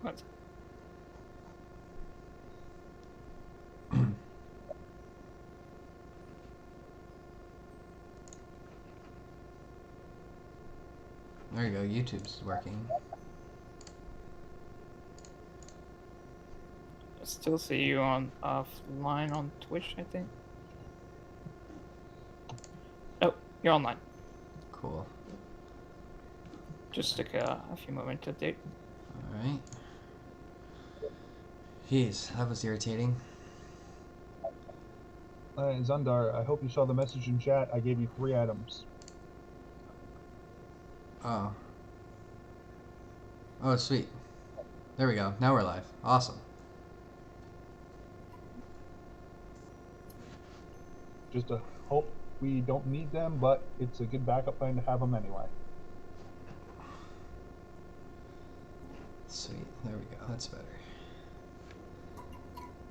What? There you go. YouTube's working. I still see you on offline on Twitch, I think. Oh, you're online. Cool. Just took a few moments to update. All right. Jeez, that was irritating. Zundar, I hope you saw the message in chat. I gave you 3 items. Oh. Oh, sweet. There we go. Now we're live. Awesome. Just to hope we don't need them, but it's a good backup plan to have them anyway. Sweet. There we go. That's better.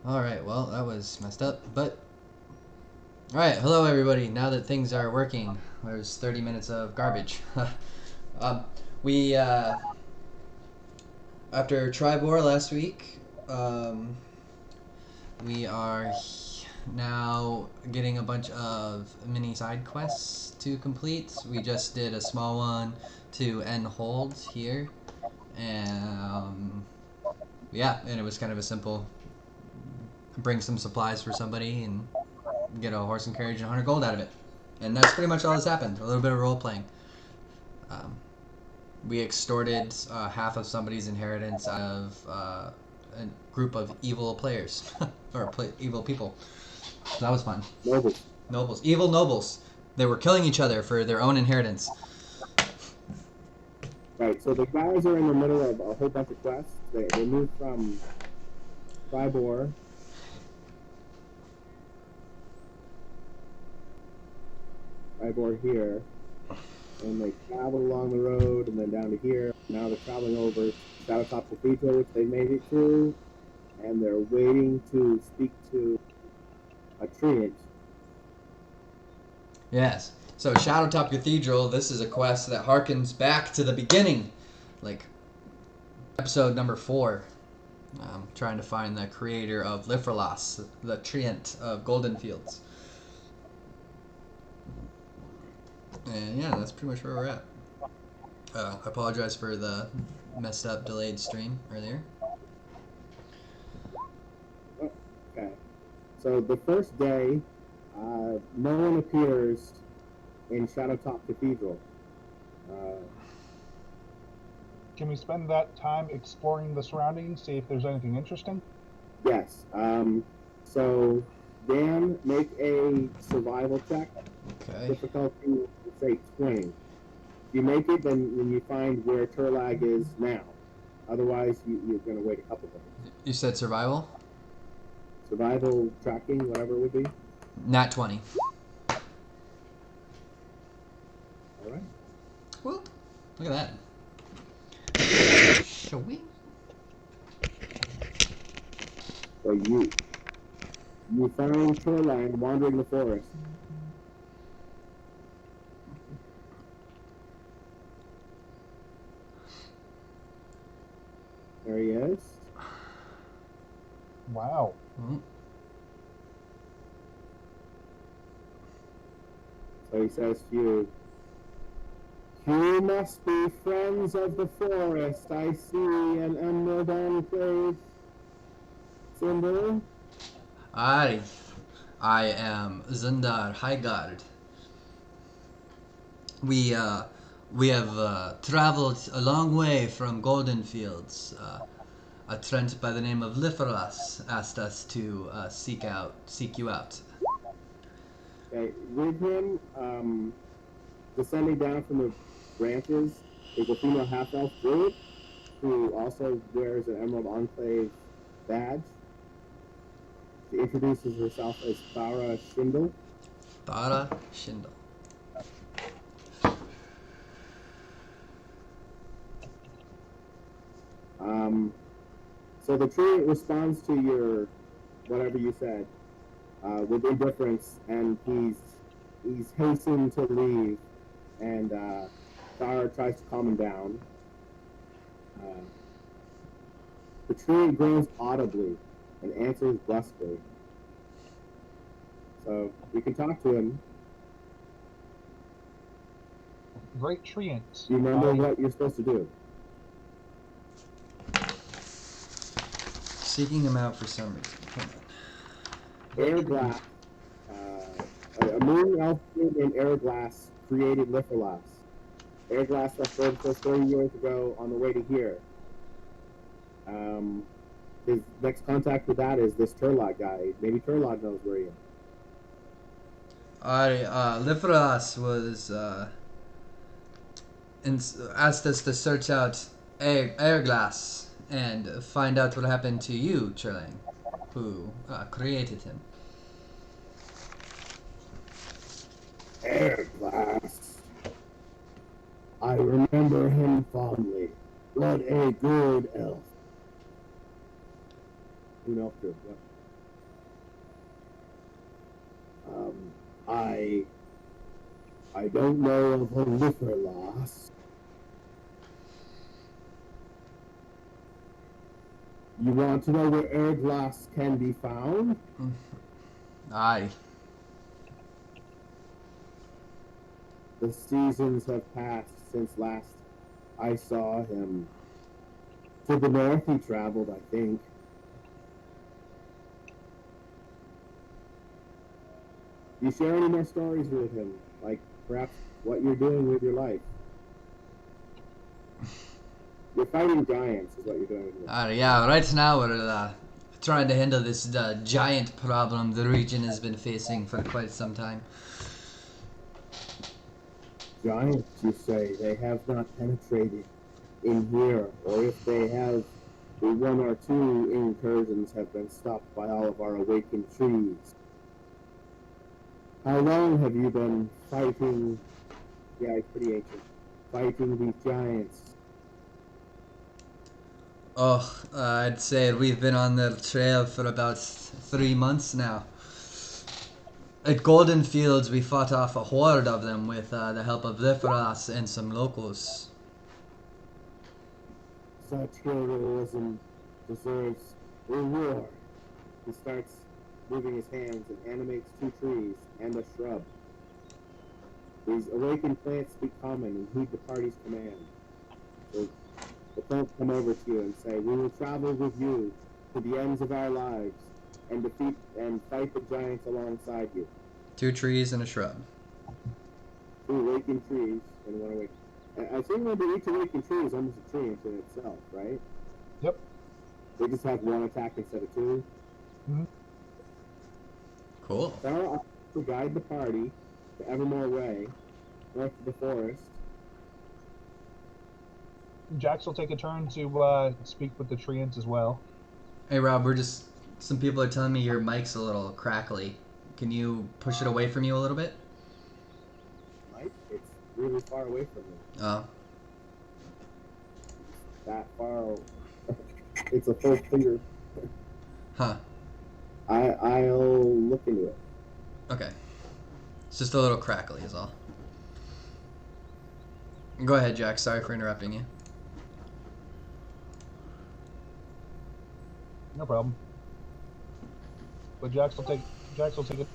Alright, well, that was messed up, but... Alright, hello everybody. Now that things are working, there's 30 minutes of garbage. We, after Triboar last week, we are now getting a bunch of mini side quests to complete. We just did a small one to end holds here, and yeah, and it was kind of a simple bring some supplies for somebody and get a horse and carriage and 100 gold out of it. And that's pretty much all that's happened. A little bit of role playing. We extorted half of somebody's inheritance out of a group of evil players or evil people. So that was fun. Nobles. Evil nobles. They were killing each other for their own inheritance. Right, so the guys are in the middle of a whole bunch of quests. They moved from Triboar here, and they traveled along the road and then down to here. Now they're traveling over Shadowtop Cathedral, which they made it through, and they're waiting to speak to a treant. Yes. So Shadowtop Cathedral, this is a quest that harkens back to the beginning. Like episode number 4. Trying to find the creator of Lifralas, the treant of Golden Fields. And yeah, that's pretty much where we're at. I apologize for the messed up delayed stream earlier. Okay. So the first day, no one appears in Shadowtop Cathedral. Can we spend that time exploring the surroundings, see if there's anything interesting? Yes. So, Dan, make a survival check. Okay. Difficulty, say 20. If you make it, then you find where Turlag is now. Otherwise, you're going to wait a couple days. You said survival? Survival, tracking, whatever it would be. Nat 20. All right. Whoop. Look at that. Shall we? So you find Turlag wandering the forest. There he is. Wow. Mm-hmm. So he says to you must be friends of the forest. I see an emerald enclave symbol. I am Zundar Highguard. We have traveled a long way from Golden Fields. A treant by the name of Lifralas asked us to seek you out. Okay, with him, descending down from the branches is a female half-elf druid who also wears an Emerald Enclave badge. She introduces herself as Farah Shindle. Farah Shindle. So the tree responds to your whatever you said with indifference, and he's hastened to leave, and Farah tries to calm him down. The tree groans audibly and answers brusquely. So you can talk to him. Great treant. Do you remember what you're supposed to do? Seeking him out for some reason. Hold on. Airglass, a moon elf named Airglass created Litholas. Airglass left Earth 30 years ago on the way to here. His next contact with that is this Turlock guy. Maybe Turlock knows where he is. Lifras was asked us to search out Airglass and find out what happened to you, Chirlang, who created him. Airglass. I remember him fondly. What a good elf. Good elf, good. Yep. I don't know of a Litholas. You want to know where Airglass can be found? Aye. The seasons have passed since last I saw him. To the north he traveled, I think. You share any more stories with him? Like, perhaps what you're doing with your life? You're fighting giants is what you're doing with your life. Yeah, right now we're trying to handle this giant problem the region has been facing for quite some time. Giants, you say, they have not penetrated in here, or if they have, the one or two incursions have been stopped by all of our awakened trees. How long have you been fighting? Yeah, it's pretty ancient. Fighting these giants. Oh, I'd say we've been on the trail for about 3 months now. At Golden Fields, we fought off a horde of them with the help of Lifras and some locals. Such heroism deserves reward. He starts moving his hands and animates 2 trees and a shrub. These awakened plants speak common and heed the party's command. So the plants come over to you and say, "We will travel with you to the ends of our lives and defeat and fight the giants alongside you." 2 trees and a shrub. 2 awakened trees and 1 awakened. I think remember each awakened tree is almost a tree into itself, right? Yep. They just have 1 attack instead of 2. Mm-hmm. Cool. Sarah will guide the party to Evermore Way, north of the forest. Jax will take a turn to speak with the treants as well. Hey Rob, some people are telling me your mic's a little crackly. Can you push it away from you a little bit? Mike, it's really far away from me. Oh. That far. It's a full finger. Huh. I'll look into it. Okay. It's just a little crackly is all. Go ahead, Jack. Sorry for interrupting you. No problem. But Jax will take it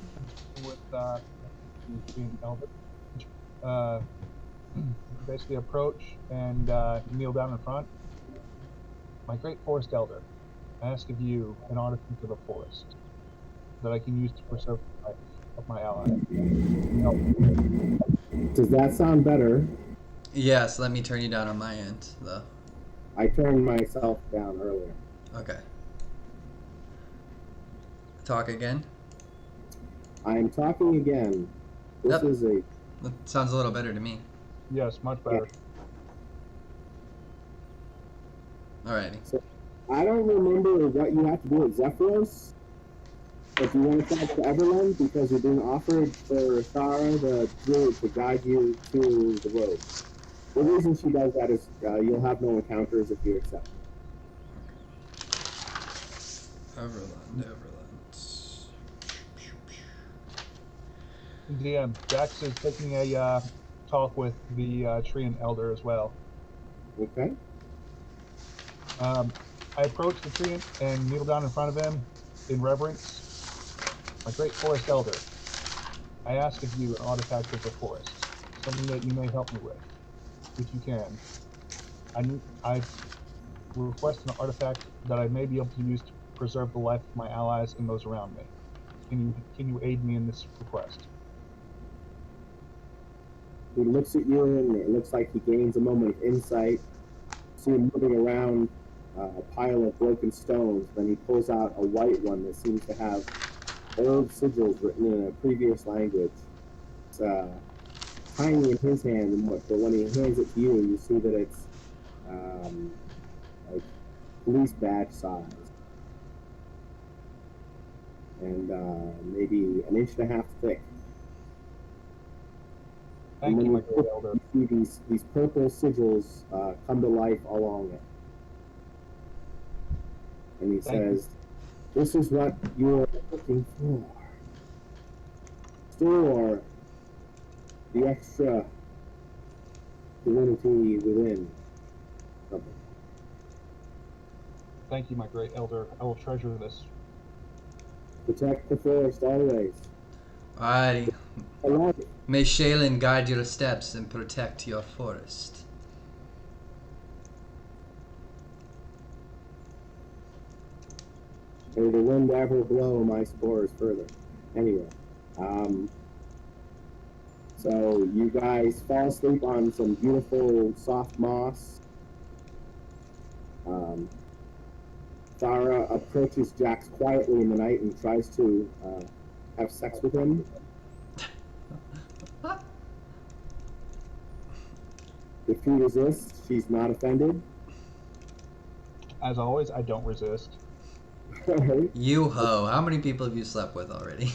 with the elder. Basically approach and kneel down in front. My great forest elder, I ask of you an odyssey to the forest that I can use to preserve the life of my ally. No. Does that sound better? Yes, let me turn you down on my end, though. I turned myself down earlier. Okay. Talk again? I'm talking again. This Yep. is a... That sounds a little better to me. Yes, much better. Alrighty. So, I don't remember what you have to do at Zephyros. If you want to talk to Everland, because you're being offered for Sarah the druid to guide you to the road. The reason she does that is you'll have no encounters if you accept. Everland. DM, Jax is taking a talk with the treant elder as well. Okay. I approach the tree and kneel down in front of him in reverence. My great forest elder, I ask of you an artifact of the forest, something that you may help me with, if you can. I request an artifact that I may be able to use to preserve the life of my allies and those around me. Can you aid me in this request? He looks at you, and it looks like he gains a moment of insight. See him moving around a pile of broken stones. Then he pulls out a white one that seems to have old sigils written in a previous language. It's tiny in his hand, but when he hands it to you, you see that it's like police badge size, and maybe an inch and a half thick. Thank you, my great elder. You see these purple sigils come to life along it. And he says, "This is what you're looking for. Store the extra divinity within." Something. Thank you, my great elder. I will treasure this. Protect the forest always. Alrighty. I love it. May Shaylin guide your steps and protect your forest. May the wind ever blow my spores further. Anyway, so you guys fall asleep on some beautiful soft moss. Zara approaches Jax quietly in the night and tries to have sex with him. If he resists, she's not offended. As always, I don't resist. You ho, how many people have you slept with already?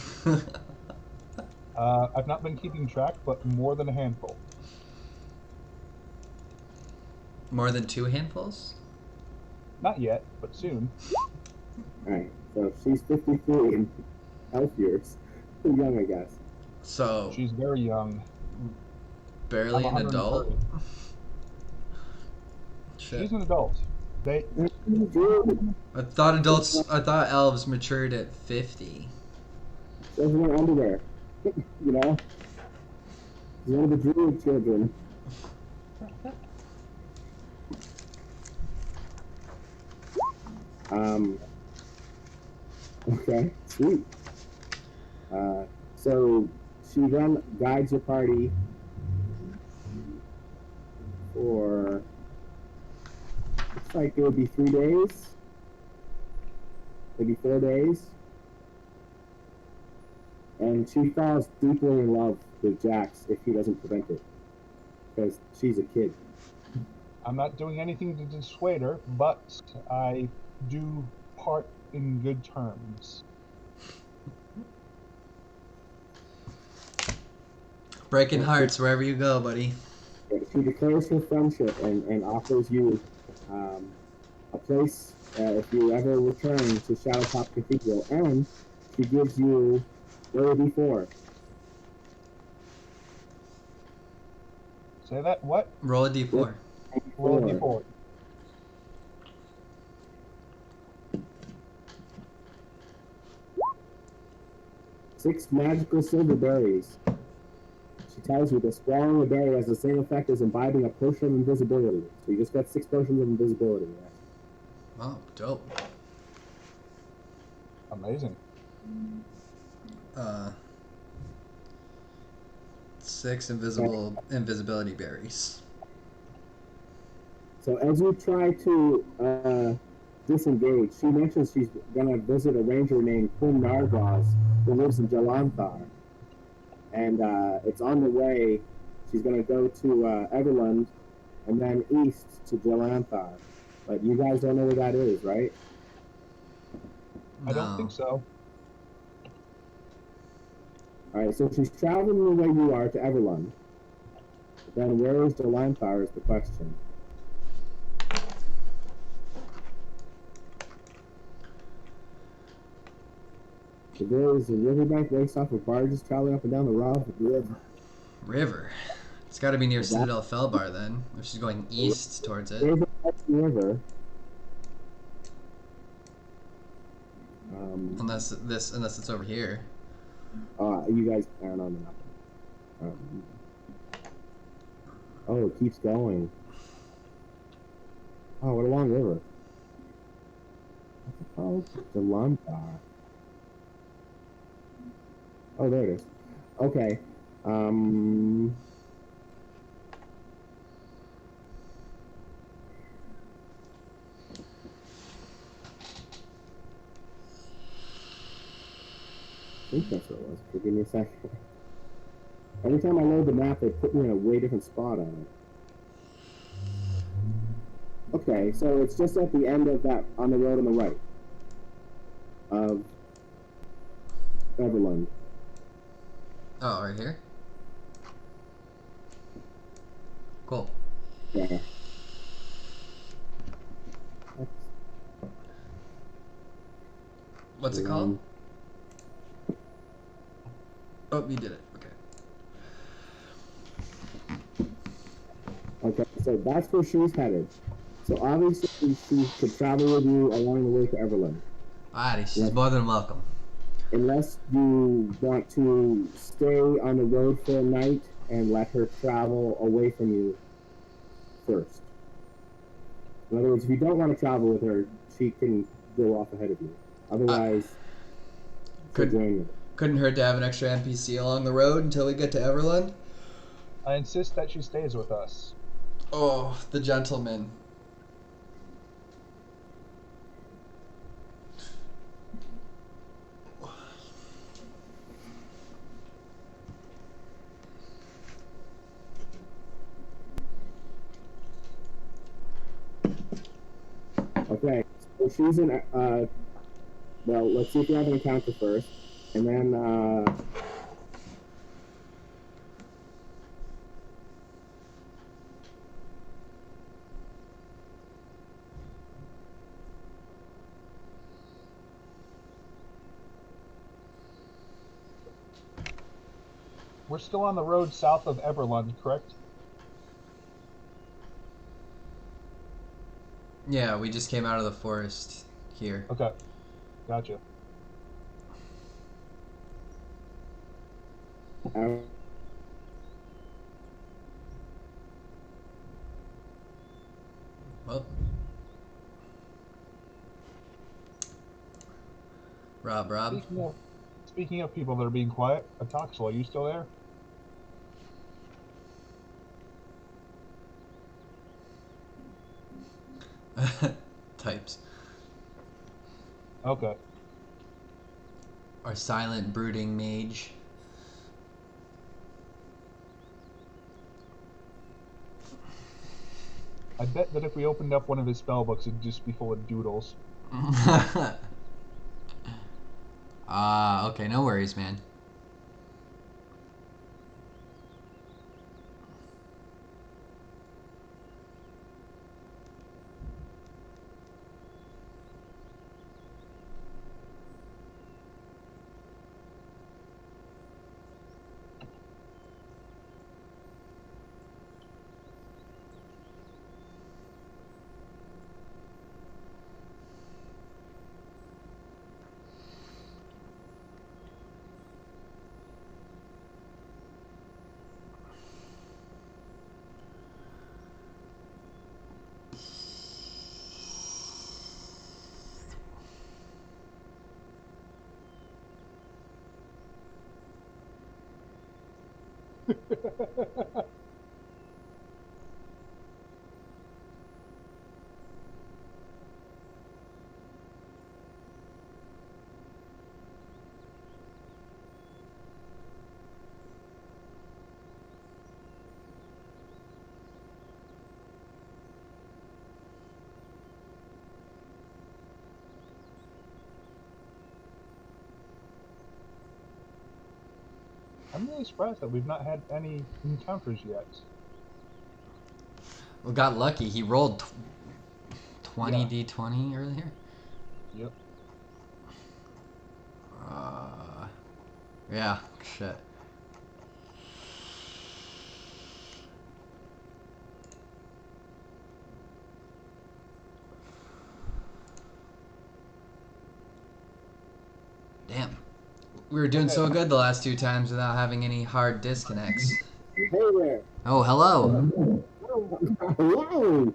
I've not been keeping track, but more than a handful. More than 2 handfuls? Not yet, but soon. Alright, so she's 53 in elf years. Too young, I guess. So, She's very young. barely I'm an adult? 130. Shit. She's an adult. I thought elves matured at 50. Doesn't wear underwear. You know? He's one of the druid children. Okay, sweet. So she then guides your party for, looks like it would be 3 days, maybe 4 days. And she falls deeply in love with Jax if he doesn't prevent it, because she's a kid. I'm not doing anything to dissuade her, but I do part in good terms. Breaking hearts wherever you go, buddy. She declares her friendship and offers you a place if you ever return to Shadowtop Cathedral, and she gives you roll a d4. Say that? What? Roll a d4. Roll a d4. Six magical silver berries. She tells you that swallowing a berry has the same effect as imbibing a potion of invisibility. So you just got 6 potions of invisibility. Oh, dope. Amazing. 6 invisibility berries. So as you try to disengage, she mentions she's going to visit a ranger named Kum Nargaz who lives in Jalanthar. And it's on the way. She's going to go to Everland and then east to Jalanthar. But you guys don't know where that is, right? I don't think so. Alright, so she's traveling the way you are to Everland. Then where is Jalanthar is the question. There is a riverbank raced off of barges traveling up and down the river. River? It's got to be near Citadel Felbar then, if she's going east towards it. There's a river. Unless it's over here. You guys aren't on the map. Oh, it keeps going. Oh, what a long river. What's it called? The Lumbar. Oh, there it is. Okay. I think that's what it was. Okay, give me a second. Every time I load the map, they put me in a way different spot on it. Okay, so it's just at the end of that, on the road on the right of Everland. Oh, right here. Cool. Yeah. What's it called? Oh, you did it. Okay. Okay, so that's where she's headed. So obviously she could travel with you along the way to Everland. Alrighty, she's more than welcome. Unless you want to stay on the road for a night and let her travel away from you first. In other words, if you don't want to travel with her, she can go off ahead of you. Otherwise, she'll join you. Couldn't hurt to have an extra NPC along the road until we get to Everland. I insist that she stays with us. Oh, the gentleman. Okay, so she's in, well, let's see if you have an encounter first. And then, We're still on the road south of Everlund, correct? Yeah, we just came out of the forest here. Okay, gotcha. Well, Rob. Speaking of people that are being quiet, Atoxel, are you still there? Types. Okay. Our silent brooding mage. I bet that if we opened up one of his spell books, it'd just be full of doodles. Okay, no worries, man. I'm really surprised that we've not had any encounters yet. We got lucky. He rolled 20 Yeah. d20 earlier. Yep. Yeah, shit. Damn. We were doing so good the last 2 times without having any hard disconnects. Hey there. Oh, hello. Hello.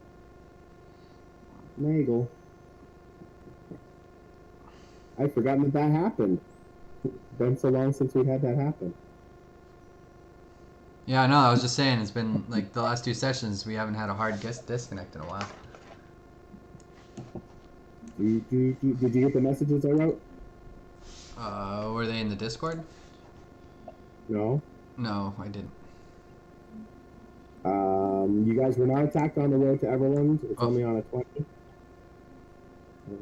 Nagel. I'd forgotten that happened. Been so long since we had that happen. Yeah, I know. I was just saying, it's been like the last 2 sessions we haven't had a hard disconnect in a while. Did you get the messages I wrote? Were they in the Discord? No. No, I didn't. You guys were not attacked on the road to Everland. It's Oh. only on a 20.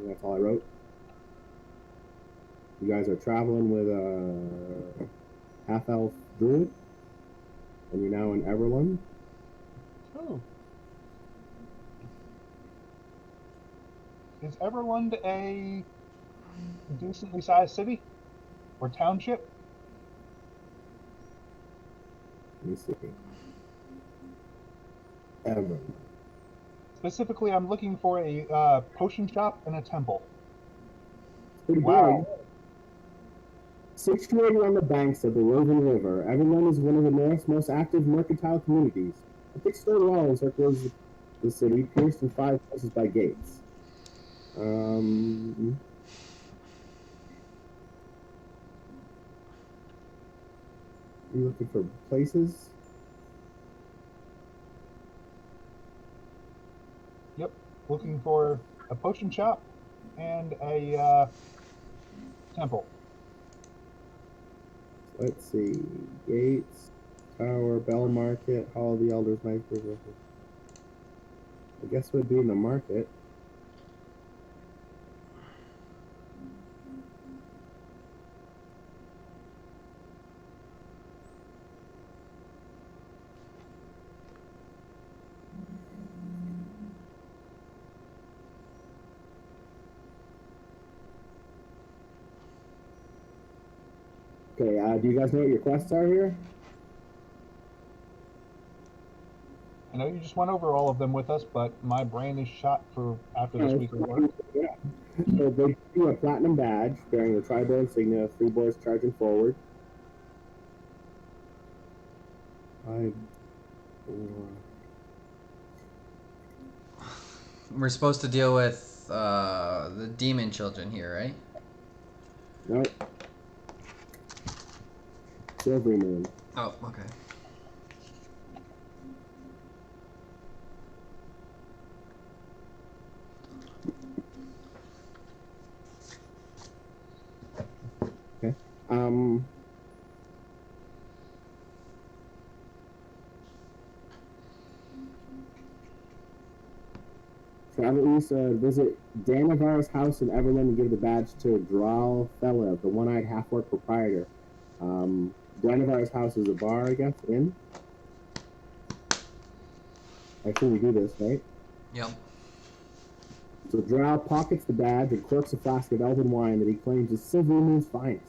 That's all I wrote. You guys are traveling with a half-elf druid, and you're now in Everland. Ooh. Is Everland a decently sized city or township? Let me see. Everland. Specifically, I'm looking for a potion shop and a temple. Pretty Wow. big. Situated on the banks of the Roving River, Everland is one of the North's most active mercantile communities. A thick stone wall encircles the city, pierced in 5 places by gates. You looking for places? Yep. Looking for a potion shop and a temple. Let's see. Gates, Tower, Bell Market, Hall of the Elders, Knightsbridge. I guess it would be in the market. Okay, do you guys know what your quests are here? I know you just went over all of them with us, but my brain is shot for after this week of work. Yeah. So they give you a platinum badge bearing the Triboar insignia, 3 boars charging forward. 5, 4. We're supposed to deal with the demon children here, right? Nope. Silvery Moon. Oh, okay. Okay. Travel east, visit Danavar's house in Everland and give the badge to Dral Felev, the one-eyed half-orc proprietor. Danavar's house is a bar, I guess, inn? I think we do this, right? Yep. So Drow pockets the badge and corks a flask of elven wine that he claims is Silvery Moon's finest,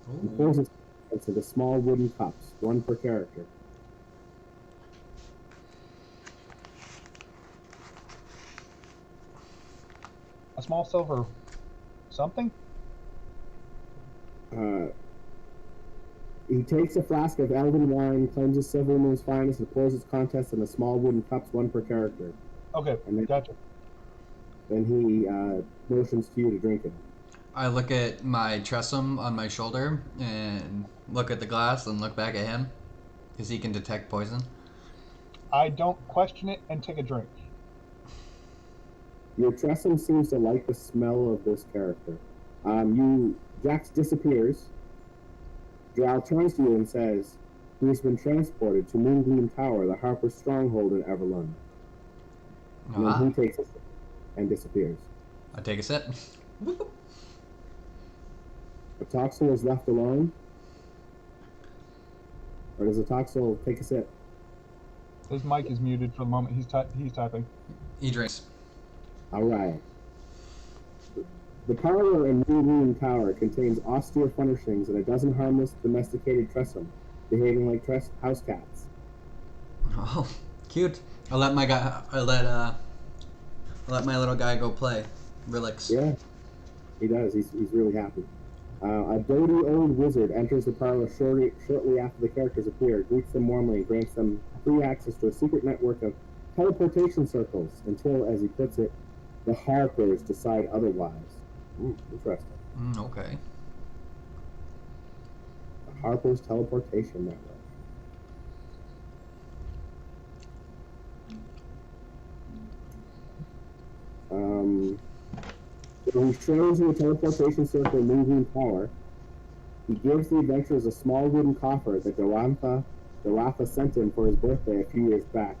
and pours it into the small wooden cups, 1 per character. A small silver something? He takes a flask of elven wine, claims it's Silvery Moon's finest, and pours its contents in the small wooden cups, 1 per character. Okay, And then, gotcha. then he motions to you to drink it. I look at my Tressum on my shoulder and look at the glass and look back at him, because he can detect poison. I don't question it and take a drink. Your Tressum seems to like the smell of this character. Jax disappears. Drow turns to you and says, he has been transported to Moongleam Tower, the Harper's stronghold in Everlund. And then he takes a sip and disappears. I take a sip. The Toxel is left alone. Or does the Toxel take a sip? His mic is muted for the moment. He's typing. He drinks. All right. The parlor in Moongleam Tower contains austere furnishings and a dozen harmless domesticated Tressum, behaving like house cats. Oh, cute. I'll let my guy. I'll let my little guy go play. Relax. Yeah, he does. He's really happy. A doty old wizard enters the parlor shortly after the characters appear, greets them warmly, and grants them free access to a secret network of teleportation circles until, as he puts it, the Harpers decide otherwise. Interesting. Okay. The Harpers Teleportation Network. So he shows you a teleportation circle moving power. He gives the adventurers a small wooden coffer that Delatha sent him for his birthday a few years back.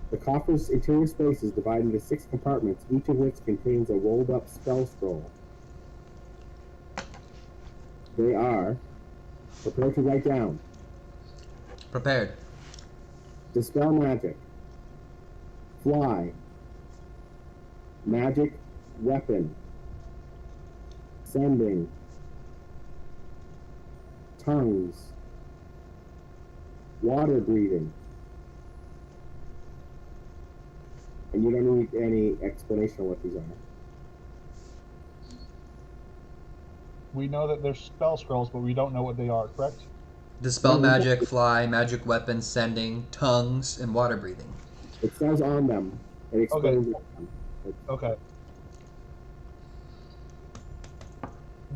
The coffer's interior space is divided into 6 compartments, each of which contains a rolled-up spell scroll. They are, prepare to write down, Prepared. Dispel Magic, Fly, Magic Weapon, Sending, Tongues, Water Breathing. And you don't need any explanation of what these are. We know that they're spell scrolls, but we don't know what they are, correct? Dispel magic, fly, magic weapon, sending, tongues, and water breathing. It says on them. It explains it. Okay.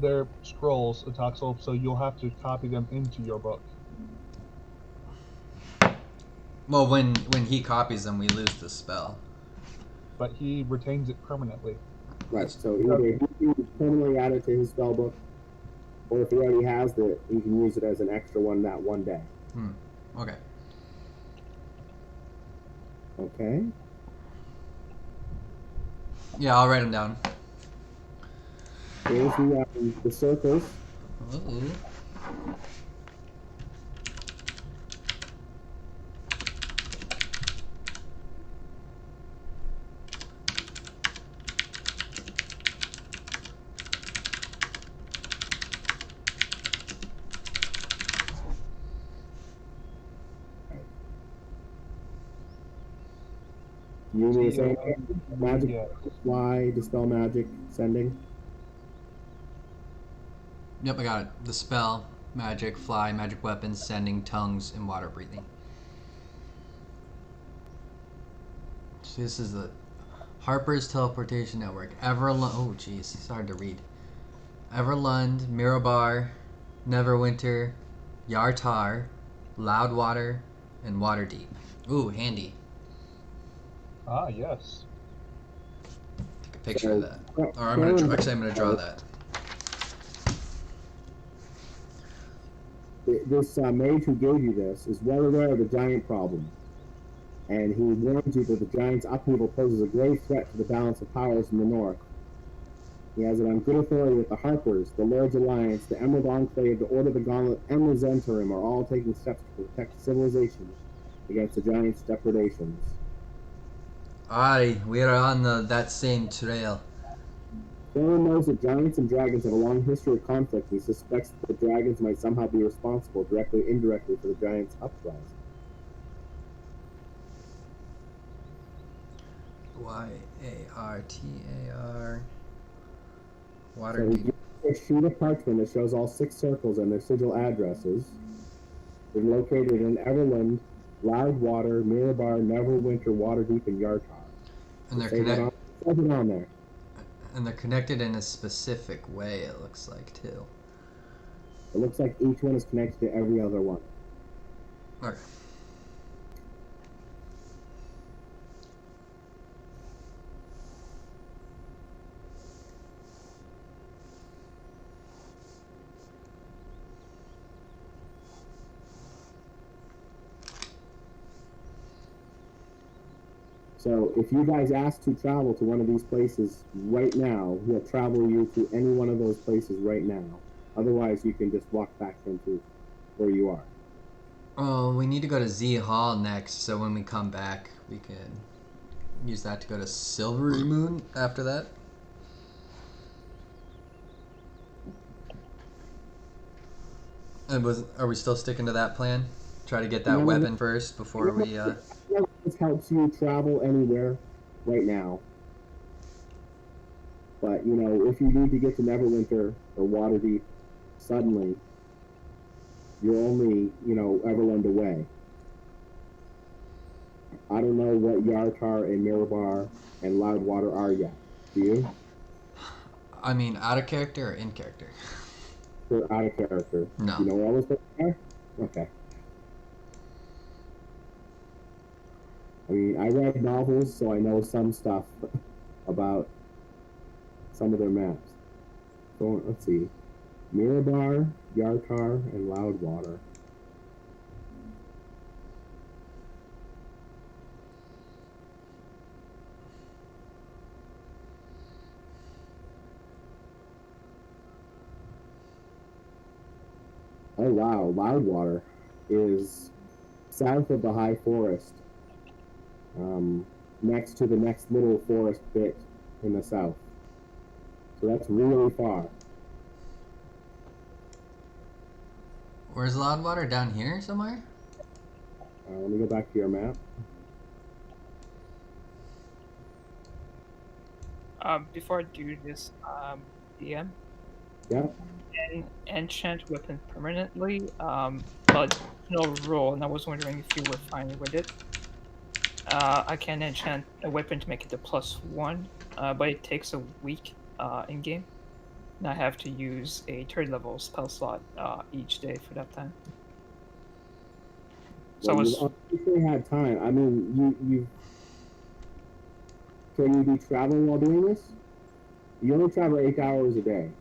They're scrolls, Atoxel, so you'll have to copy them into your book. Well, when he copies them, we lose the spell. But he retains it permanently. Right, so either he can permanently add it to his spell book, or if he already has it, he can use it as an extra one that one day. Okay. Okay? Yeah, I'll write them down. Here's the circles. Ooh. You need the same magic, Yeah. fly, dispel magic, sending. Yep, I got it. Dispel, magic, fly, magic weapon, sending, tongues, and water breathing. So this is the Harper's Teleportation Network. Everlund. Oh, jeez, it's hard to read. Everlund, Mirabar, Neverwinter, Yartar, Loudwater, and Waterdeep. Ooh, handy. Ah, yes. Take a picture of that. Or I'm gonna draw that. This mage who gave you this is well aware of the giant problem, and he warns you that the giant's upheaval poses a grave threat to the balance of powers in the north. He has it on good authority that the Harpers, the Lord's Alliance, the Emerald Enclave, the Order of the Gauntlet, and the Zentarim are all taking steps to protect civilization against the giant's depredations. Aye, we are on that same trail. Thorin knows that giants and dragons have a long history of conflict, and he suspects that the dragons might somehow be responsible, directly or indirectly, for the giants' uprising. Yartar. So Water he deep. gives you a sheet of parchment that shows all 6 circles and their sigil addresses. They're located in Everland, Loudwater, Mirabar, Neverwinter, Waterdeep, and Yartar. And they're Say that connected. on, on there. And they're connected in a specific way. It looks like too. It looks like each one is connected to every other one. Okay. So if you guys ask to travel to one of these places right now, he'll travel you to any one of those places right now. Otherwise, you can just walk back into where you are. Oh, we need to go to Z Hall next, so when we come back, we can use that to go to Silvery Moon after that. And are we still sticking to that plan? Try to get that weapon first before we. This helps you travel anywhere right now. But, you know, if you need to get to Neverwinter or Waterdeep, suddenly you're only, Everland away. I don't know what Yartar and Mirabar and Loudwater are yet. Do you? I mean, out of character or in character? They're out of character. No. You know where all those places are? Okay. I mean, I read novels, so I know some stuff about some of their maps. So let's see. Mirabar, Yartar, and Loudwater. Oh wow, Loudwater is south of the High Forest, next to the next little forest bit in the south. So that's really far. Where's Loudwater? Down here somewhere? Let me go back to your map. Before I do this, DM, Yeah. and enchant weapon permanently, but no rule, and I was wondering if you were fine with it. I can enchant a weapon to make it a +1, but it takes a week in game, and I have to use a 3rd level spell slot each day for that time. So I Well, was you've obviously had time. I mean, you can you be traveling while doing this? You only travel 8 hours a day.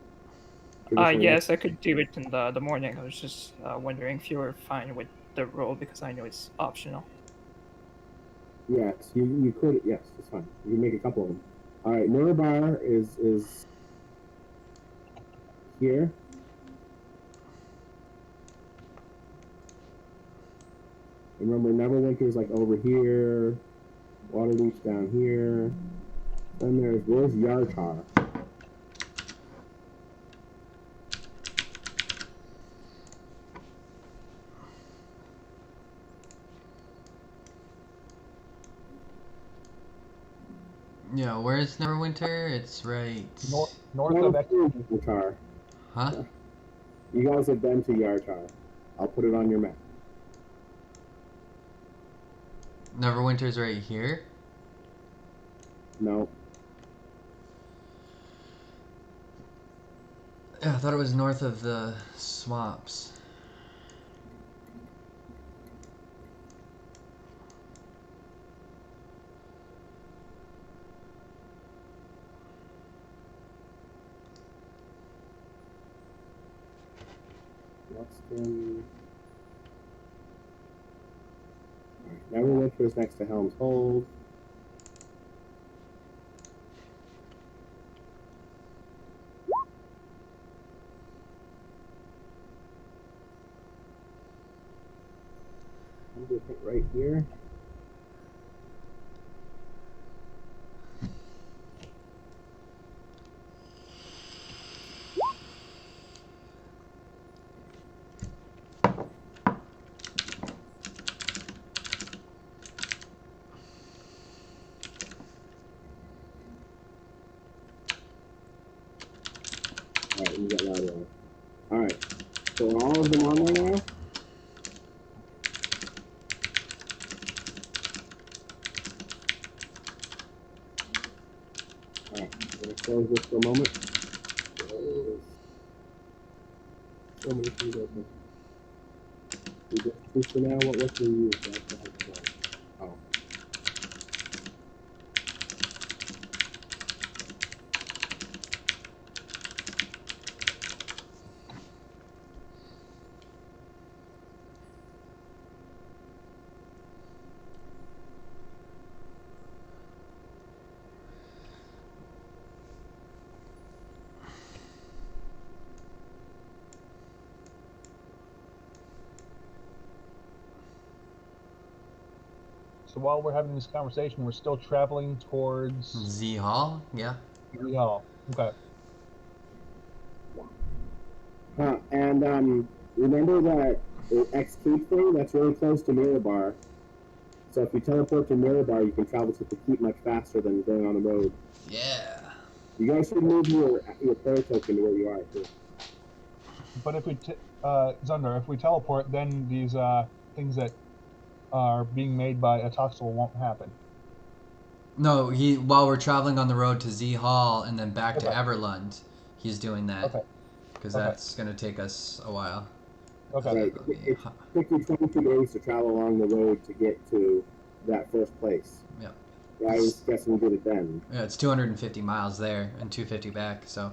yes, I could do it in the morning. I was just wondering if you were fine with the rule because I know it's optional. Yes, you could. Yes, it's fine. You can make a couple of them. All right, Mirabar is here. Remember, Neverwinter's like over here. Waterdeep's down here. Then where's Yartar? Yeah, where's Neverwinter? It's right. North of Yartar. Huh? You guys have been to Yartar. I'll put it on your map. Neverwinter's right here? No. Yeah, I thought it was north of the swamps. Luxton. Neverwinter's next to Helm's Hold. I'm gonna put right here. Alright, you got that one. Alright. So are all of them on there now? Alright, I'm gonna close this for a moment. So many things open. We just choose for now what can you use? That's the hard part. Oh. So while we're having this conversation, we're still traveling towards Z Hall? Yeah. the hall. Okay. And remember that X Keep thing? That's really close to Mirabar. So if you teleport to Mirabar, you can travel to the keep much faster than going on the road. Yeah. You guys should move your player token to where you are too. But if we, Zundar, if we teleport, then these things that are being made by Atoxel won't happen. No, while we're traveling on the road to Z Hall and then back to Okay. Everlund, he's doing that. Okay. Because Okay. that's gonna take us a while. Okay. Right. It took you 22 days to travel along the road to get to that first place. Yeah. Yeah, I was guessing you did it then. Yeah, it's 250 miles there and 250 back. So.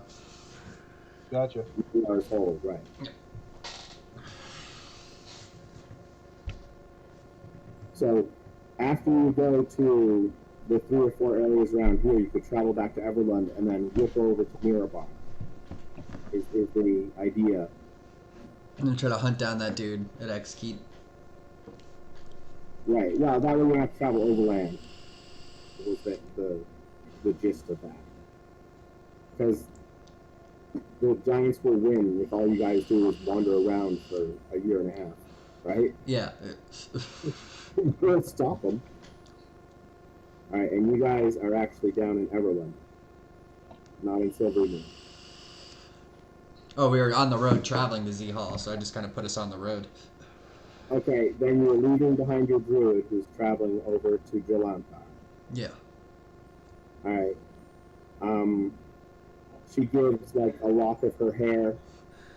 Gotcha. 2 hours whole, right? Yeah. So, after you go to the 3 or 4 areas around here, you could travel back to Everlund and then whip over to Mirabar. Is the idea? I'm gonna try to hunt down that dude at Exkeet. Right. Well, that way you don't have to travel overland. Was the gist of that? Because the Giants will win if all you guys do is wander around for a year and a half, right? Yeah. We'll stop them. All right, and you guys are actually down in Everland, not in Silvermoon. Oh, we were on the road traveling to Z Hall, so I just kind of put us on the road. Okay, then you're leaving behind your druid who's traveling over to Jalantar. Yeah. All right. She gives like a lock of her hair,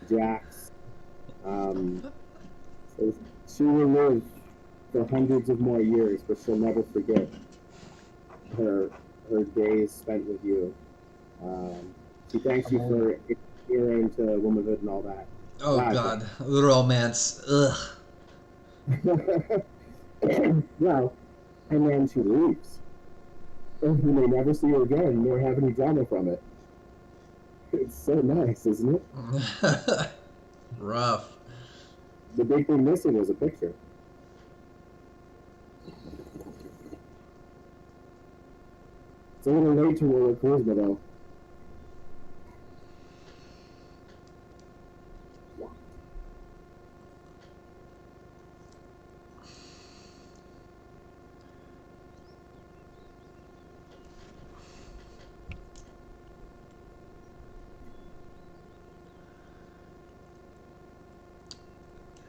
Jax. So she will live for hundreds of more years, but she'll never forget her days spent with you. She thanks you for adhering to womanhood and all that. Oh God, the romance. Ugh. Well, and then she leaves. And you may never see her again, nor have any drama from it. It's so nice, isn't it? Rough. The big thing missing was a picture. It's a little late to roll with charisma, though.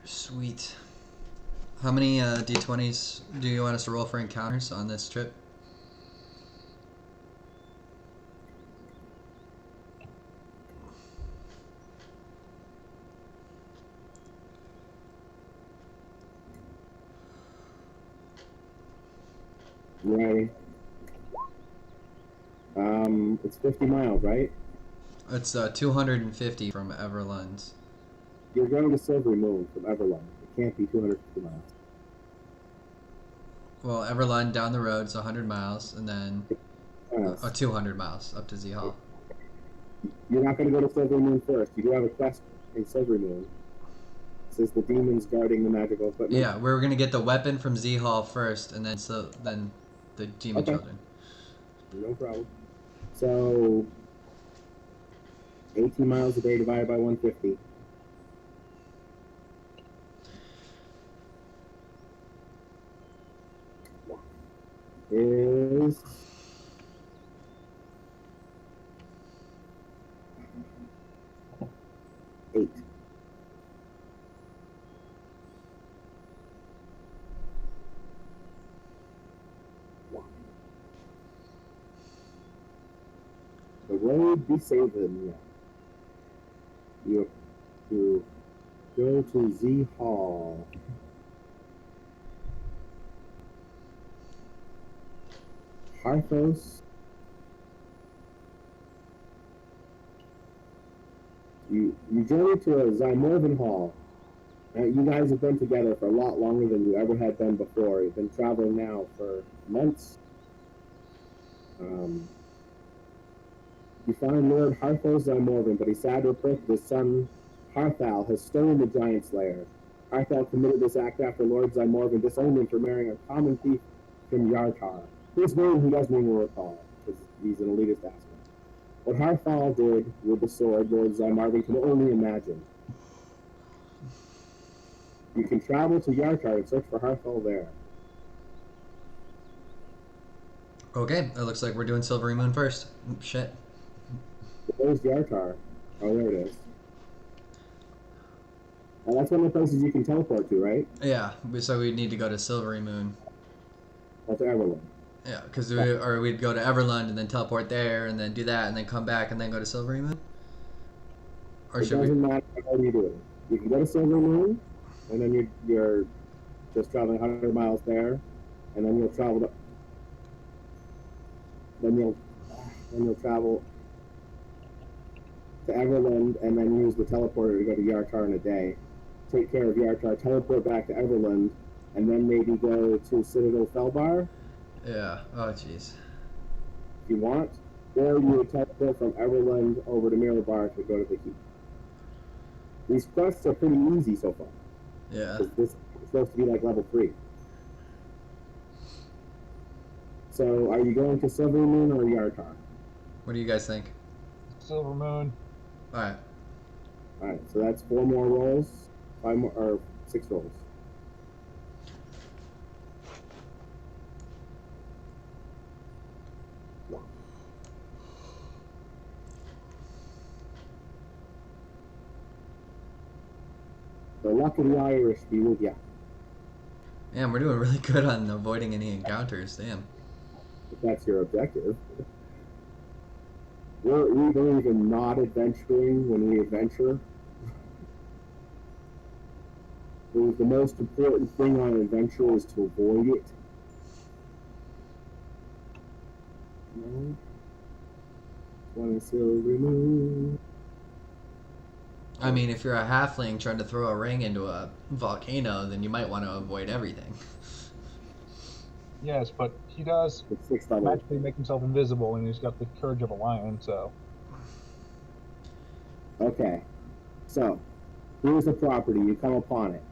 Sweet. How many d20s do you want us to roll for encounters on this trip? Right. It's 50 miles, right? It's 250 from Everlund. You're going to Silver Moon from Everland. It can't be 250 miles. Well, Everlund down the road is 100 miles, and then 200 miles up to Z Hall. You're not going to go to Silver Moon first. You do have a quest in Silver Moon. It says the demons guarding the magical equipment. Yeah, we were gonna get the weapon from Z Hall first, and then the demon children. No problem. So 18 miles a day divided by 150. Is 8. The road be saving you. You go to Z Hall. Harthos. You journey to a Zymorvan Hall. You guys have been together for a lot longer than you ever had been before. You've been traveling now for months. You find Lord Harthos Zymorvan, but he's sad to report that his son Harthal has stolen the Giant's lair. Harthal committed this act after Lord Zymorvan disowned him for marrying a common thief from Yartar, whose name he doesn't even recall, because he's an elitist asshole. What Harthal did with the sword, Lord Zymorvan can only imagine. You can travel to Yartar and search for Harthal there. Okay, it looks like we're doing Silvery Moon first. Shit. Where's Yartar? Oh, there it is. And that's one of the places you can teleport to, right? Yeah, so we'd need to go to Silvery Moon. Or to Everland. Yeah, because we'd go to Everlund and then teleport there and then do that and then come back and then go to Silvery Moon. Or It should we? doesn't matter how you do it. You can go to Silver Moon, and then you're just traveling 100 miles there, and then you'll travel to, then you'll travel to Everland, and then use the teleporter to go to Yartar in a day. Take care of Yartar, teleport back to Everland, and then maybe go to Citadel Felbar Yeah. Oh, jeez. if you want, or you would teleport from Everland over to Mirabar to go to the Keep. These quests are pretty easy so far. Yeah. This is supposed to be like level 3. So, are you going to Silver Moon or Yartar? What do you guys think? Silver Moon. All right. Alright, so that's 4 more rolls. 5 more, or 6 rolls. The luck of the Irish be with ya. Man, we're doing really good on avoiding any encounters. Damn. If that's your objective. We believe in not adventuring when we adventure. The most important thing on an adventure is to avoid it. No. One is Silver Moon. I mean, if you're a halfling trying to throw a ring into a volcano, then you might want to avoid everything. Yes, but he does It's 6 level. magically make himself invisible, and he's got the courage of a lion. So Okay, so here's the property. You come upon it.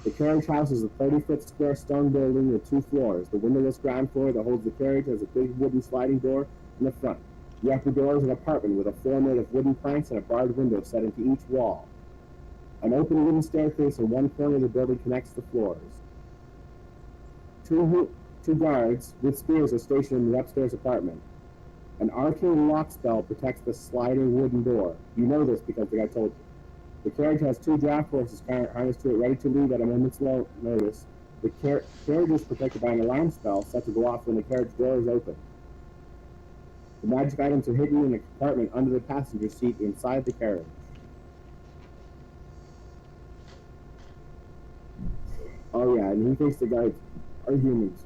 The carriage house is a 30-foot square stone building with 2 floors. The windowless ground floor that holds the carriage has a big wooden sliding door in the front. The upper door is an apartment with a floor made of wooden planks and a barred window set into each wall. An open wooden staircase in one corner of the building connects the floors. Two guards with spears are stationed in the upstairs apartment. An arcane lock spell protects the sliding wooden door. You know this because the guy told you. The carriage has 2 draft horses harnessed to it, ready to leave at a moment's notice. The carriage is protected by an alarm spell set to go off when the carriage door is open. The magic items are hidden in a compartment under the passenger seat inside the carriage. Oh yeah, and he thinks the guys are humans.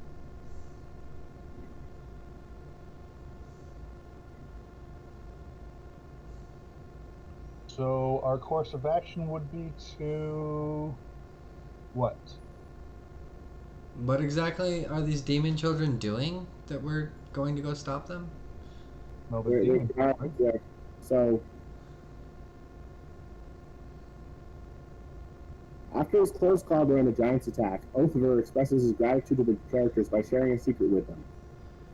So our course of action would be to what? What exactly are these demon children doing that we're going to go stop them? No, the They're demon. guards there. So after his close call during the Giants' attack, Oathver expresses his gratitude to the characters by sharing a secret with them.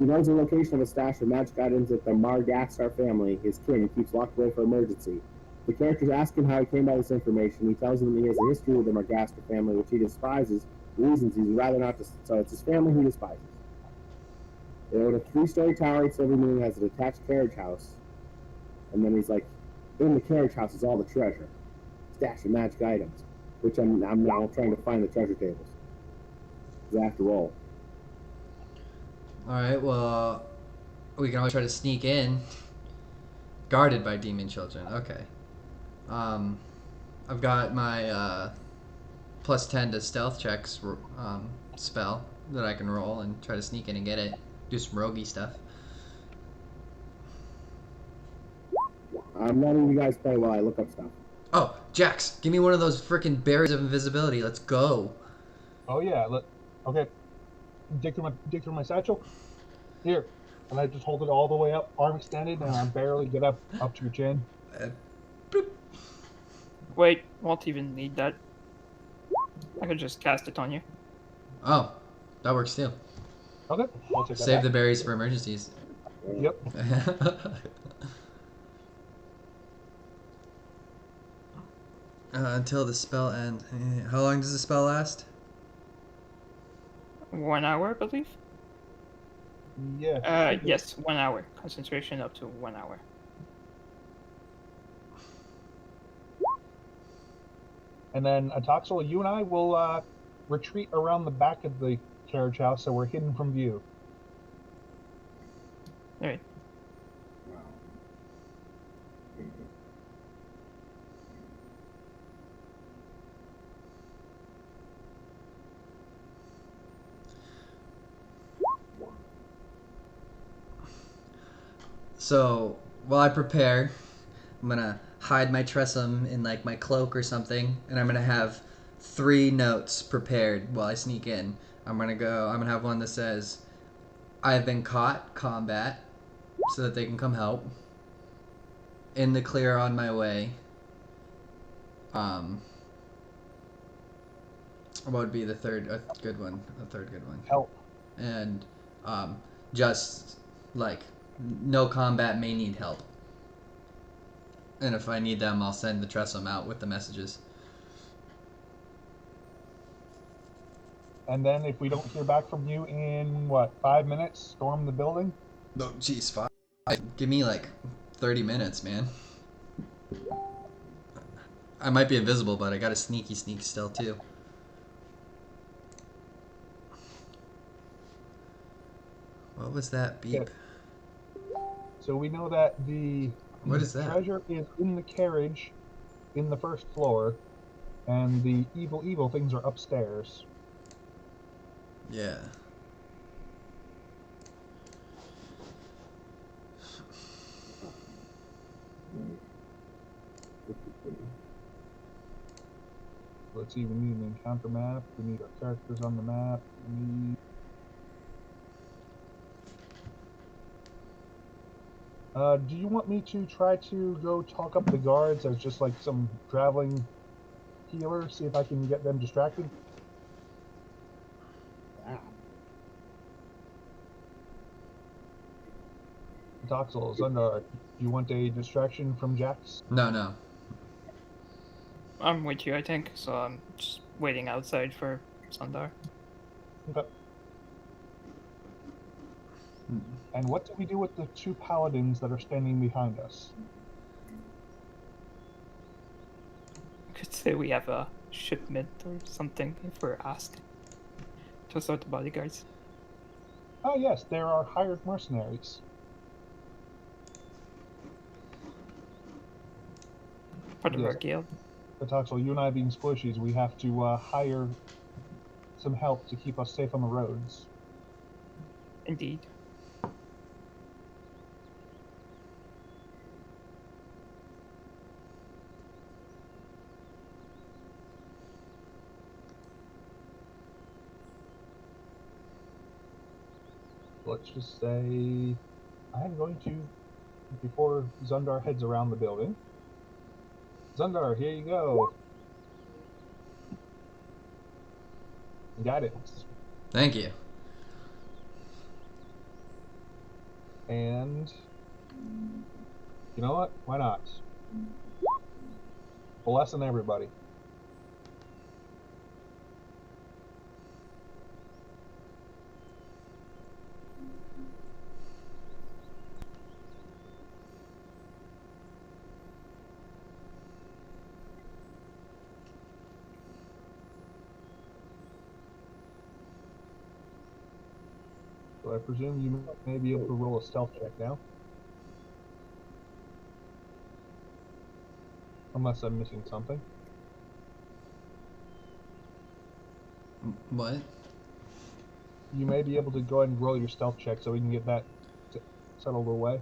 He knows the location of a stash of magic items that the Margastar family, his kin, keeps locked away for emergency. The characters ask him how he came by this information. He tells them that he has a history with the Margastar family, which he despises, for reasons he'd rather not so it's his family he despises. They own a 3-story tower at Silver Moon, has a detached carriage house. And then he's like, in the carriage house is all the treasure. Stash of magic items. Which I'm now trying to find the treasure tables. Because I have to roll. Alright, well, we can always try to sneak in. Guarded by demon children. Okay. I've got my plus 10 to stealth checks spell that I can roll and try to sneak in and get it. Do some roguey stuff. I'm letting you guys play while I look up stuff. Oh, Jax, give me one of those freaking berries of invisibility. Let's go. Oh yeah. Okay. Dig through my satchel. Here, and I just hold it all the way up, arm extended, and I barely get up to your chin. Wait, won't even need that. I could just cast it on you. Oh, that works too. Okay, I'll take that. Save back. the berries for emergencies. Yep. Until the spell ends. How long does the spell last? 1 hour, I believe. Yeah. Yes, 1 hour. Concentration up to 1 hour. And then Atoxel, you and I will retreat around the back of the carriage house so we're hidden from view. All right. Wow. So while I prepare, I'm gonna hide my tressum in like my cloak or something, and I'm gonna have 3 notes prepared while I sneak in. I'm gonna have one that says, "I've been caught, combat," so that they can come help. In the clear on my way. What would be the third good one? A third good one. Help. And just like no combat may need help. And if I need them, I'll send the Tressum out with the messages. And then if we don't hear back from you in, 5 minutes, storm the building? No, geez, 5. Give me like 30 minutes, man. I might be invisible, but I got a sneak stealth too. What was that beep? Okay. So we know that the What is that? treasure is in the carriage in the first floor, and the evil things are upstairs. Yeah. Let's see, we need an encounter map, we need our characters on the map, we need... do you want me to try to go talk up the guards as just like some traveling healer, see if I can get them distracted? Wow. Doxel, Zundar, do you want a distraction from Jax? No. I'm with you, I think. So I'm just waiting outside for Sundar. Okay. And what do we do with the 2 paladins that are standing behind us? Could say we have a shipment or something if we're asked to sort the bodyguards. Oh yes, there are hired mercenaries. Part of Yes. our guild. Pataxel, you and I being squishies, we have to hire some help to keep us safe on the roads. Indeed. Let's just say I'm going to, before Zundar heads around the building. Zundar, here you go. Guidance. Thank you. And you know what? Why not? Blessing everybody. So I presume you may be able to roll a stealth check now. Unless I'm missing something. What? You may be able to go ahead and roll your stealth check so we can get that settled away.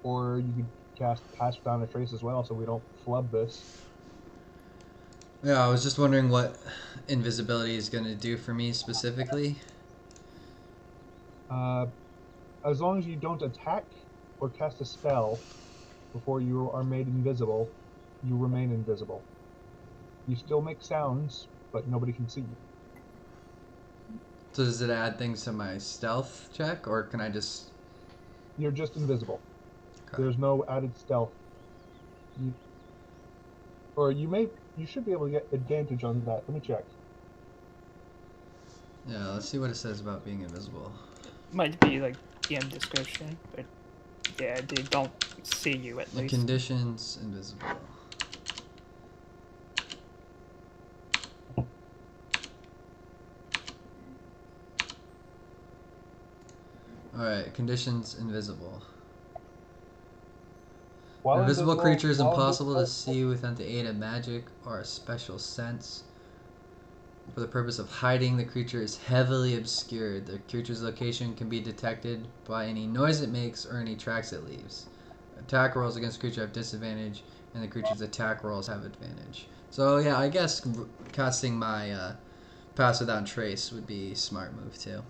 Or you could cast Pass Without a Trace as well so we don't flub this. Yeah, I was just wondering what invisibility is going to do for me specifically. As long as you don't attack or cast a spell before you are made invisible, you remain invisible. You still make sounds, but nobody can see you. So does it add things to my stealth check, or can I just... You're just invisible. Okay. There's no added stealth. You should be able to get advantage on that. Let me check. Yeah, let's see what it says about being invisible. Might be like DM description, but yeah, they don't see you at The least. conditions, invisible. Alright, conditions invisible. While Invisible creature is while impossible to invisible- see without the aid of magic or a special sense. For the purpose of hiding, the creature is heavily obscured. The creature's location can be detected by any noise it makes or any tracks it leaves. Attack rolls against creature have disadvantage, and the creature's attack rolls have advantage. So yeah, I guess casting my Pass Without Trace would be a smart move too.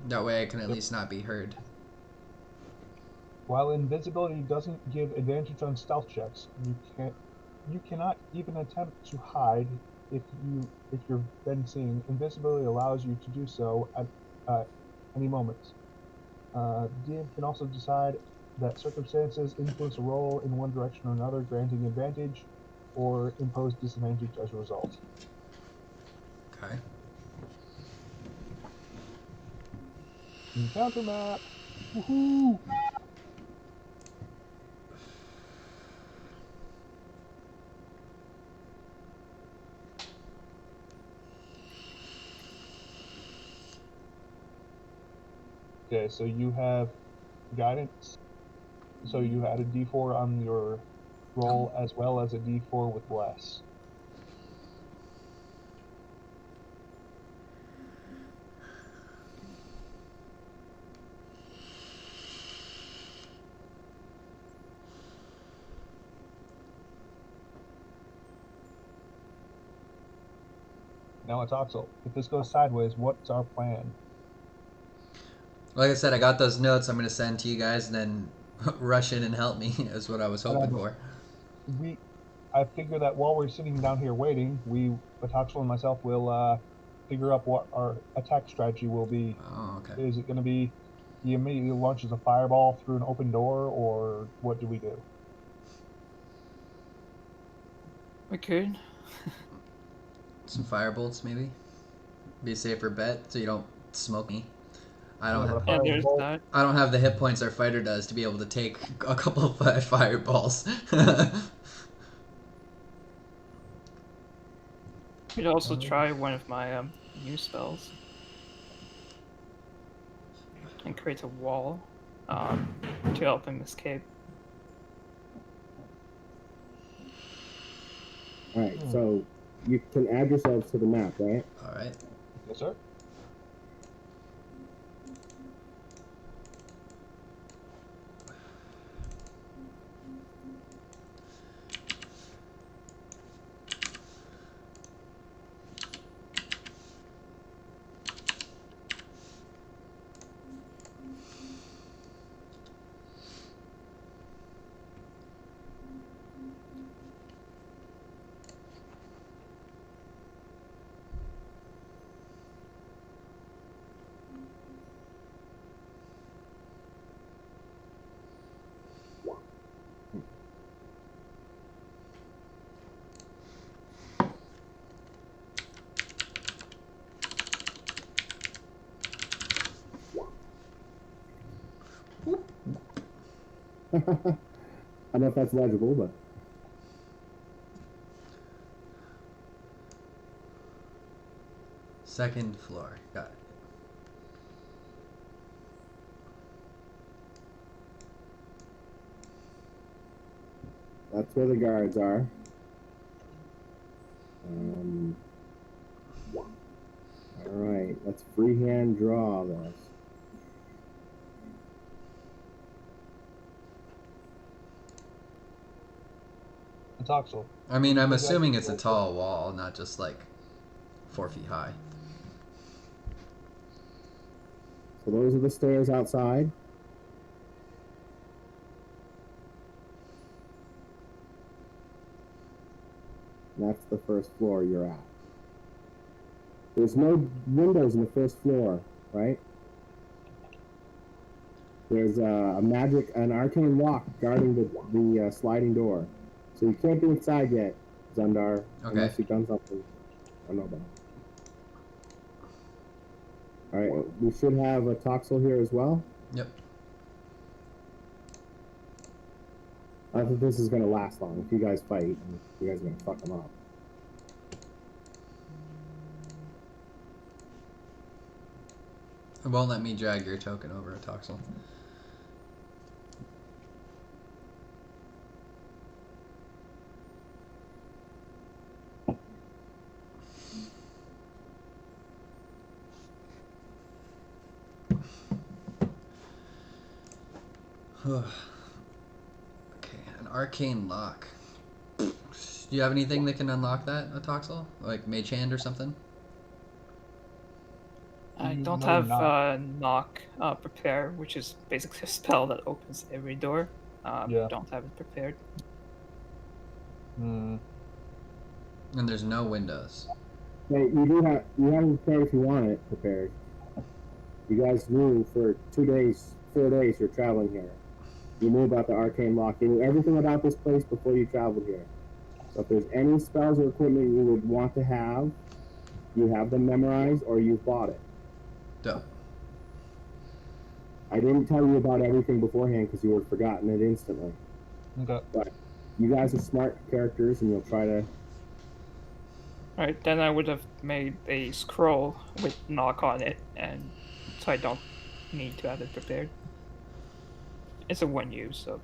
That way I can at least not be heard. While invisibility doesn't give advantage on stealth checks, you cannot even attempt to hide if you're been seen. Invisibility allows you to do so at any moment. DM can also decide that circumstances influence a roll in one direction or another, granting advantage or impose disadvantage as a result. Okay. Encounter map. Woohoo! Okay, so you have guidance. So you add a D4 on your roll as well as a D4 with bless. Now it's Oxel. If this goes sideways, what's our plan? Like I said, I got those notes I'm going to send to you guys, and then rush in and help me is what I was hoping for. I figure that while we're sitting down here waiting, Oxel and myself will figure out what our attack strategy will be. Oh, okay. Is it going to be he immediately launches a fireball through an open door, or what do we do? We could. Some firebolts, maybe? Be a safer bet so you don't smoke me. I Yeah, don't but have, a Yeah, there's firebolt, that. I don't have the hit points our fighter does to be able to take a couple of fireballs. Could also try one of my new spells and create a wall to help him escape. All right, so you can add yourselves to the map, right? Alright. yes, sir. I don't know if that's legible, but Second floor. Got it. that's where the guards are. All right, let's freehand draw this. Oxel. I mean, I'm You guys assuming it's a go tall wall, not just like 4 feet high. So those are the stairs outside. And that's the first floor you're at. There's no windows in the first floor, right? There's an arcane lock guarding the sliding door. So you can't be inside yet, Zundar, Okay. unless you've done something I don't know about. All right, we should have a Toxel here as well. Yep. I don't think this is going to last long. If you guys fight, you guys are going to fuck them up. It won't let me drag your token over a Toxel. Okay, an arcane lock. Do you have anything that can unlock that, a Toxel? Like Mage Hand or something? I You don't know have knock. knock prepare, which is basically a spell that opens every door. Yeah. Don't have it prepared. Hmm. And there's no windows. Hey, you have it prepared if you want it prepared. You guys knew for 2 days, 4 days you're traveling here. You knew about the arcane lock. You knew everything about this place before you traveled here. So if there's any spells or equipment you would want to have, you have them memorized or you've bought it. Dope. I didn't tell you about everything beforehand because you would have forgotten it instantly. Okay. But you guys are smart characters and you'll try to. Right, then I would have made a scroll with knock on it, and so I don't need to have it prepared. It's a one use, so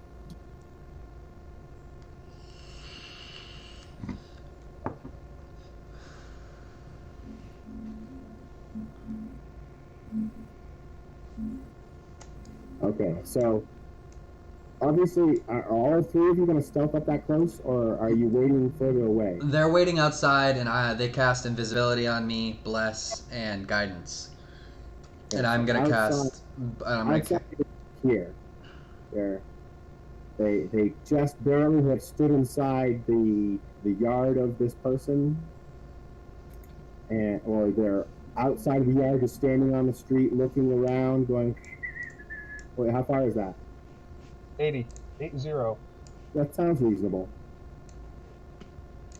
Okay, so obviously, are all three of you going to stealth up that close or are you waiting further away? They're waiting outside, and they cast invisibility on me, bless, and guidance. Okay, And I'm so gonna cast. outside here. They just barely have stood inside the yard of this person, or they're outside of the yard, just standing on the street, looking around, going. Wait, how far is that? 80. 80. That sounds reasonable.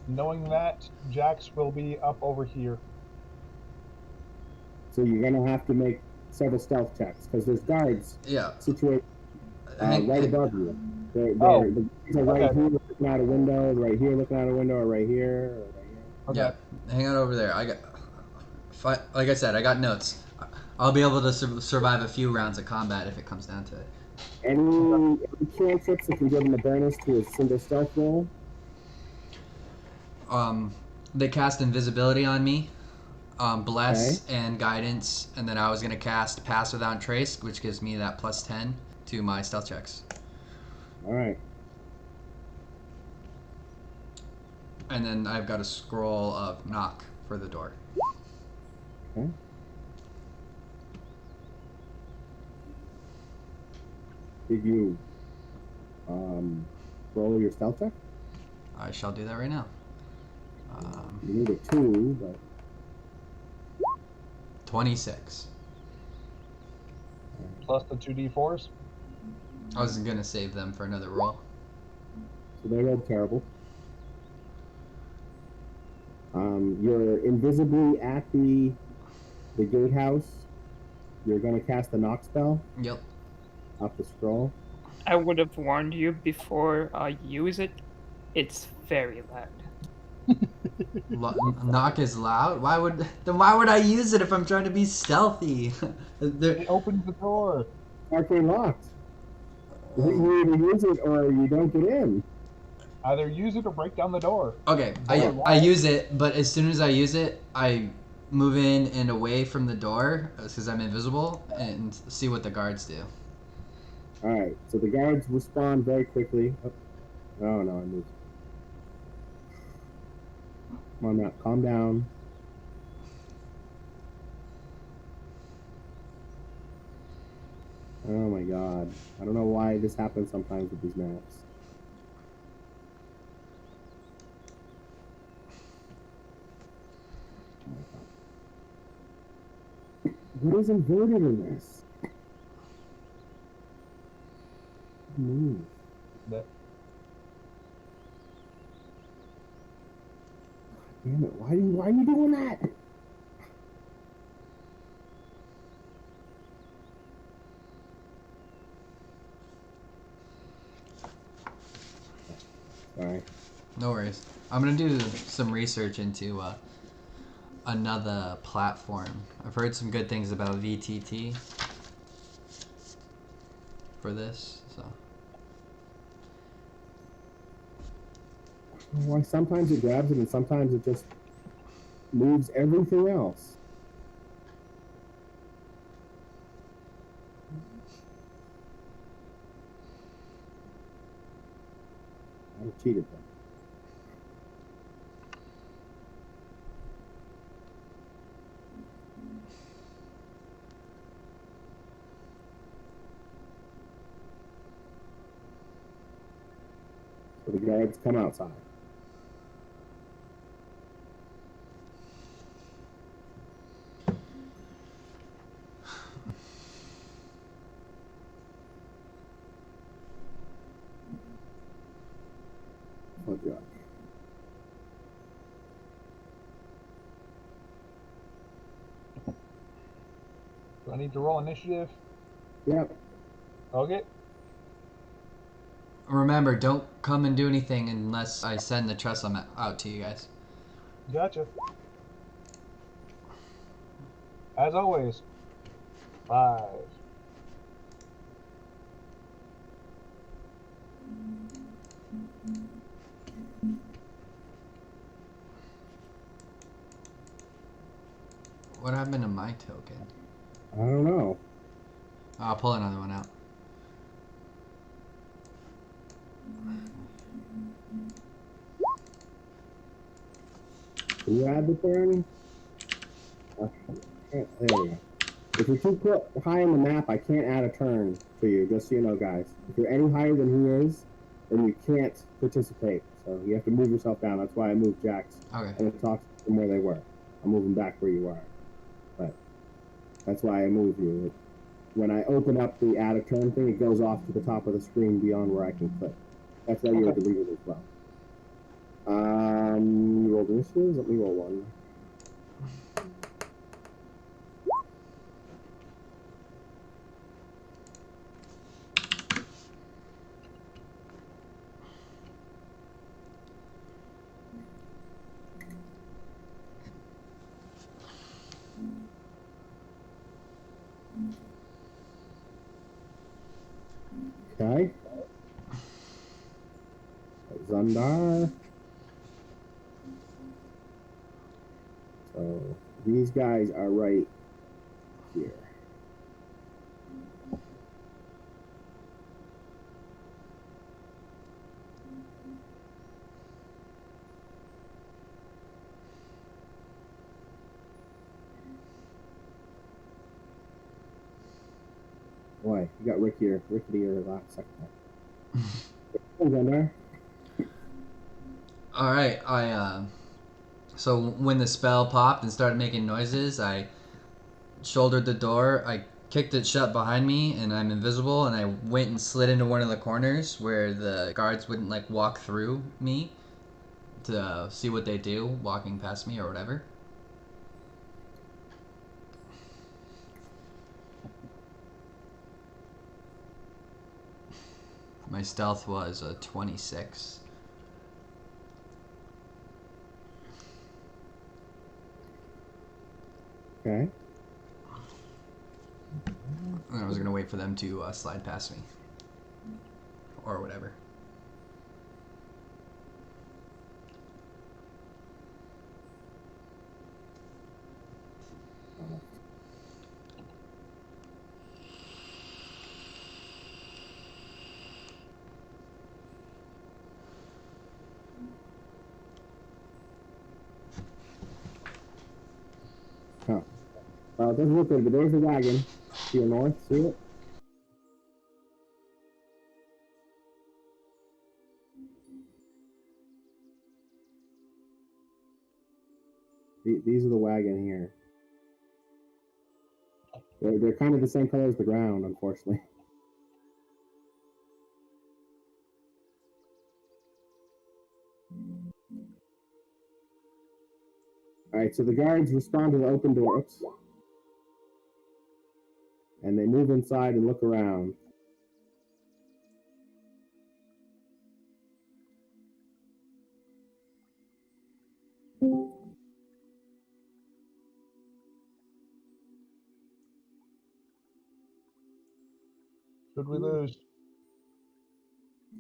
Knowing that, Jax will be up over here. So you're gonna have to make several stealth checks because there's guards Yeah. situated Hang- right hang- above you. The guards are right okay. here looking out a window, right here looking out a window, or right here, or right here. Okay. Yeah. Hang out over there. Like I said, I got notes. I'll be able to survive a few rounds of combat if it comes down to it. Any cantrips that can give him a bonus to his single stealth roll? They cast invisibility on me, bless Okay. and guidance, and then I was gonna cast pass without trace, which gives me that plus 10 to my stealth checks. All right. And then I've got a scroll of knock for the door. Okay. Did you roll your stealth check? I shall do that right now. You need a 2, but 26. Plus the 2d4s. I was gonna save them for another roll. so they rolled terrible. You're invisibly at the gatehouse. You're gonna cast the knock spell Yep. off the scroll. I would have warned you before I use it. It's very loud. Knock is loud. Why would I use it if I'm trying to be stealthy? It opens the door. Arcane locked. You either use it or you don't get in. Either use it or break down the door. Okay, I use it, but as soon as I use it, I move in and away from the door because I'm invisible and see what the guards do. All right. So the guards respond very quickly. Oh no, I moved. Come on, Matt. Calm down. Oh my god. I don't know why this happens sometimes with these maps. What is inverted in this? Move. That- Damn it! Why are you doing that? Sorry. No worries. I'm gonna do some research into another platform. I've heard some good things about VTT for this, so. Well, sometimes it grabs it and sometimes it just moves everything else. I cheated them. So the guards come outside. Oh god. Do I need to roll initiative? Yep. Okay. Remember, don't come and do anything unless I send the trestle out to you guys. Gotcha. As always. 5. What happened to my token? I don't know. I'll pull another one out. Can you add the turn? There we go. If you're too high on the map, I can't add a turn to you, just so you know, guys. If you're any higher than he is, then you can't participate. So you have to move yourself down. That's why I moved Jax. Okay. And it talks from where they were. I'm moving back where you are. But that's why I moved you. When I open up the add a turn thing, it goes off to the top of the screen beyond where I can click. That's why you're deleted as well. You rolled initiatives? Let me roll one. Okay. Zundar. So these guys are right here. Boy, you got ricketier last second. Zundar. All right. So when the spell popped and started making noises, I shouldered the door. I kicked it shut behind me, and I'm invisible. And I went and slid into one of the corners where the guards wouldn't like walk through me to see what they do walking past me or whatever. My stealth was a 26. Okay. And I was gonna wait for them to slide past me, or whatever. Huh. Well, it doesn't look good, but there's a wagon to your north. See it? These are the wagon here. They're kind of the same color as the ground, unfortunately. All right, so the guards respond to the open door. Oops. And they move inside and look around. Should we lose?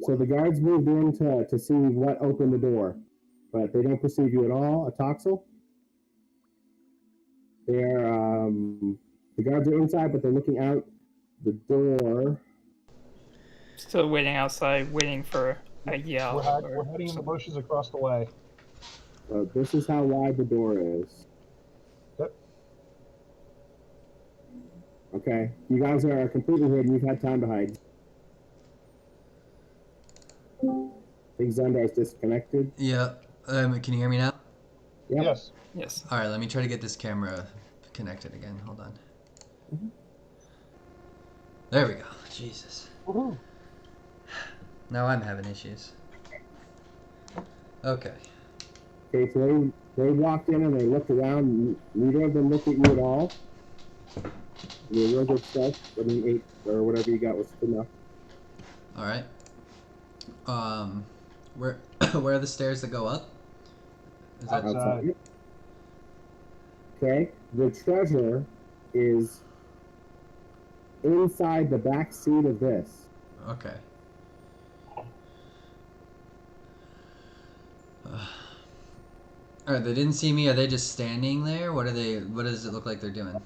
So the guards moved in to see what opened the door, but they don't perceive you at all. A Toxel. They're the guards are inside, but they're looking out the door. Still waiting outside, waiting for a yell. We're heading in the something. bushes across the way. This is how wide the door is. Yep. Okay, you guys are completely hidden. You've had time to hide. I think Zandar's disconnected. Yeah. Can you hear me now? Yep. Yes. Yes. All right. Let me try to get this camera connected again. Hold on. There we go. Jesus. Woohoo. Now I'm having issues. Okay. Okay, so they walked in and they looked around. Neither of them looked at you at all. You're real good stuff. I mean, 8 or whatever you got was good enough. All right. Where where are the stairs that go up? Is that Outside. Okay, the treasure is inside the back seat of this. okay? All right. They didn't see me. Are they just standing there? What are they? What does it look like they're doing?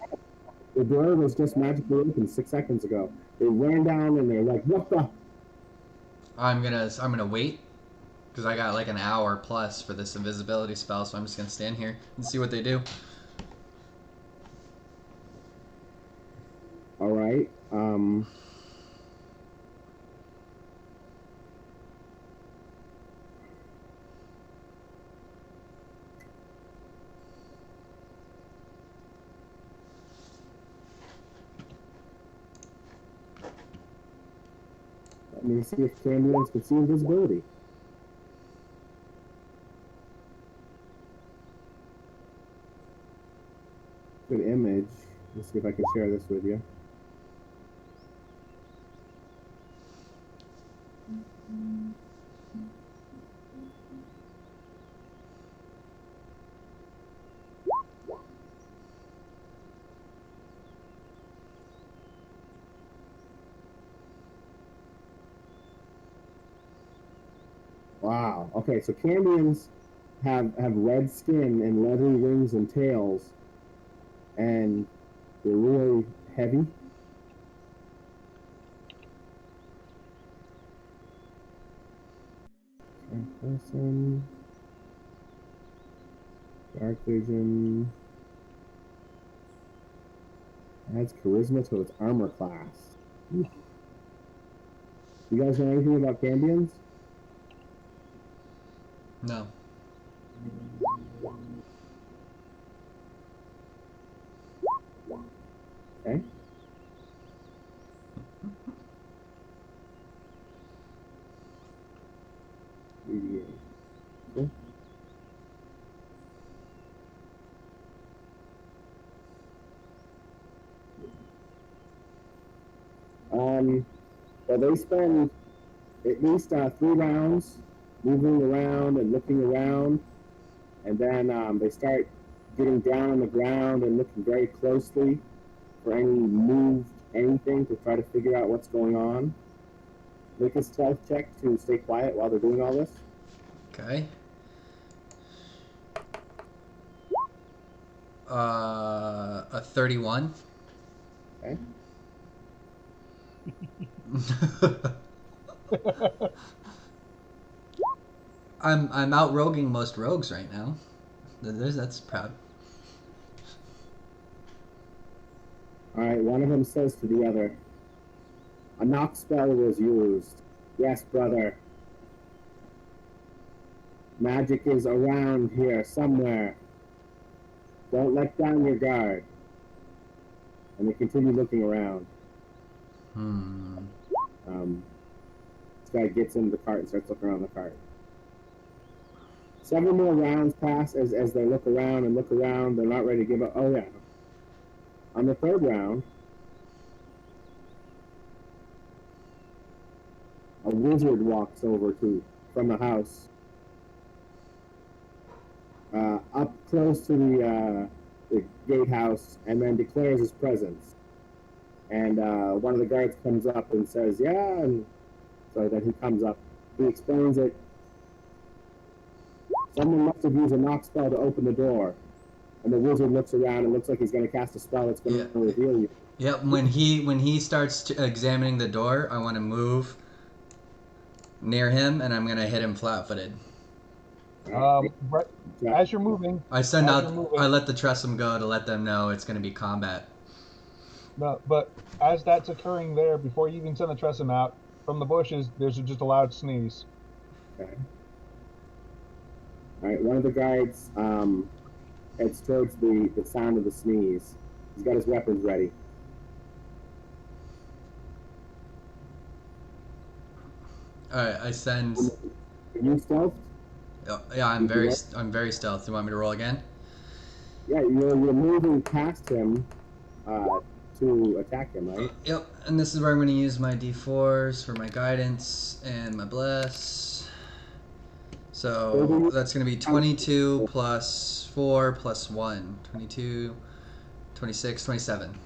The door was just magically open 6 seconds ago. They ran down and they're like, "What the?" I'm gonna wait because I got like an hour plus for this invisibility spell, so I'm just gonna stand here and see what they do. All right. Let me see if Cambions can see invisibility. Good image. Let's see if I can share this with you. Wow. Okay, so Cambions have red skin and leathery wings and tails, and they're really heavy. Person, dark vision, adds charisma to its armor class. You guys know anything about Cambions? No. Okay. Cool. Well, they spend at least 3 rounds moving around and looking around, and then they start getting down on the ground and looking very closely for any moved anything to try to figure out what's going on. Make a stealth check to stay quiet while they're doing all this. Okay. A 31. Okay. I'm outroguing most rogues right now. That's proud. All right. One of them says to the other, "A knock spell was used. Yes, brother. Magic is around here somewhere. Don't let down your guard." And they continue looking around. This guy gets into the cart and starts looking around the cart. Several more rounds pass as they look around and look around. They're not ready to give up. Oh, yeah. On the third round, a wizard walks over from the house, up close to the gatehouse, and then declares his presence. And one of the guards comes up and says, "Yeah," and so then he comes up. He explains it. Someone must have used a knock spell to open the door. And the wizard looks around and looks like he's going to cast a spell that's going Yeah. to reveal you. Yep. When he starts examining the door, I want to move near him, and I'm gonna hit him flat-footed. Right, as you're moving, I send as out. you're moving, I let the Tressum go to let them know it's gonna be combat. no, but as that's occurring there, before you even send the Tressum out, from the bushes, there's just a loud sneeze. Okay. All right. One of the guards heads towards the sound of the sneeze. He's got his weapons ready. All right. I send. Are you stealth? Yeah, I'm very stealth. Do you want me to roll again? Yeah, you're moving past him to attack him, right? Yep. And this is where I'm gonna use my D4s for my guidance and my bless. So that's gonna be 22 plus 4 plus 1. 22, 26, 27.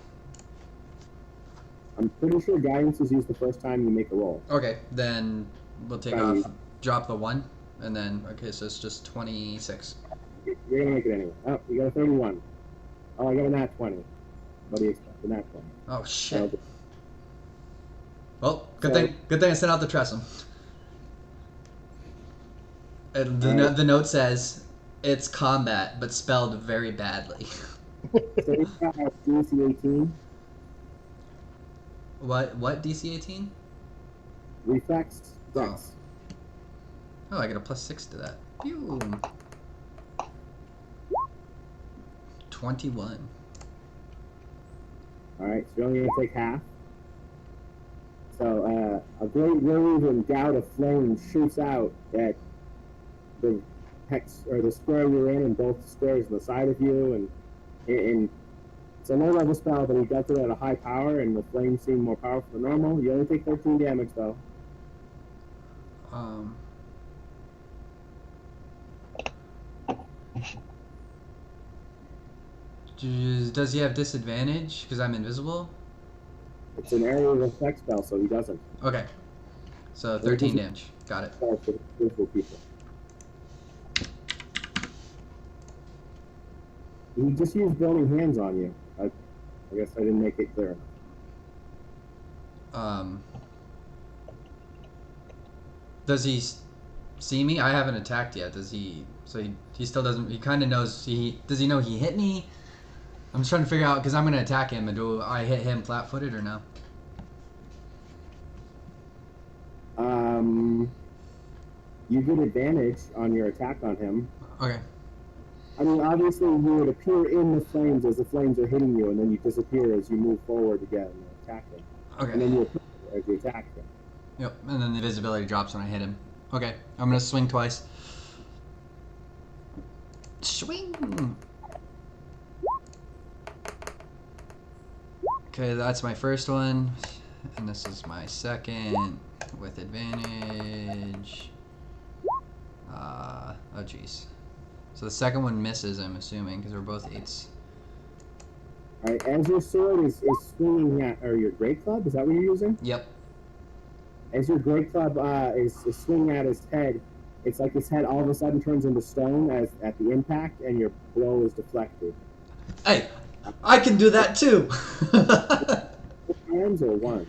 I'm pretty sure guidance is used the first time you make a roll. Okay, then we'll take Fine. off, drop the 1, and then, okay, so it's just 26. You're gonna make it anyway. Oh, you got a 31. Oh, I got a nat 20. What do you expect? A nat 20. Oh, shit. So, Well, good So- thing I sent out the Tressum. And the note says, it's combat, but spelled very badly. so he's got a DC 18. What, DC 18? Reflex. Dex. Oh, I get a plus 6 to that. Phew. 21. Alright, so you're only going to take half. So a great wave and gout of flame shoots out at the hex or the square you're in, and both squares on the side of you, and it's a low level spell, but he does it at a high power, and the flames seem more powerful than normal. You only take 13 damage though. Does he have disadvantage because I'm invisible? It's an area of effect spell, so he doesn't. Okay. So 13 damage. Got it. Spell for visible people. He just used burning hands on you. I guess I didn't make it clear enough. Does he see me? I haven't attacked yet. Does he? So he still doesn't. He kind of knows. Does he know he hit me? I'm just trying to figure out because I'm gonna attack him. And do I hit him flat-footed or no? You get advantage on your attack on him. Okay. I mean, obviously, you would appear in the flames as the flames are hitting you, and then you disappear as you move forward again and attack him. Okay. And then you appear as you attack him. Yep. And then the visibility drops when I hit him. Okay. I'm gonna swing twice. Swing. Okay, that's my first one, and this is my second with advantage. Oh jeez. So the second one misses, I'm assuming, because we're both 8s. Alright, as your sword is swinging at, or your great club, is that what you're using? Yep. As your great club is swinging at his head, it's like his head all of a sudden turns into stone as at the impact, and your blow is deflected. Hey, I can do that too. Hands or once?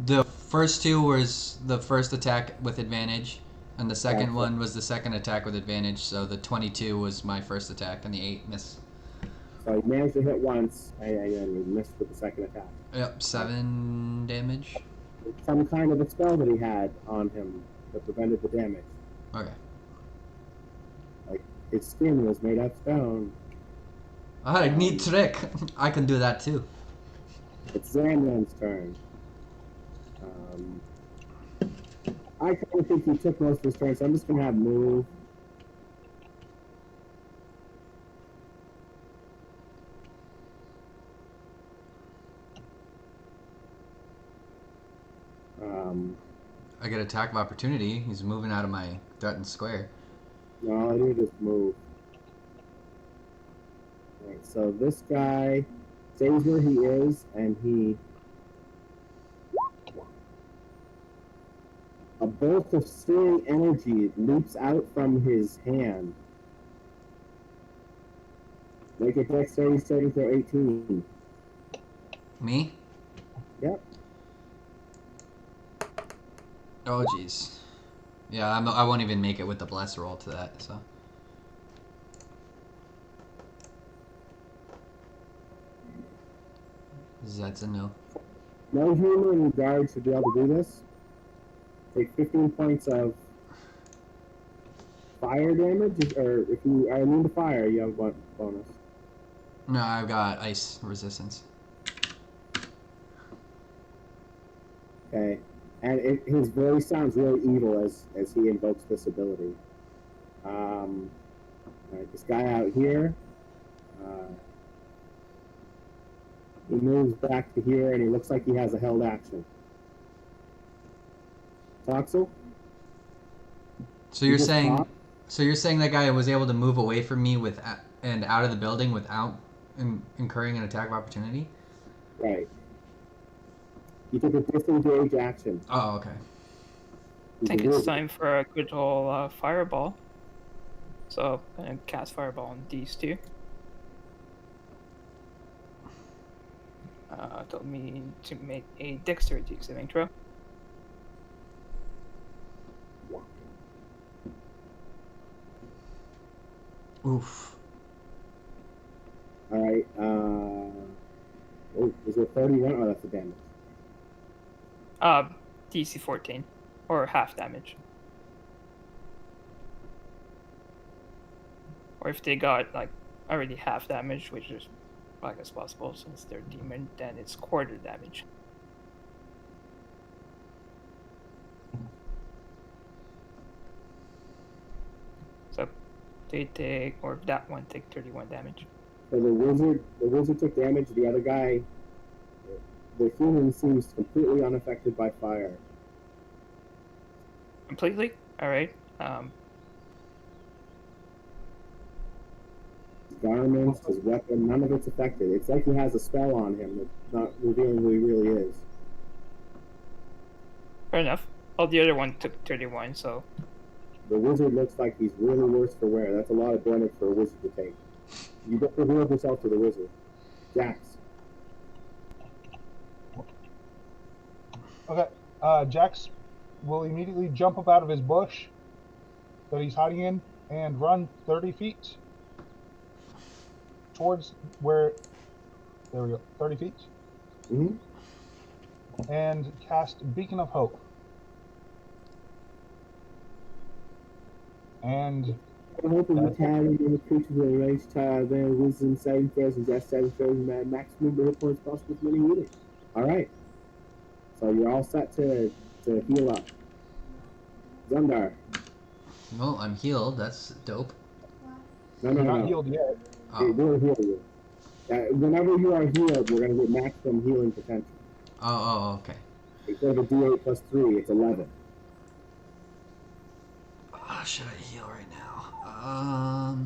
The first two was the first attack with advantage, and the second one was the second attack with advantage. So the 22 was my first attack, and the 8 miss. So you managed to hit once, and you missed with the second attack. Yep, 7 damage. Some kind of a spell that he had on him that prevented the damage. Okay. Like his skin was made of stone. I need trick. I can do that too. It's Zamlan's turn. I kind of think he took most of his turn, so I'm just gonna have move. I get attack of opportunity. He's moving out of my threatened square. No, I need to just move. Alright, so this guy stays where he is, and a bolt of searing energy leaps out from his hand. Make a dexterity saving throw 18. Me? Yep. Oh, jeez. Yeah, I won't even make it with the bless roll to that, so. That's a no. No human guard should be able to do this. Take 15 points of fire damage, or if you are immune to fire, you have a bonus. No, I've got ice resistance. Okay. And his voice sounds really evil as he invokes this ability. Alright, this guy out here, he moves back to here, and he looks like he has a held action. Toxel? So you're saying, talk? that guy was able to move away from me and out of the building without incurring an attack of opportunity? Right. You took a disengage action. Oh, okay. I think it's time for a good old fireball. So I'm gonna cast fireball on these two. Told me to make a dexterity saving throw. Oof. Alright, oh, is it 31? Oh, that's the damage. DC 14, or half damage. Or if they got like already half damage, which is like as possible since they're demon, then it's quarter damage. So they take, or that one take 31 damage. So the wizard took damage. The other guy, the human seems completely unaffected by fire. Completely? Alright. His garments, his weapon, none of it's affected. It's like he has a spell on him that's not revealing who he really is. Fair enough. Well, the other one took 31, so... The wizard looks like he's really worse for wear. That's a lot of damage for a wizard to take. You get to heal yourself to the wizard. Jax. Okay. Jax will immediately jump up out of his bush that he's hiding in and run 30 feet towards where. There we go. 30 feet. Mm-hmm. And cast Beacon of Hope. And I hope if you carry any creatures with a range child, their wisdom saving throws and death saving throws, and that maximum hit points possible with many healing. Alright. So you're all set to heal up. Zundar. Well, I'm healed. That's dope. No. you're not healed yet. It will heal you. Whenever you are healed, you're going to get maximum healing potential. Okay. Instead of a D8 plus 3, it's 11. Should I heal right now?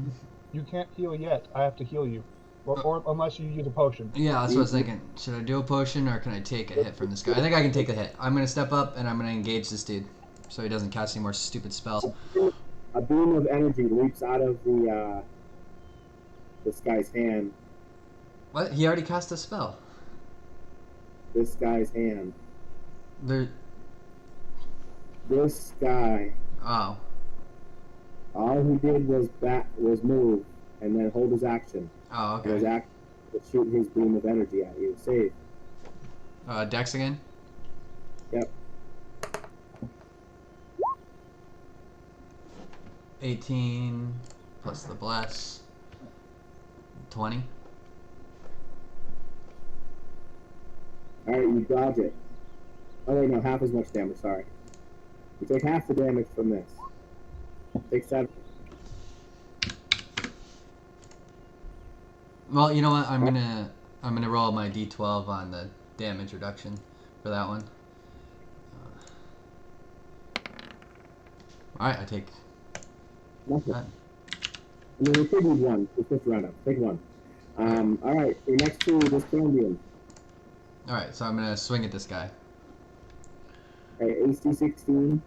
You can't heal yet. I have to heal you. Or unless you use a potion. Yeah, that's what I was thinking. Should I do a potion or can I take a hit from this guy? I think I can take a hit. I'm gonna step up and I'm gonna engage this dude, so he doesn't cast any more stupid spells. A beam of energy leaps out of this guy's hand. What? He already cast a spell. This guy's hand. There. This guy. Oh. All he did was move and then hold his action. Oh, And his okay. action would shoot his beam of energy at you. Save. Dex again? Yep. 18 plus the bless. 20. Alright, you dodge it. Oh wait, no, half as much damage, sorry. You take half the damage from this. Take 7. Well, you know what? I'm gonna roll my d12 on the damage reduction for that one. Alright, I take Nothing. that. I mean, we could use 1. It's just run up. Take 1. All right. So next to this Colombian. All right, so I'm gonna swing at this guy. AC 16.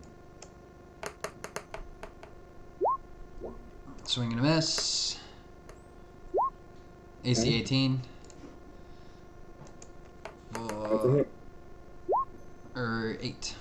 Swing and a miss. AC Okay. 18. That's a hit. Or 8.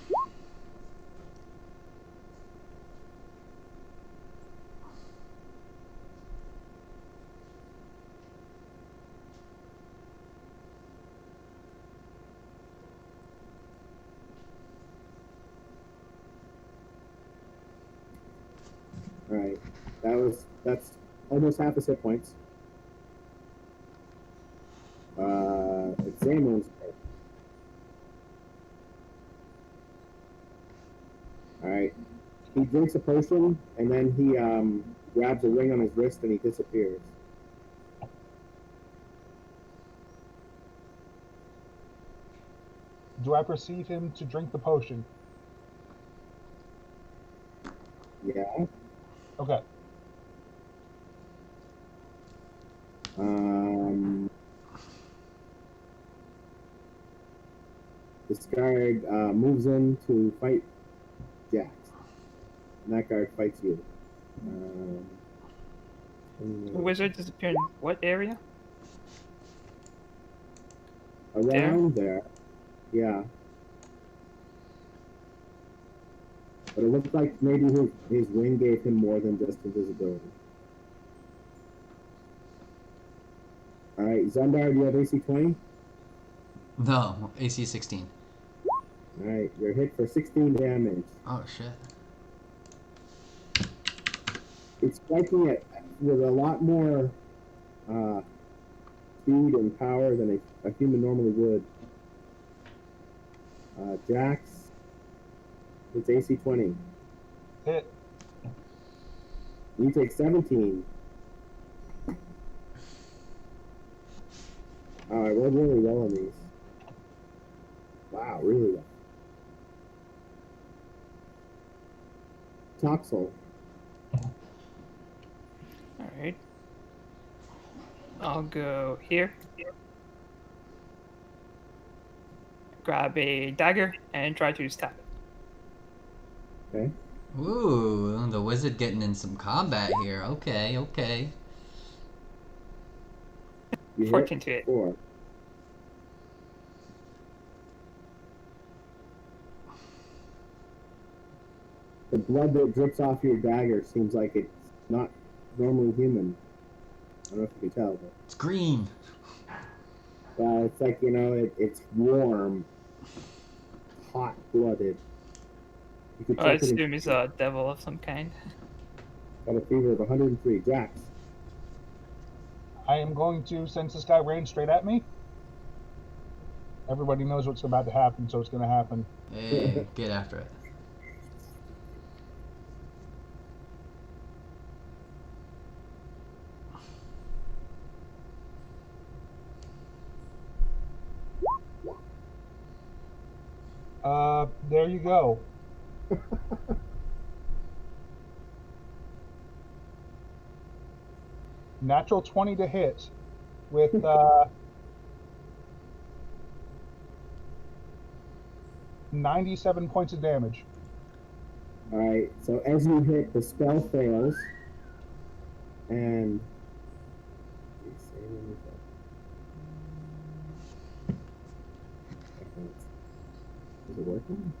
All right. That's almost half his hit points. It's Zamon's turn. All right. He drinks a potion and then he grabs a ring on his wrist and he disappears. Do I perceive him to drink the potion? Yeah. Okay. This guard moves in to fight Jax. And that guard fights you. The wizard disappeared in what area? Around there. Yeah. But it looks like maybe his ring gave him more than just invisibility. All right, Zundar, do you have AC 20? No, AC 16. All right, you're hit for 16 damage. Oh shit. It's striking it with a lot more speed and power than a human normally would. Jax, it's AC 20. Hit. You take 17. I rolled really well on these. Wow, really well. Toxel. Alright. I'll go here. Grab a dagger and try to stab it. Okay. Ooh, the wizard getting in some combat here. Okay, okay. You 14 to hit. 4. The blood that drips off your dagger seems like it's not normally human. I don't know if you can tell, but It's green. it's like, it's warm, hot-blooded. You could I check it assume in. he's a devil of some kind. Got a fever of 103. Jax. I am going to, since this guy ran straight at me, everybody knows what's about to happen, so it's going to happen. Hey, get after it. There you go. Natural 20 to hit with 97 points of damage. All right, so as you hit, the spell fails, and is it working?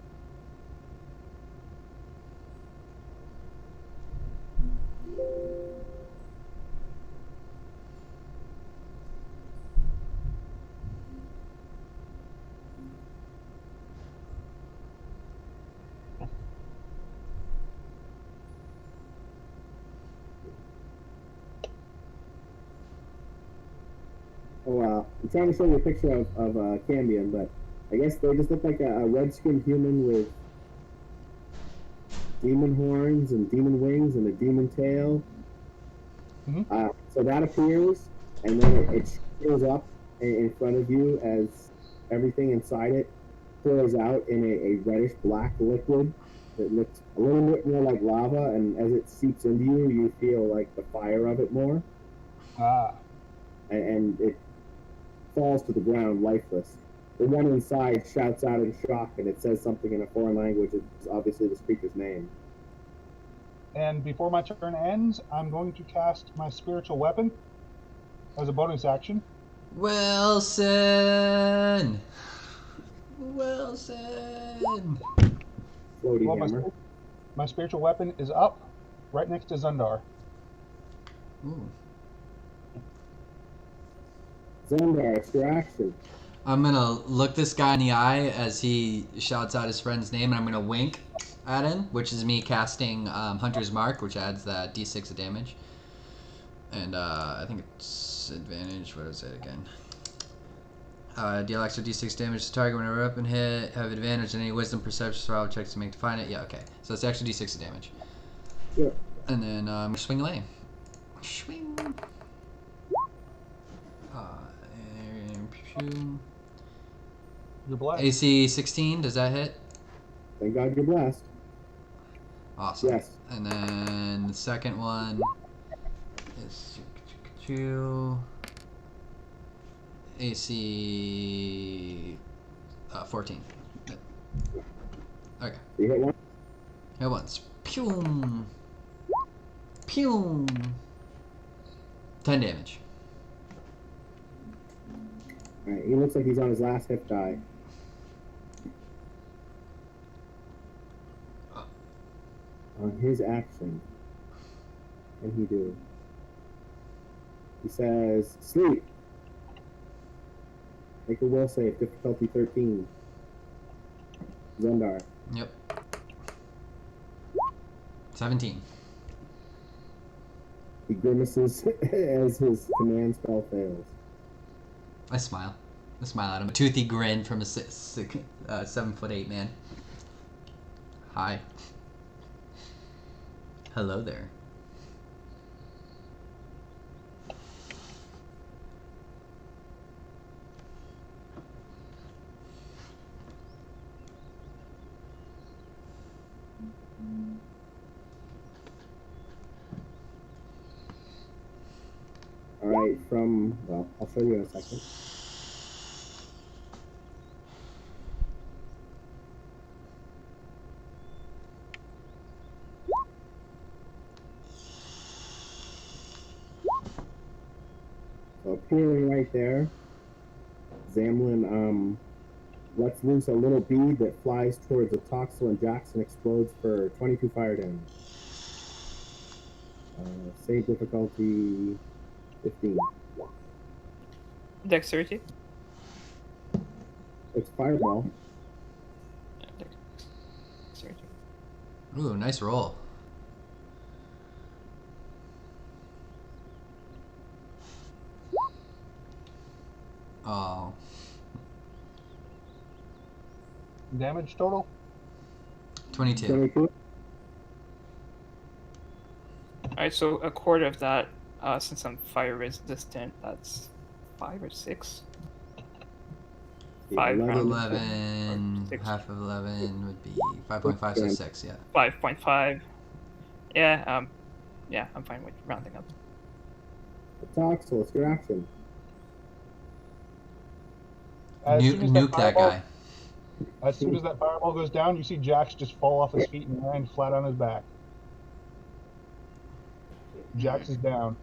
Oh wow! I'm trying to show you a picture of Cambion, but I guess they just look like a red-skinned human with demon horns and demon wings and a demon tail. Mhm. So that appears, and then it shows up in front of you as everything inside it pours out in a reddish-black liquid that looks a little bit more like lava, and as it seeps into you, you feel like the fire of it more. Ah. and it falls to the ground lifeless. The one inside shouts out in shock, and it says something in a foreign language. It's obviously this creature's name. And before my turn ends, I'm going to cast my spiritual weapon as a bonus action. Wilson! Wilson! Floaty Well, hammer. my spiritual weapon is up, right next to Zundar. Ooh. Zundar, it's your action. I'm gonna look this guy in the eye as he shouts out his friend's name, and I'm gonna wink at him, which is me casting Hunter's Mark, which adds that d6 of damage. And I think it's advantage. What is it again? Deal extra d6 damage to target whenever weapon hit. Have advantage on any wisdom, perception, survival checks to make to find it. Yeah, okay. So it's extra d6 of damage. Yeah. And then swing away. Swing. You're blessed. AC 16, does that hit? Thank God you're blessed. Awesome. Yes. And then the second one is AC 14. Okay. You hit one? Hit once. Pew. Pew. 10 damage. Alright, he looks like he's on his last hit die. On his action, what can he do? He says, sleep. Make a will save, difficulty 13. Zundar. Yep. 17. He grimaces as his command spell fails. I smile. I smile at him. A toothy grin from a 7'8" man. Hi. Hello there. Alright, well, I'll show you in a second. So appearing right there, Zamlin lets loose a little bead that flies towards the Toxel and Jax and explodes for 22 fire damage. Save difficulty 15. Dexterity. It's fireball. Dexterity. Ooh, nice roll. Oh. Damage total? 22. 22. Alright, so a quarter of that, since I'm fire resistant, that's 5 or 6. Yeah, 5 rounds. 11, Six. half of 11 would be 5.5, so 6, yeah. 5.5. Yeah, yeah, I'm fine with rounding up. The Toxel, it's your action. As soon as Nuke that fireball- guy. As soon as that fireball goes down, you see Jax just fall off his feet and land flat on his back. Jax is down.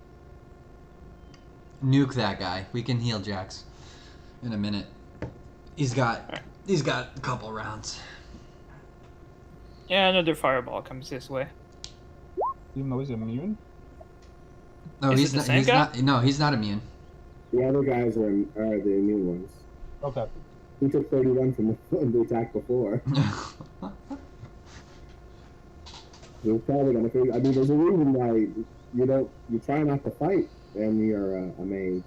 Nuke that guy. We can heal Jax in a minute. He's got a couple rounds. Yeah, another fireball comes this way. Even though he's immune? No, Is he's it the not. same He's guy? not. No, he's not immune. The other guys are the immune ones. Okay. He took 31 from the attack before. They're probably gonna figure. I mean, there's a reason why you try not to fight when you're a mage.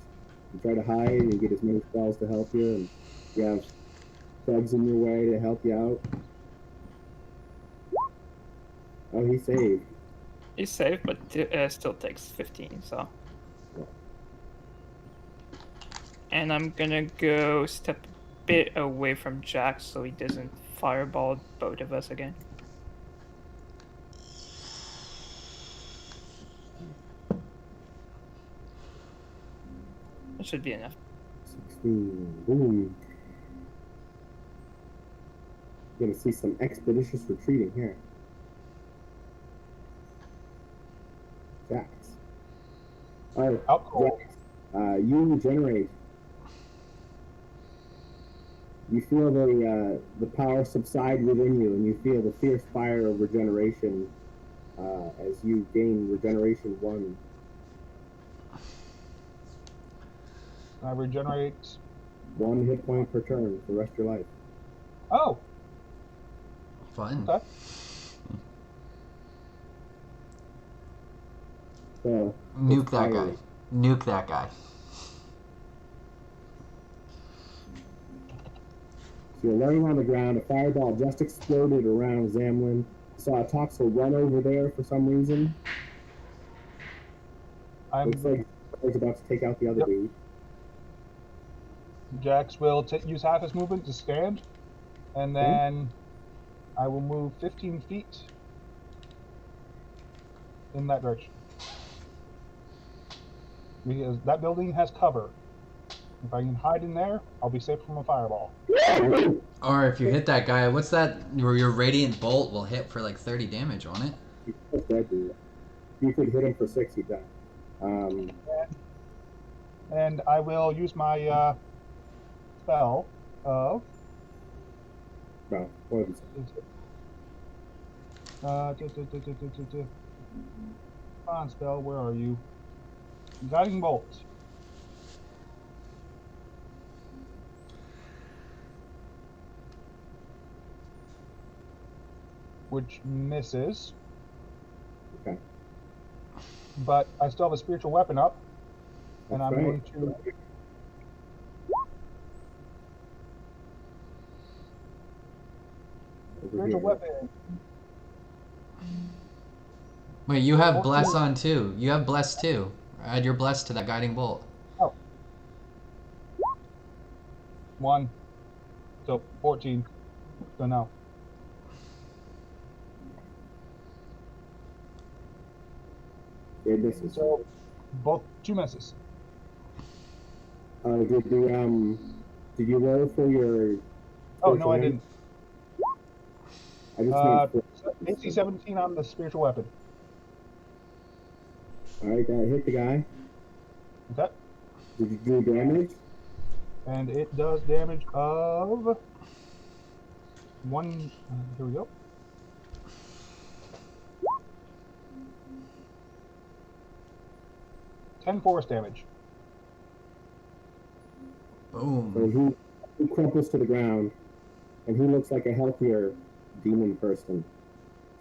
You try to hide and get as many spells to help you, and you have thugs in your way to help you out. Oh, he saved. He's safe, but still takes 15, so. And I'm gonna go step a bit away from Jax so he doesn't fireball both of us again. That should be enough. 16. Boom. You're gonna see some expeditious retreating here. Jax. Oh, Out cold. Jax. You regenerate. You feel the power subside within you, and you feel the fierce fire of regeneration as you gain regeneration 1. I regenerate. 1 hit point per turn for the rest of your life. Oh, Fun. okay. So Nuke it's that guy. fiery. Nuke that guy. So you're laying on the ground. A fireball just exploded around Zamlin. You saw a Toxel run over there for some reason. Looks like he's about to take out the other Yep. dude. Jax will use half his movement to stand, and Okay. then I will move 15 feet in that direction. Because that building has cover. If I can hide in there, I'll be safe from a fireball. Or if you hit that guy, what's that? Your radiant bolt will hit for like 30 damage on it. He's just dead, dude. You could hit him for 6, he'd die. And I will use my spell of No, what did he say? Come on, spell, where are you? Guiding bolt. Which misses. Okay. But I still have a spiritual weapon up, and That's I'm right. going to Over spiritual here. weapon. Wait, you have 14. bless on too. You have bless too. Add your bless to that guiding bolt. Oh. 1. So 14. So now. It misses. So both 2 misses. Did you roll for your? Oh no, I spiritual didn't. damage? I just made AC 17 on the spiritual weapon. All right, that hit the guy. Okay. Did you do damage? And it does damage of 1. Here we go. Ten force damage. So Boom. he crumples to the ground, and he looks like a healthier demon person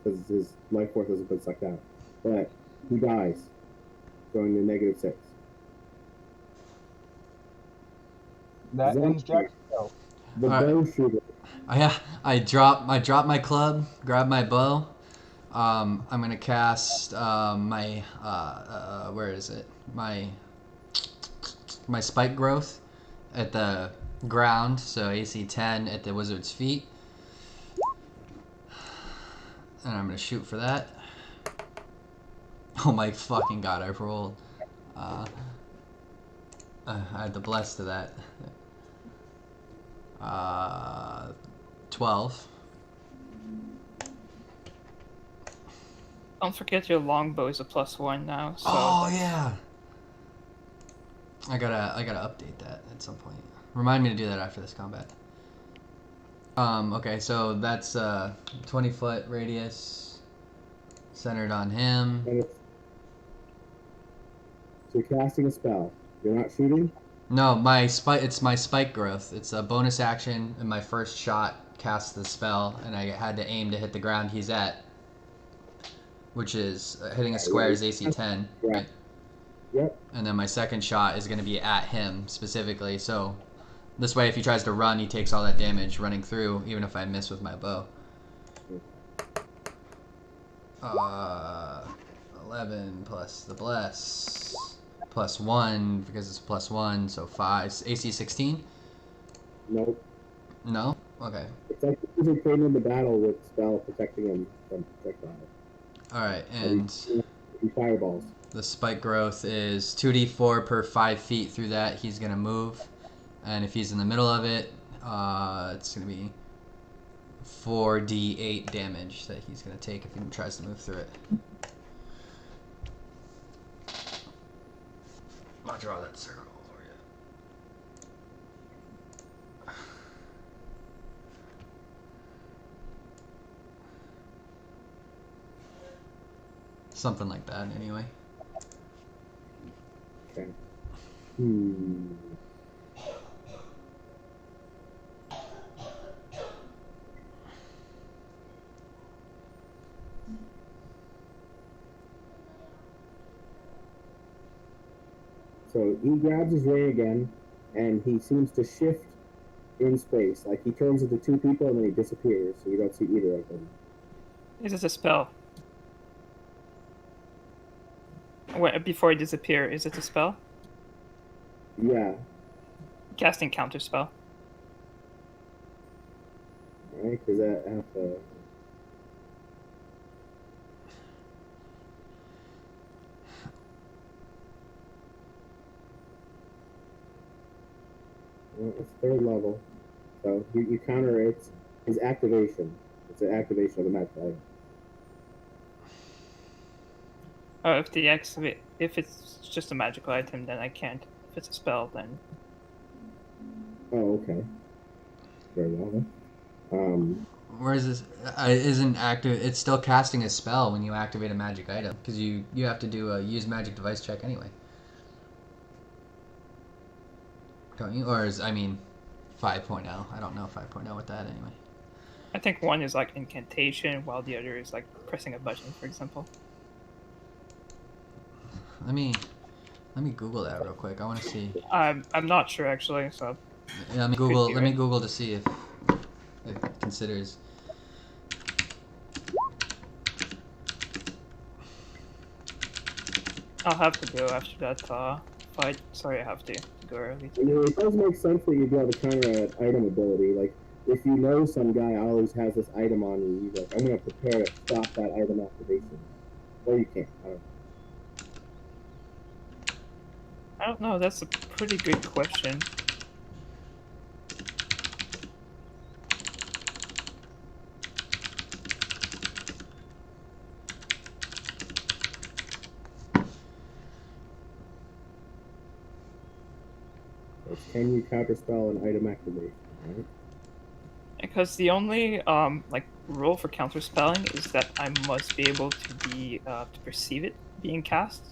because his life force hasn't been sucked out. But he dies, going to -6. That Zach- ends Jack's go. The All right. bow shooter. I drop my club, grab my bow. I'm gonna cast my where is it? My spike growth at the ground, so AC 10 at the wizard's feet. And I'm gonna shoot for that. Oh my fucking god, I rolled. I had the bless to that. 12. Don't forget your longbow is a +1 now. So Oh that's- yeah. I gotta update that at some point. Remind me to do that after this combat. Okay, so that's 20-foot radius centered on him. And so you're casting a spell. You're not shooting? No, it's my spike growth. It's a bonus action, and my first shot casts the spell, and I had to aim to hit the ground he's at, which is hitting a square is AC 10. Yeah. Right? Yep. And then my second shot is going to be at him specifically. So this way, if he tries to run, he takes all that damage running through, even if I miss with my bow. 11 plus the bless plus 1 because it's +1, so 5. AC 16? Nope. No? Okay. It's like he's in the battle with spell protecting him from projectile. Alright, and these fireballs. The spike growth is 2d4 per 5 feet through that. He's going to move. And if he's in the middle of it, it's going to be 4d8 damage that he's going to take if he tries to move through it. I'll draw that circle for you. Something like that, anyway. Okay. So he grabs his ray again, and he seems to shift in space. Like he turns into two people and then he disappears, so you don't see either of them. Is this a spell? Wait, before I disappear, is it a spell? Yeah. Casting counter spell. Right? Because I have to. Well, it's third level. So you counter his activation. It's an activation of the magic item. Oh, if it's just a magical item, then I can't. If it's a spell, then. Oh, okay. Very well then. Whereas this isn't active, it's still casting a spell when you activate a magic item, because you have to do a use magic device check anyway. Don't you? Or is, I mean, 5.0. I don't know 5.0 with that anyway. I think one is like incantation, while the other is like pressing a button, for example. Let me Google that real quick. I want to see. I'm not sure actually, so. Yeah, let me Google to see if it considers. I'll have to go after that fight. Sorry, I have to go early. It does make sense that you'd be able to counter an item ability. Like, if you know some guy always has this item on you, you're like, I'm going to prepare to stop that item activation. Or you can't. I don't know. I don't know, that's a pretty good question. Can you counterspell an item activation, right? Because the only like rule for counterspelling is that I must be able to be to perceive it being cast.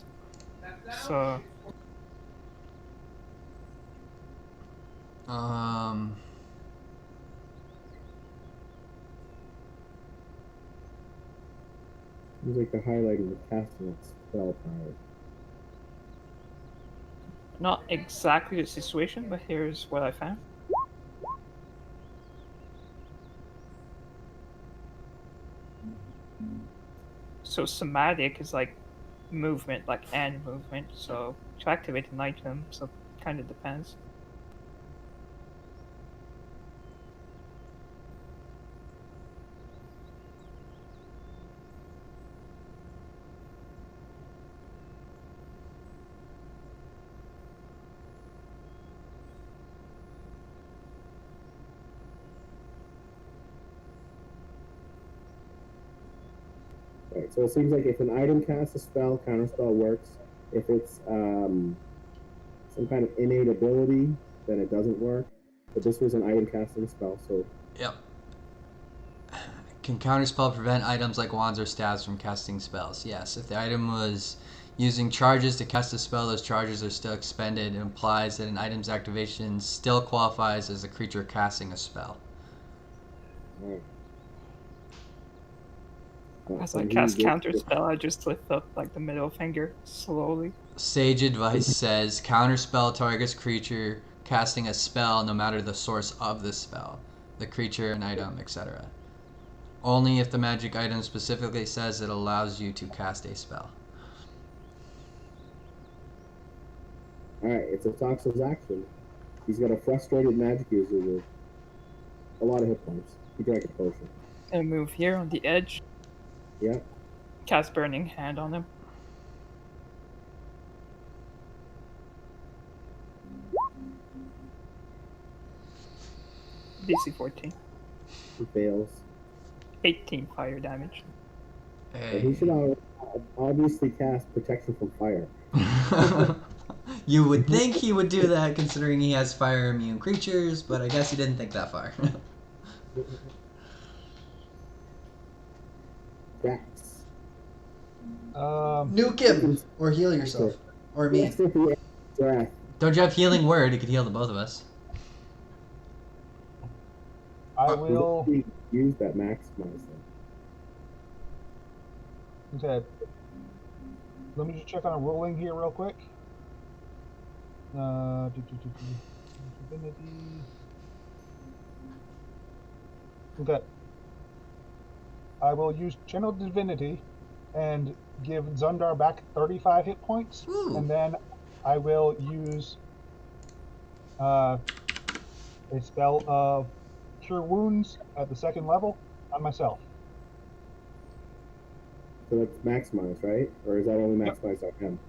So Seems like the highlighting the casting of spell power. not exactly the situation, but here's what I found. So somatic is like movement, like and movement. So to activate an item, so it kind of depends. Right, so it seems like if an item casts a spell, counterspell works. If it's some kind of innate ability, then it doesn't work. But this was an item casting spell, so Yep. Can counterspell prevent items like wands or staves from casting spells? Yes. If the item was using charges to cast a spell, those charges are still expended. It implies that an item's activation still qualifies as a creature casting a spell. right. As I cast counterspell, I just lift up like the middle finger slowly. Sage advice says counterspell targets creature casting a spell no matter the source of the spell, the creature, an item, etc. Only if the magic item specifically says it allows you to cast a spell. Alright, it's a Toxel's action. He's got a frustrated magic user with a lot of hit points. He drank a potion. And move here on the edge. Yep. Cast Burning Hand on him. DC 14. He fails. 18 fire damage. But he should obviously cast protection from fire. You would think he would do that considering he has fire immune creatures, but I guess he didn't think that far. That's Nuke him! Or heal yourself. Or me. breath. Don't you have healing word? You could heal the both of us. I will. Use that maximize them. Okay. Let me just check on a rolling here real quick. Divinity. Okay. I will use Channel Divinity and give Zundar back 35 hit points. Ooh. And then I will use a spell of Cure Wounds at the 2nd level on myself. So that's maximized, right? Or is that only maximized on him?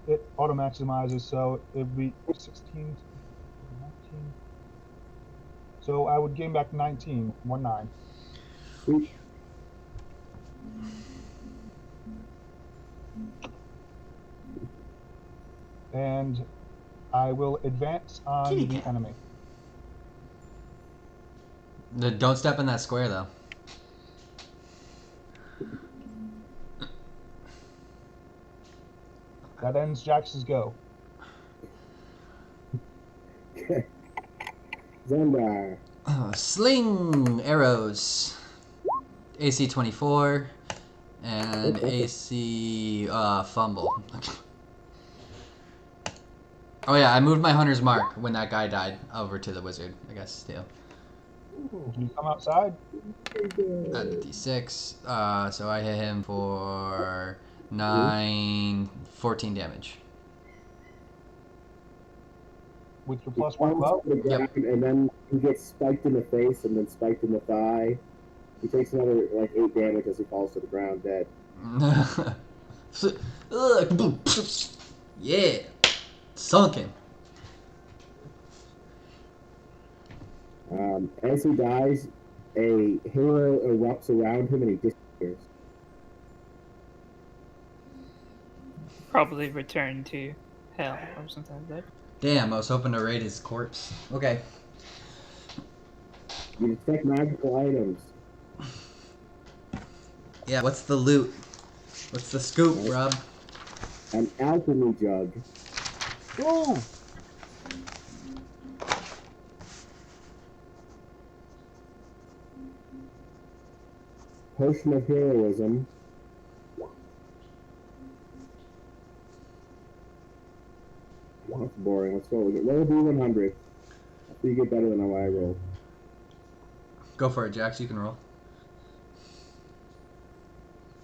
It auto maximizes, so it would be 16, 19. So I would gain back 19, 1-9. Sweet. And I will advance on Kitty the cat. enemy. Don't step in that square, though. That ends Jax's go. Okay. Zundar. Sling arrows. AC 24 and AC fumble. Oh yeah, I moved my hunter's mark when that guy died over to the wizard, I guess, too. Can you come outside? Add the d6. So I hit him for 14 damage. With your +1 buff? Yep. And then he gets spiked in the face and then spiked in the thigh. He takes another 8 damage as he falls to the ground dead. Yeah. Sunken. As he dies, a halo erupts around him and he disappears. Probably return to hell or something like that. Damn, I was hoping to raid his corpse. Okay. You detect magical items. Yeah, what's the loot? What's the scoop, Rob? An alchemy jug. Ooh! Potion of heroism. That's boring. Let's roll again. Roll D100. After you get better than what I rolled. Go for it, Jax. You can roll.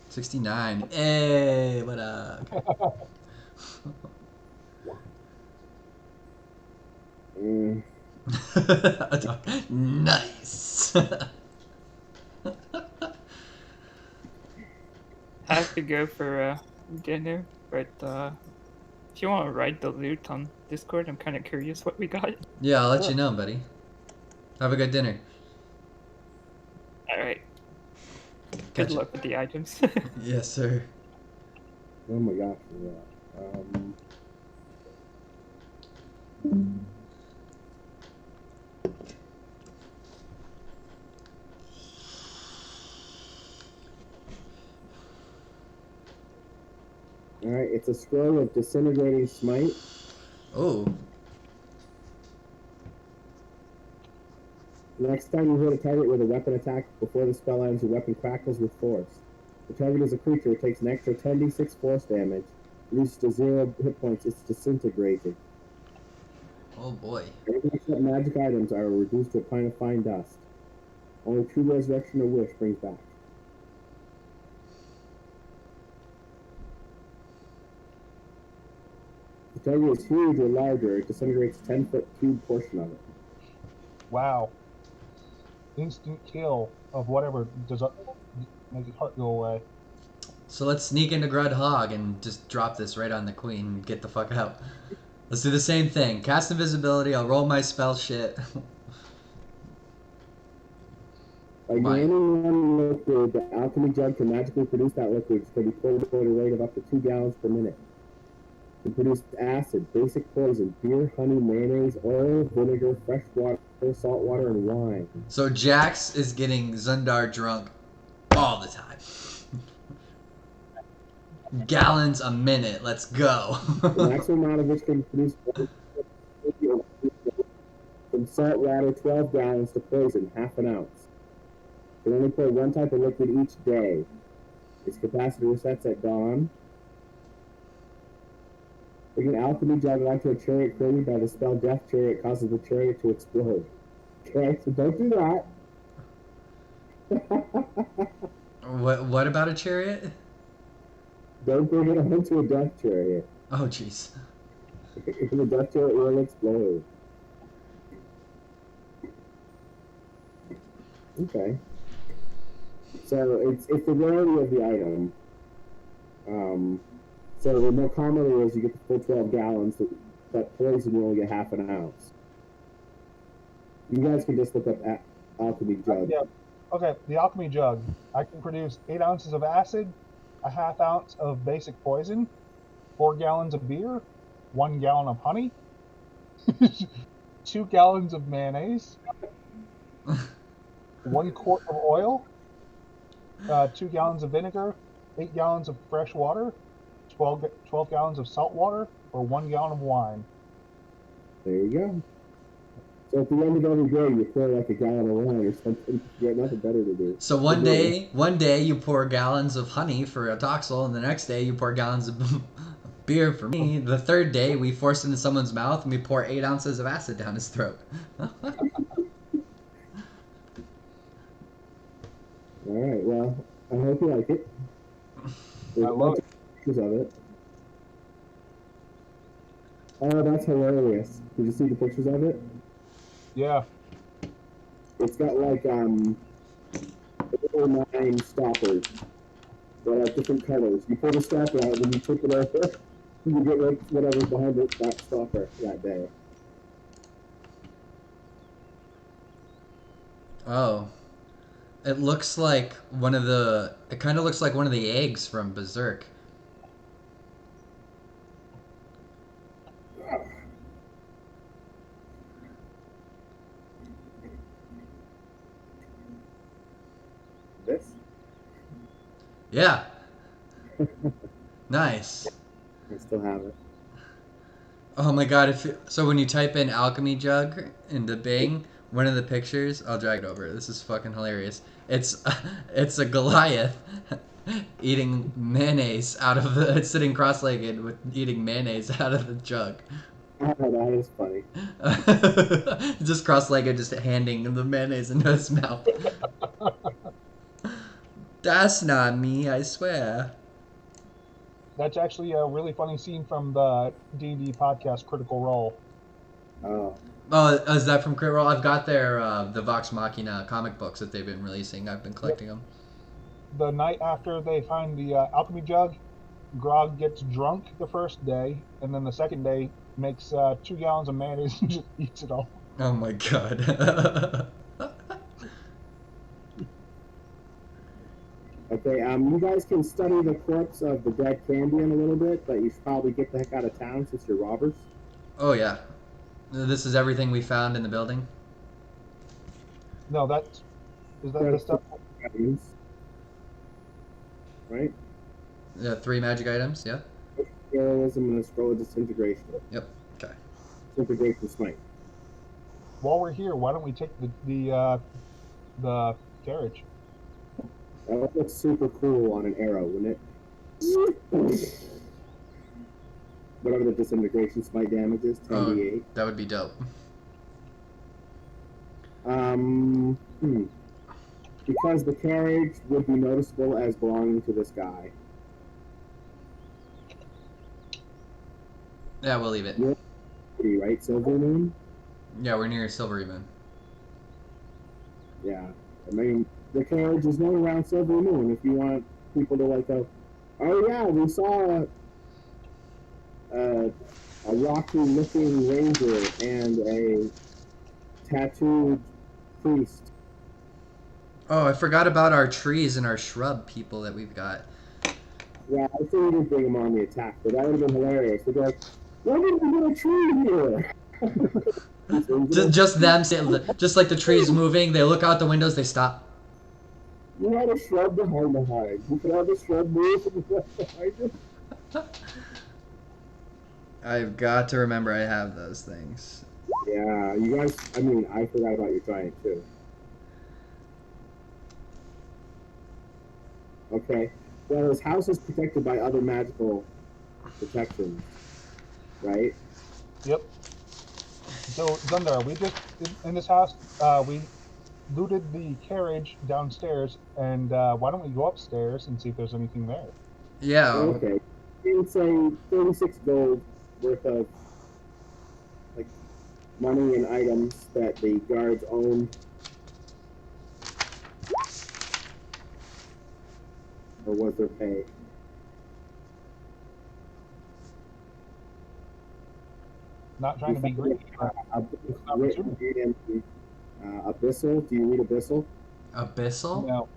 69. Hey, what up? Nice. I have to go for dinner, but if you want to write the loot on Discord, I'm kind of curious what we got. Yeah, I'll let you know, buddy. Have a good dinner. All right. Catch Good you. luck with the items. Yes, sir. Oh my gosh. Yeah. Alright, it's a scroll of disintegrating smite. Oh. Next time you hit a target with a weapon attack before the spell ends, your weapon crackles with force. The target is a creature, it takes an extra 10d6 force damage. Reaches to 0 hit points, it's disintegrated. Oh boy. Everything except magic items are reduced to a pint of fine dust. Only true resurrection or wish brings back. The target is huge or larger, it disintegrates a 10-foot cube portion of it. Wow. Instant kill of whatever does make his heart go away. So let's sneak into Grudhog and just drop this right on the queen and get the fuck out. Let's do the same thing. Cast invisibility. I'll roll my spell shit. By My- draining one liquid, the alchemy jug can magically produce that liquid, which can be poured at a rate of up to 2 gallons per minute. To produce acid, basic poison, beer, honey, mayonnaise, oil, vinegar, fresh water, salt water, and wine. So Jax is getting Zundar drunk all the time. Gallons a minute. Let's go. The maximum amount of which can produce from salt water 12 gallons to poison half an ounce. Can only pour one type of liquid each day. Its capacity resets at dawn. Bring an alchemy jug onto a chariot created by the spell Death Chariot causes the chariot to explode. Okay, so don't do that. What about a chariot? Don't bring it onto a Death Chariot. Oh jeez. The Death Chariot will explode. Okay. So it's the rarity of the item. So the more commonly is you get the full 12 gallons, but poison you only get half an ounce. You guys can just look up alchemy jug. Yeah. Okay, the alchemy jug. I can produce 8 ounces of acid, a half ounce of basic poison, 4 gallons of beer, 1 gallon of honey, 2 gallons of mayonnaise, 1 quart of oil, 2 gallons of vinegar, 8 gallons of fresh water, 12 gallons of salt water, or 1 gallon of wine. There you go. So at the end of every day, you pour like a gallon of wine or something. You got nothing better to do. So one day you pour gallons of honey for a Toxel, and the next day you pour gallons of beer for me. The third day we force it into someone's mouth and we pour 8 ounces of acid down his throat. All right. Well, I hope you like it. There's I love it. pictures of it. Oh, that's hilarious! Did you see the pictures of it? Yeah. It's got like little 9 stoppers. They're like different colors. You pull the stopper out, and you flip it over, you get like whatever's behind that stopper that day. Oh. It looks like one of the... It kind of looks like one of the eggs from Berserk. This? Yeah. Nice. I still have it. Oh my god, so when you type in alchemy jug into Bing, one of the pictures, I'll drag it over. This is fucking hilarious. It's a Goliath eating mayonnaise out of the sitting cross-legged with eating mayonnaise out of the jug. Oh, that is funny. Just cross-legged, just handing the mayonnaise into his mouth. That's not me, I swear. That's actually a really funny scene from the D&D podcast Critical Role. Oh. Oh, is that from Crit Roll? I've got their the Vox Machina comic books that they've been releasing. I've been collecting them. The night after they find the alchemy jug, Grog gets drunk the first day, and then the second day makes 2 gallons of mayonnaise and just eats it all. Oh my god. Okay, you guys can study the corpse of the dead Cambion a little bit, but you should probably get the heck out of town since you're robbers. Oh yeah. This is everything we found in the building? No, is that the stuff? Items. Right? 3 magic items, yeah? Heroism and a scroll of disintegration. Yep, okay. Disintegration smite. While we're here, why don't we take the carriage? That would look super cool on an arrow, wouldn't it? Whatever the disintegration smite damage is, 10d8. That would be dope. Because the carriage would be noticeable as belonging to this guy. Yeah, we'll leave it. Yeah. Right, Silver Moon? Yeah, we're near Silvery Moon. Yeah. I mean, the carriage is known around Silver Moon. If you want people to like go, oh yeah, we saw a a rocky-looking ranger and a tattooed priest. Oh, I forgot about our trees and our shrub people that we've got. Yeah, I think we did bring them on the attack, but that would have been hilarious. They'd be like, "Why did we get a tree here?" Just them, just like the trees moving. They look out the windows. They stop. You had a shrub behind the hive. You could have a shrub move and behind it. I've got to remember I have those things. Yeah, you guys. I mean, I forgot about your giant too. Okay. Well, his house is protected by other magical protections, right? Yep. So, Zundar, we just, in this house, we looted the carriage downstairs, and why don't we go upstairs and see if there's anything there? Yeah. Okay. It's a 36 gold worth of like money and items that the guards own. Or was their pay? Not trying to be greedy, but it's an opportunity. Abyssal. Do you read Abyssal? Abyssal? No,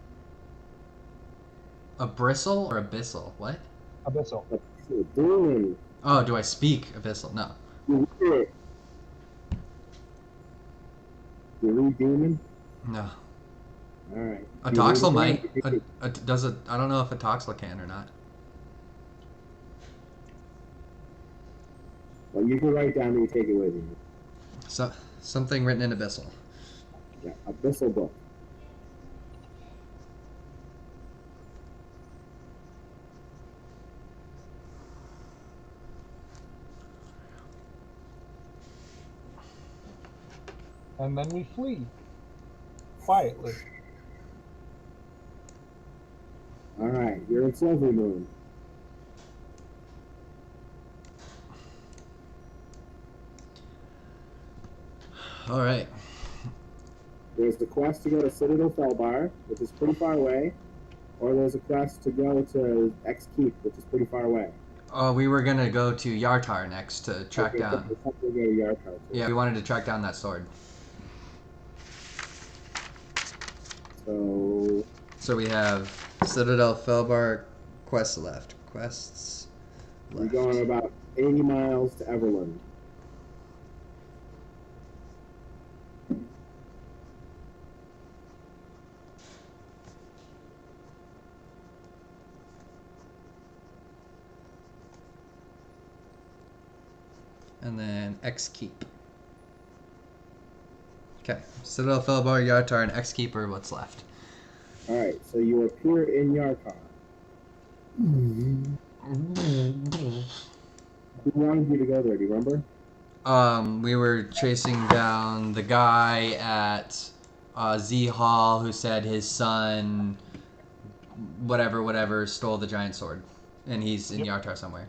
A bristle or abyssal? What? Abyssal. Demon. Oh, do I speak abyssal? No. You read it. You read Demon? No. Alright. A Toxel might. Does it? I don't know if a Toxel can or not. Well, you can write down and you take it with you. So something written in abyssal. Yeah, Abyssal book. And then we flee. Quietly. Alright, you're in Silver Moon. All right. There's the quest to go to Citadel Felbar, which is pretty far away, or there's a quest to go to X Keep, which is pretty far away. We were gonna go to Yartar next to track down. So we'll go to Yarkar, too. Yeah, we wanted to track down that sword. So we have Citadel Felbar quests left. Quests we're left. going about 80 miles to Everland. And then X Keep. Okay. Citadel Felbar, Yartar, and X Keep are what's left. Alright, so you appear in Yarkar. Who wanted you to go there, do you remember? We were chasing down the guy at Z Hall who said his son, whatever, stole the giant sword. And he's in Yartar somewhere.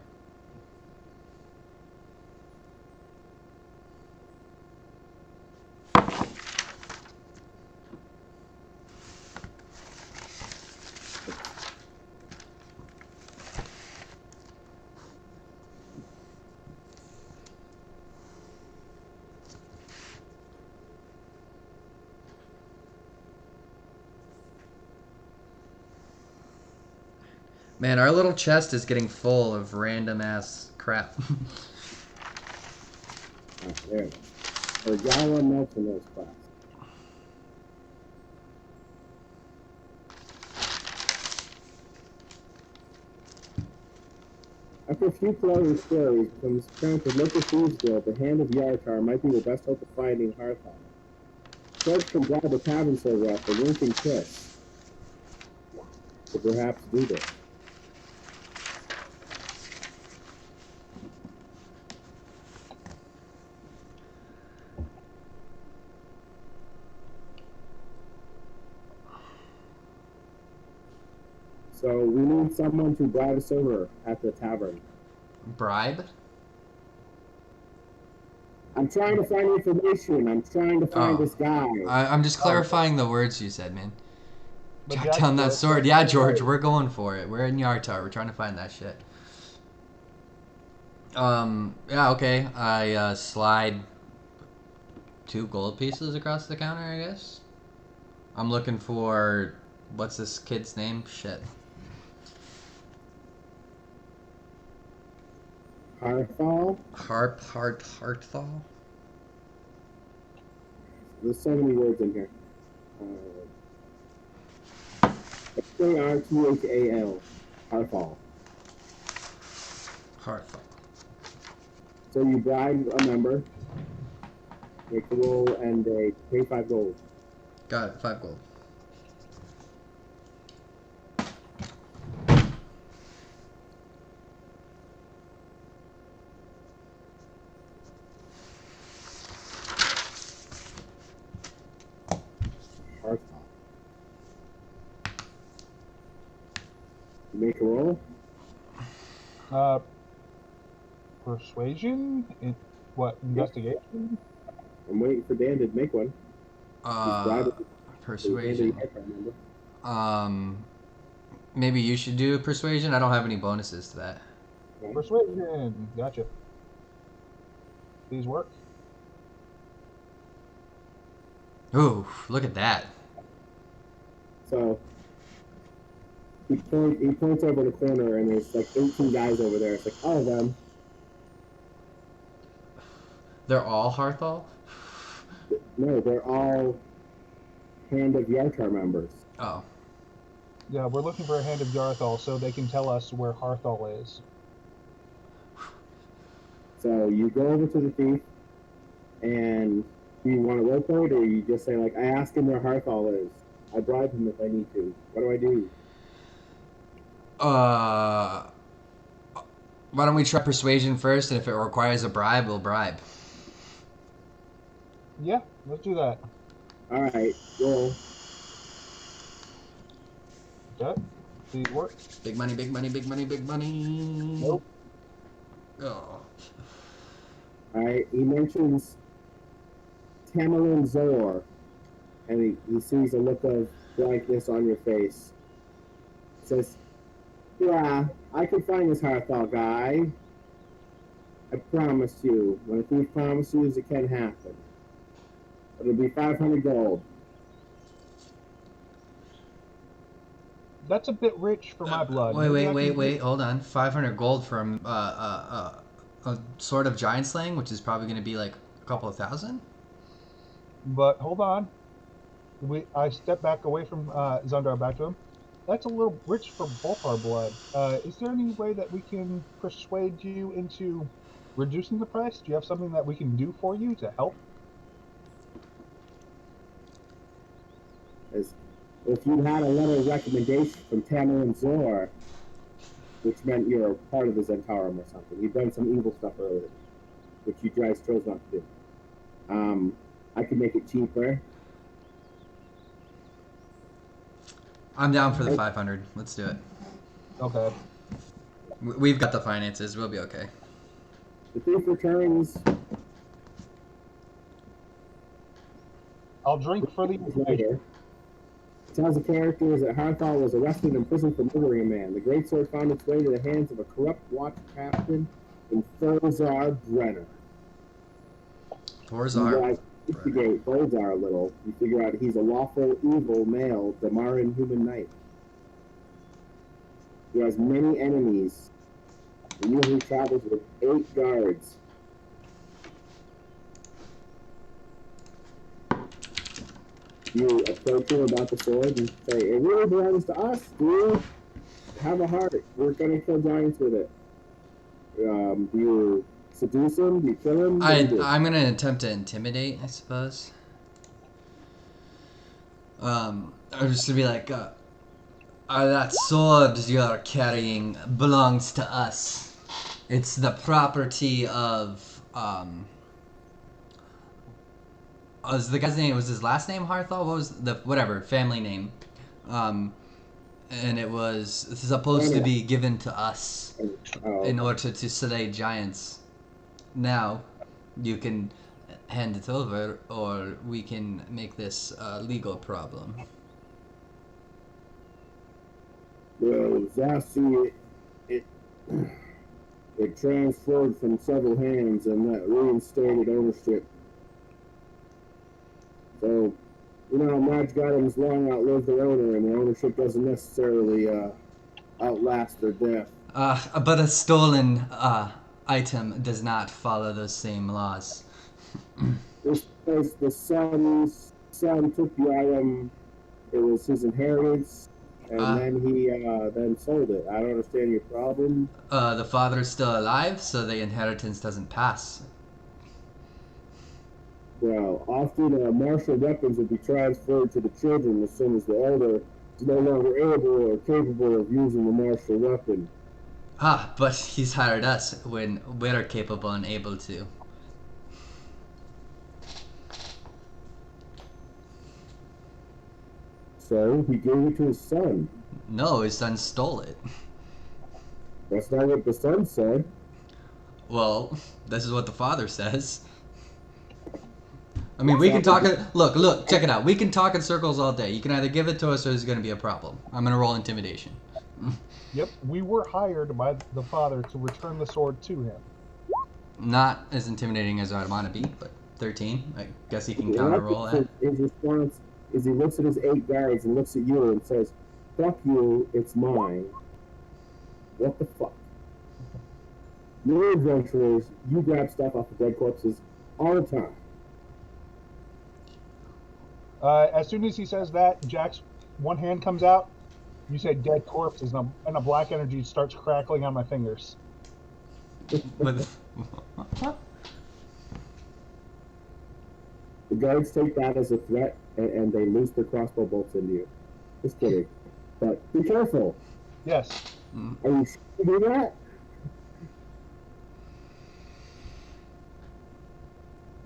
Man, our little chest is getting full of random ass crap. There. Or Yawa Nelson knows class. After a few flowing stories, it becomes apparent that local thieves guild, the Hand of Yarkar, might be the best hope of finding Hearthon. Folks can bribe the tavern server at the winking kiss to perhaps do this. So we need someone to bribe a server at the tavern. Bribe? I'm trying to find information. I'm trying to find this guy. I'm just clarifying the words you said, man. But Track Jack, down that George, sword. Yeah, George, we're going for it. We're in Yartar. We're trying to find that shit. Yeah, okay. I slide 2 gold pieces across the counter, I guess. I'm looking for what's this kid's name? Shit. Harfall. Hartthal? There's so many words in here. Harthal. Harfall. Hartthal. So you bribe a member, make a roll, and they pay 5 gold. Got it. 5 gold. Harfall. You make a roll. Persuasion? Investigation? I'm waiting for Dan to make one. He's bribing the Persuasion. Yartar member. Maybe you should do persuasion. I don't have any bonuses to that. Okay. Persuasion. Gotcha. These work? Ooh, look at that. So he points over the corner, and there's like 18 guys over there. It's like all of them. They're all Harthal? No, they're all Hand of Yartar members. Oh. Yeah, we're looking for a Hand of Yarthal so they can tell us where Harthal is. So you go over to the thief, and do you want to roleplay it, or you just say like, I ask him where Harthal is. I bribe him if I need to. What do I do? Why don't we try persuasion first, and if it requires a bribe, we'll bribe. Yeah, let's do that. All right, roll. Okay. These work? Big money, big money, big money, big money. Nope. Oh. All right, he mentions Tamerlane Zor, and he sees a look of blankness on your face. He says, yeah, I can find this Harthal guy. I promise you. When a thief promises, it can happen. It'll be 500 gold. That's a bit rich for my blood. Maybe I can Wait. Hold on. 500 gold from a Sword of Giant Slaying, which is probably going to be like a couple of thousand. But hold on. I step back away from Zundar back to him. That's a little rich for both our blood. Is there any way that we can persuade you into reducing the price? Do you have something that we can do for you to help? As if you had a letter of recommendation from Tamerlane Zor, which meant you're part of the Zentarum or something. You've done some evil stuff earlier, which you guys chose not to do. I could make it cheaper. I'm down for the 500. Let's do it. Okay. We've got the finances. We'll be okay. The thief returns I'll drink for the later. Tells the characters that Harthal was arrested and imprisoned for murdering a man. The great sword found its way to the hands of a corrupt watch captain in Thorzar Brenner. Thorzar. You investigate Thorzar a little. You figure out he's a lawful evil male, Damaran human knight. He has many enemies. He usually travels with 8 guards. You approach him about the sword and say, it really belongs to us, dude. Have a heart. We're going to kill giants with it. Do you seduce him? Do you kill him? I'm going to attempt to intimidate, I suppose. I'm just going to be like, that sword you're carrying belongs to us. It's the property of, was the guy's name, was his last name Harthal? What was the, whatever, family name. And it was supposed to be given to us in order to slay giants. Now, you can hand it over, or we can make this a legal problem. Well, Zassi, It transferred from several hands, and that reinstated ownership. So, Magic items long outlive their owner, and the ownership doesn't necessarily outlast their death. But a stolen item does not follow those same laws. This because the son's son took the item, it was his inheritance, and then he then sold it. I don't understand your problem. The father's still alive, so the inheritance doesn't pass. Well, often martial weapons will be transferred to the children as soon as the elder is no longer able or capable of using the martial weapon. But he's hired us when we're capable and able to. So he gave it to his son. No, his son stole it. That's not what the son said. Well, this is what the father says. I mean, we can talk. Look, check it out. We can talk in circles all day. You can either give it to us or there's going to be a problem. I'm going to roll intimidation. Yep, we were hired by the father to return the sword to him. Not as intimidating as I'd want to be, but 13. I guess he can counter roll that. His response is he looks at his 8 guards and looks at you and says, "Fuck you, it's mine." What the fuck? You're adventurers. You grab stuff off of dead corpses all the time. As soon as he says that, Jack's one hand comes out. You say dead corpses, and a black energy starts crackling on my fingers. But The guards take that as a threat, and they loose their crossbow bolts into you. Just kidding. But be careful. Yes. Are you sure to do that?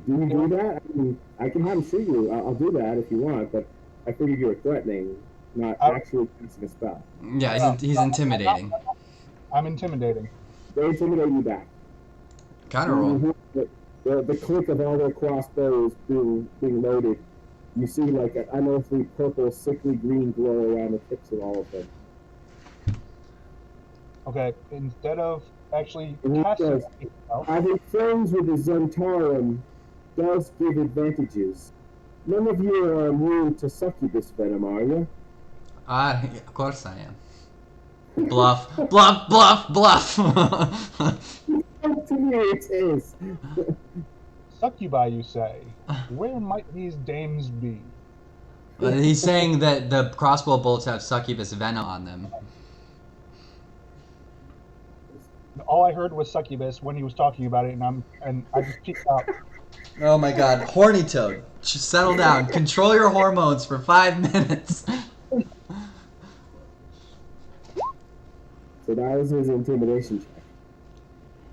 Do you do that? I mean, I can have him shoot you. I'll do that if you want, but I figured you were threatening, not actually casting a spell. yeah, he's intimidating. I'm intimidating. They intimidate you back. Counter roll. The click of all their crossbows being loaded. You see like an unearthly purple, sickly green glow around the tips of all of them. Okay, instead of actually And he casting says, itself, having friends with the Zentarum does give advantages. None of you are immune to succubus venom, are you? Of course I am. Bluff, bluff, bluff, bluff. To me it is. succubi, you say? Where might these dames be? He's saying that the crossbow bolts have succubus venom on them. All I heard was succubus when he was talking about it, and I just peeked out. Oh my god, horny toad. Just settle down. Control your hormones for 5 minutes. So that was his intimidation check.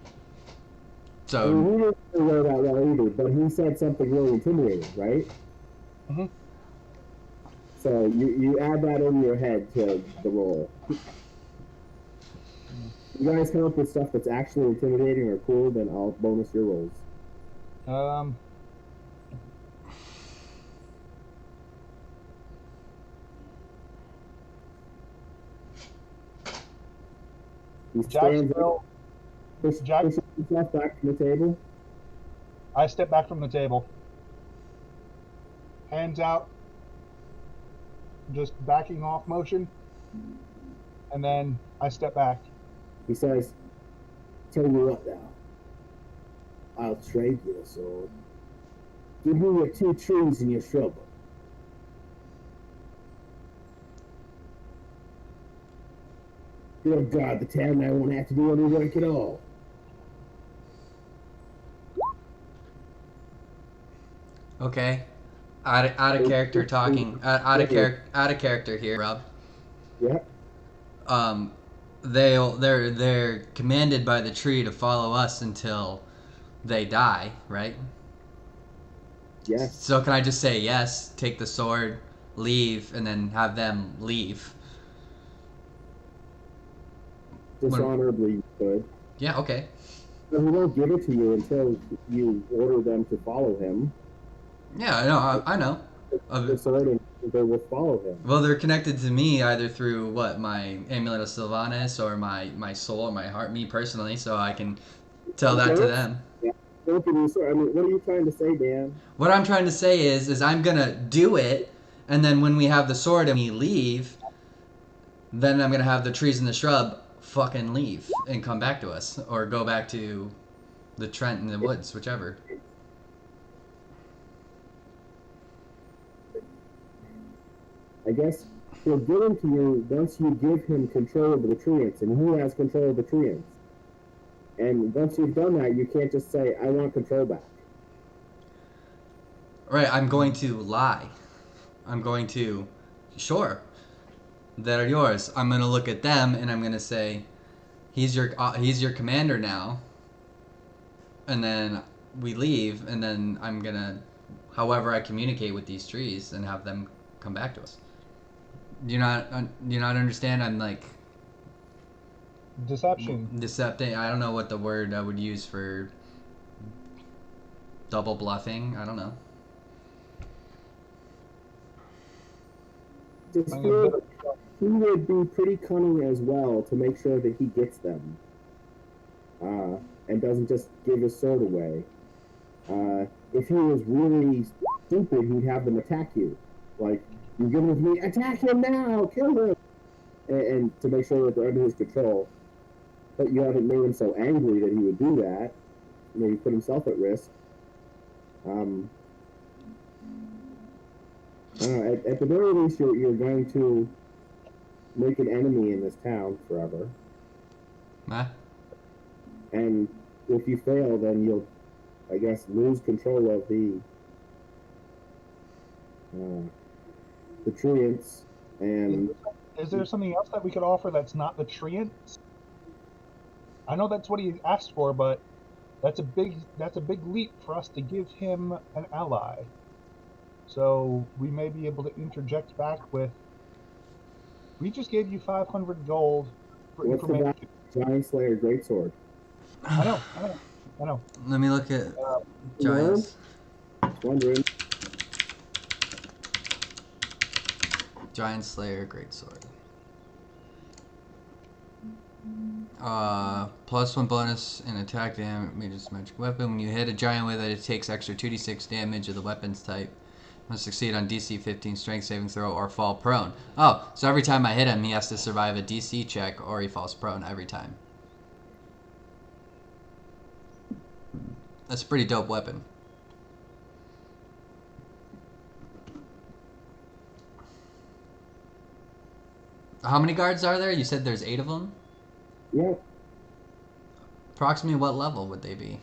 I So, mean, he didn't roll that well either, but he said something really intimidating, right? Mhm. So you add that in your head to the roll. You guys come up with stuff that's actually intimidating or cool, then I'll bonus your rolls. He stands up, pushes himself back from the table. I step back from the table. Hands out. Just backing off motion. And then I step back. He says, "Tell you what now, I'll trade you a sword. Give me your 2 trees and your shrub. Good God, the town and I won't have to do any work at all." okay. Out of character talking. Out of character here, Rob. Yeah. They're commanded by the tree to follow us until they die, right? Yes. So can I just say yes, take the sword, leave, and then have them leave? Dishonorably, you could. Yeah, okay. But he won't give it to you until you order them to follow him. Yeah, I know. The sword and they will follow him. Well, they're connected to me either through what, my amulet of Sylvanas, or my soul, or my heart, me personally, so I can tell that to them. Don't give me sorry. I mean, what are you trying to say, Dan? What I'm trying to say is I'm gonna do it, and then when we have the sword and we leave, then I'm gonna have the trees and the shrub fucking leave and come back to us, or go back to the Trent in the woods, whichever. I guess he'll give him to you once you give him control of the treants, and he has control of the treants. And once you've done that, you can't just say, I want control back. Right, I'm going to lie. I'm going to, sure, that are yours. I'm gonna look at them and I'm gonna say, he's your commander now. And then we leave, and then I'm gonna, however I communicate with these trees, and have them come back to us. Do you not understand? I'm like Deception. decepting. I don't know what the word I would use for double bluffing. I don't know. Just feel that he would be pretty cunning as well to make sure that he gets them. And doesn't just give his sword away. If he was really stupid, he'd have them attack you. Like, you give him to me, attack him now, kill him! And to make sure that they're under his control. But you haven't made him so angry that he would do that. You know, he put himself at risk. I don't know, at the very least, you're going to make an enemy in this town forever. Huh? And if you fail, then you'll, I guess, lose control of the treants. And Is there something else that we could offer that's not the treants? I know that's what he asked for, but that's a big leap for us to give him an ally. So we may be able to interject back with, we just gave you 500 gold for what's the information. Giant Slayer Greatsword? I know. Let me look at Giants. Wondering. Giant Slayer Greatsword. +1 bonus in attack damage, magic weapon. When you hit a giant with it, it takes extra 2d6 damage of the weapon's type. Must succeed on DC 15 strength saving throw or fall prone. Oh, so every time I hit him, he has to survive a DC check or he falls prone every time. That's a pretty dope weapon. How many guards are there? You said there's 8 of them? Yep. Approximately what level would they be?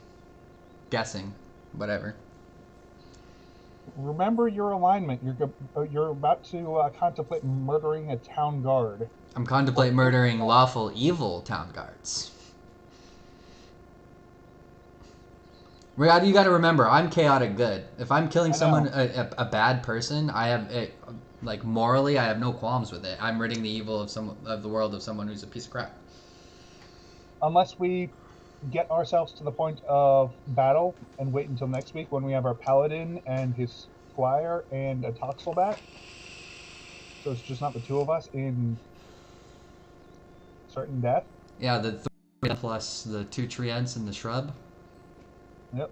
Guessing. Whatever. Remember your alignment. You're about to contemplate murdering a town guard. I'm contemplating murdering lawful evil town guards. You got to remember, I'm chaotic good. If I'm killing someone, a bad person, I have like morally, I have no qualms with it. I'm ridding the evil of the world of someone who's a piece of crap. Unless we get ourselves to the point of battle and wait until next week when we have our paladin and his squire and a Toxelbat. So it's just not the two of us in certain death. Yeah, the 3 plus the 2 treants and the shrub. Yep.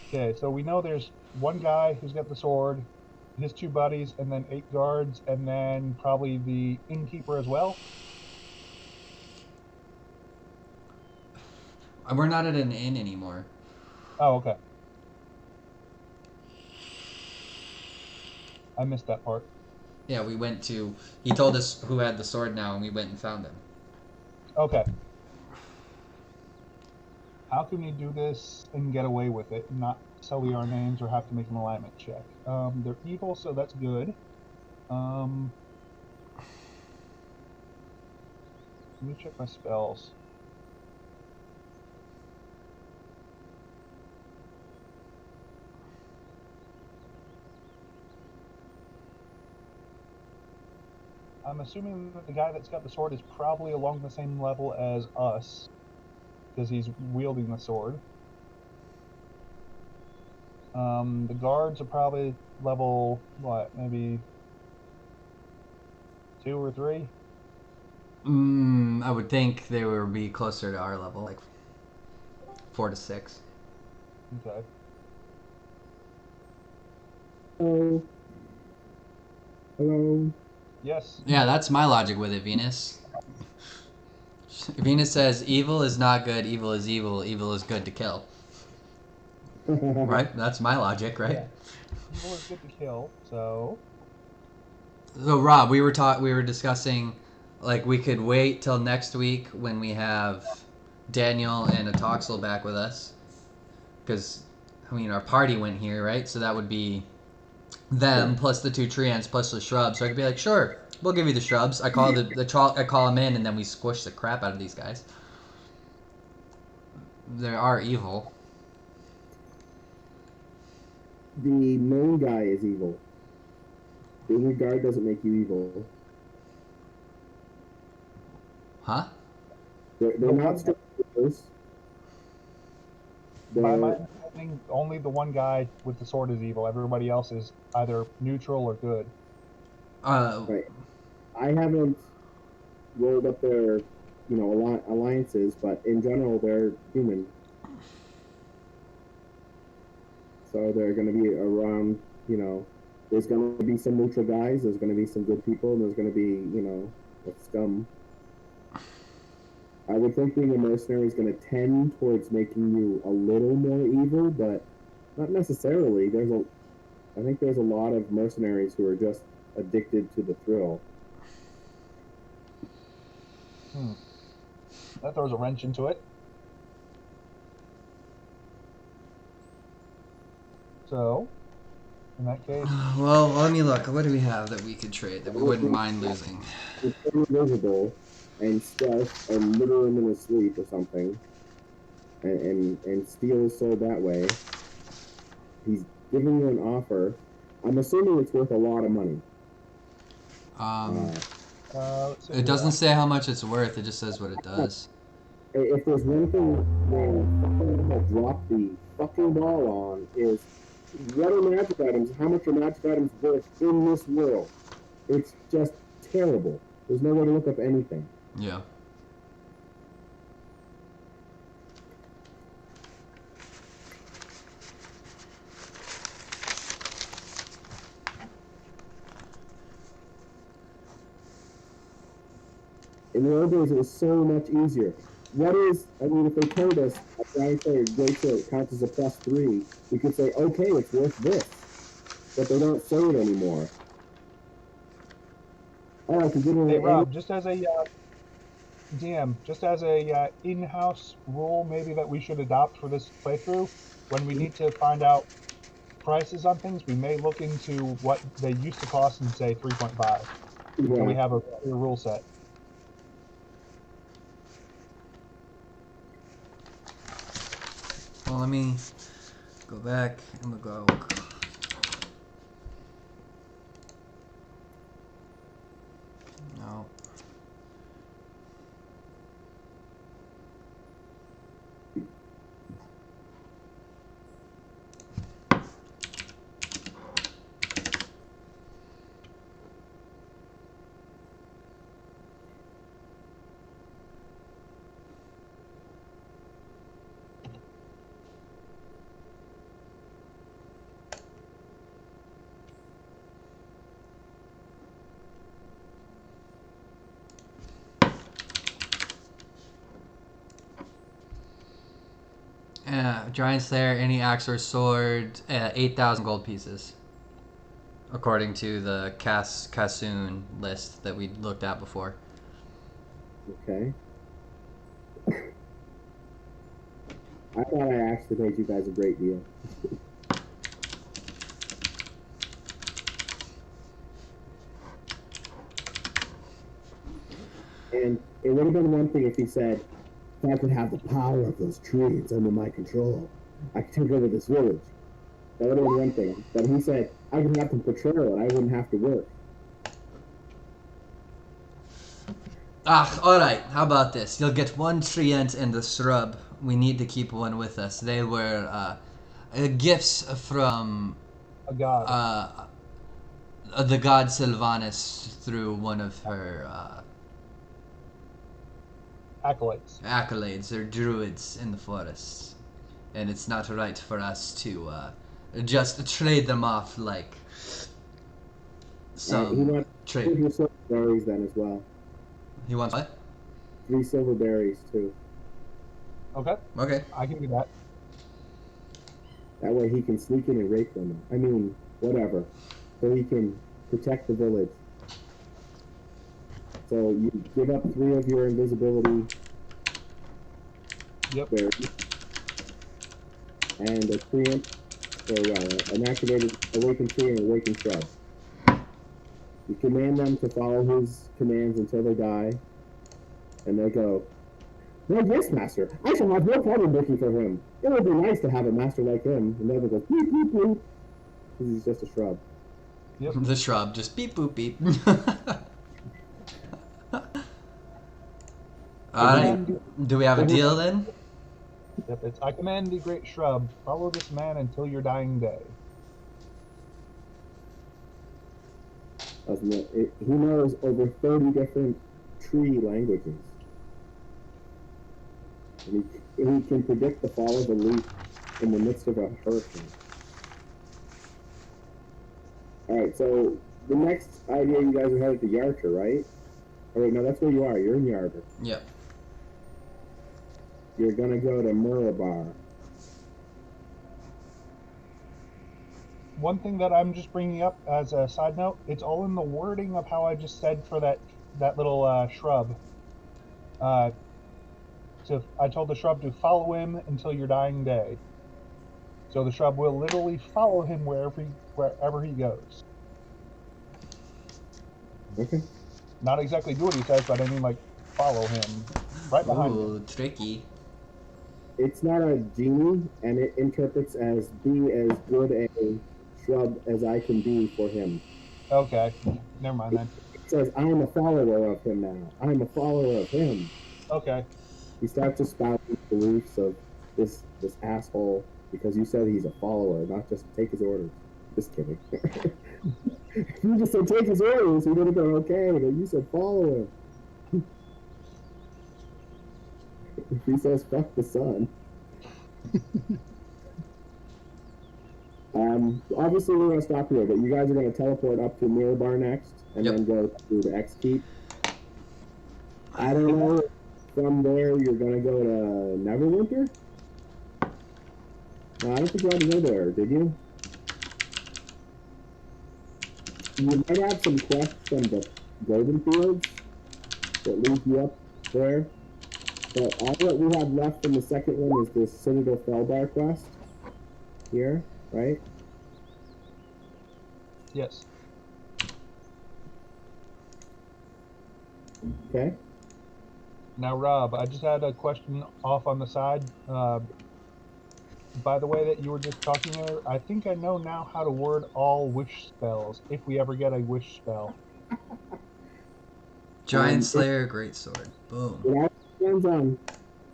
Okay, so we know there's one guy who's got the sword, his 2 buddies, and then 8 guards, and then probably the innkeeper as well. We're not at an inn anymore. Oh, okay. I missed that part. Yeah, we went to... He told us who had the sword now, and we went and found him. Okay. How can we do this and get away with it and not sully our names or have to make an alignment check? They're evil, so that's good. Let me check my spells. I'm assuming that the guy that's got the sword is probably along the same level as us, because he's wielding the sword. The guards are probably level, what, maybe 2 or 3? I would think they would be closer to our level, like 4 to 6. Okay. Oh, hello. Yes. Yeah, that's my logic with it, Venus. Venus says evil is not good, evil is evil, evil is good to kill. Right? That's my logic, right? Yeah. Evil is good to kill, so... So Rob, we were discussing like we could wait till next week when we have Daniel and Atoxel back with us. Cuz I mean our party went here, right? So that would be them plus the 2 tree ants plus the shrubs. So I could be like, "Sure, we'll give you the shrubs." I call I call them in and then we squish the crap out of these guys. They are evil. The main guy is evil. Being a guard doesn't make you evil. Huh? They're not strangers. By my They're understanding, only the one guy with the sword is evil. Everybody else is either neutral or good. right. I haven't rolled up their, alliances, but in general, they're human. So they're going to be around, there's going to be some neutral guys, there's going to be some good people, and there's going to be, scum. I would think being a mercenary is going to tend towards making you a little more evil, but not necessarily. I think there's a lot of mercenaries who are just addicted to the thrill. That throws a wrench into it. So, in that case... Well, let me look. What do we have that we could trade that we wouldn't mind losing? If you're invisible and stealth and lure him in his sleep or something, and steal his soul that way, he's giving you an offer. I'm assuming it's worth a lot of money. let's see It doesn't say how much it's worth. It just says what it does. If there's one thing where drop the fucking ball on is what are magic items? How much are magic items worth in this world? It's just terrible. There's no way to look up anything. Yeah. In the old days, it was so much easier. If they told us a giant player great sword counts as a +3, we could say, okay, it's worth this. But they don't say it anymore. Oh, I could give Hey away Rob, just as a DM, just as a in-house rule maybe that we should adopt for this playthrough, when we need to find out prices on things, we may look into what they used to cost and say 3.5. So we have a clear rule set. Well, let me go back and we'll go. No. Giant Slayer, any axe or sword, 8,000 gold pieces. According to the Kassoon list that we looked at before. Okay. I thought I actually paid you guys a great deal. And it would have been one thing if he said, if I could have the power of those trees under my control, I could take over this village. That would have been one thing. But he said, I could have them patrol and I wouldn't have to work. Alright, how about this? You'll get 1 treant and the shrub. We need to keep one with us. They were Gifts from A god. the god Sylvanas through one of her Acolytes. accolades. They're druids in the forest, and it's not right for us to just trade them off like He some wants trade. 3 silver berries then as well. He wants what? 3 silver berries too. Okay, Okay. I can do that. That way he can sneak in and rape them. I mean, whatever. So he can protect the village. So you give up 3 of your invisibility Yep. berries. And a preempt, or an activated awakened tree and awakened shrub. You command them to follow his commands until they die. And they go, "Well, yes, master. I shall have no problem working for him. It would be nice to have a master like him." And the other goes, "Beep, beep, beep." Because he's just a shrub. Yep. The shrub just beep boop beep. Alright. Do we have a deal then? Yep, it's I command thee, great shrub, follow this man until your dying day. He knows over 30 different tree languages. And he can predict the fall of a leaf in the midst of a hurricane. Alright, so the next idea, you guys are headed to Yarter, right? Oh wait, no, that's where you are. You're in Yarter. Yep. You're gonna go to Murabar. One thing that I'm just bringing up as a side note, it's all in the wording of how I just said for that little shrub. I told the shrub to follow him until your dying day. So the shrub will literally follow him wherever he goes. Okay. Not exactly do what he says, but I mean like follow him right behind him. Ooh, tricky. It's not a genie, and it interprets as be as good a shrub as I can be for him. Okay, never mind then. It says, I am a follower of him now. I am a follower of him. Okay. He starts to spout the beliefs of this asshole because you said he's a follower, not just take his orders. Just kidding. You just said take his orders, he would have been okay, but you said follow him. He says fuck the sun. Obviously we're gonna stop here, but you guys are gonna teleport up to Mirabar next, and Yep. then go to the X Keep. I don't know. From there, you're gonna go to Neverwinter. No, I don't think you had to go there, did you? You might have some quests from the Golden Fields that lead you up there. But all that we have left from the second one is this Citadel Felbar quest. Here, right? Yes. Okay. Now, Rob, I just had a question off on the side. By the way that you were just talking there, I think I know now how to word all wish spells, if we ever get a wish spell. Giant Slayer, Great Sword. Boom. It all depends on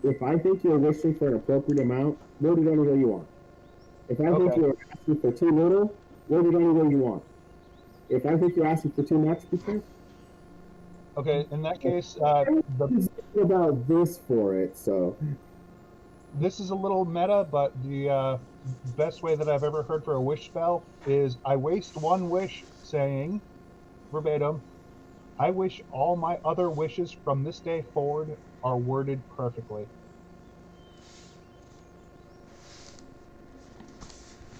if I think you're wishing for an appropriate amount, word it any way you want. If I think Okay. you're asking for too little, word it any way you want. If I think you're asking for too much, be careful. Okay, in that case, I'm about this for it, so. this is a little meta, but the best way that I've ever heard for a wish spell is I waste one wish saying, verbatim, I wish all my other wishes from this day forward are worded perfectly.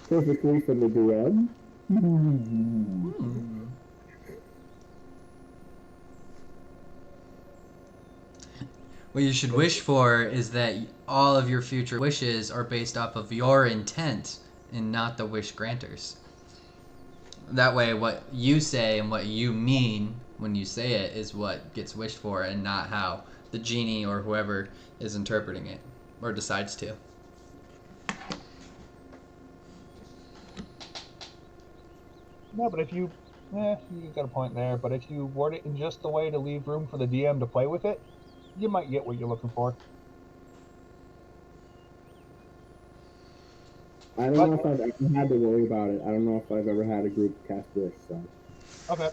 Perfectly for the duet. What you should wish for is that all of your future wishes are based off of your intent and not the wish granters. That way, what you say and what you mean when you say it is what gets wished for, and not how the genie or whoever is interpreting it or decides to. No, but if you got a point there, but if you word it in just the way to leave room for the DM to play with it, you might get what you're looking for. I don't know if I've ever had to worry about it. I don't know if I've ever had a group cast Wish, so. Okay.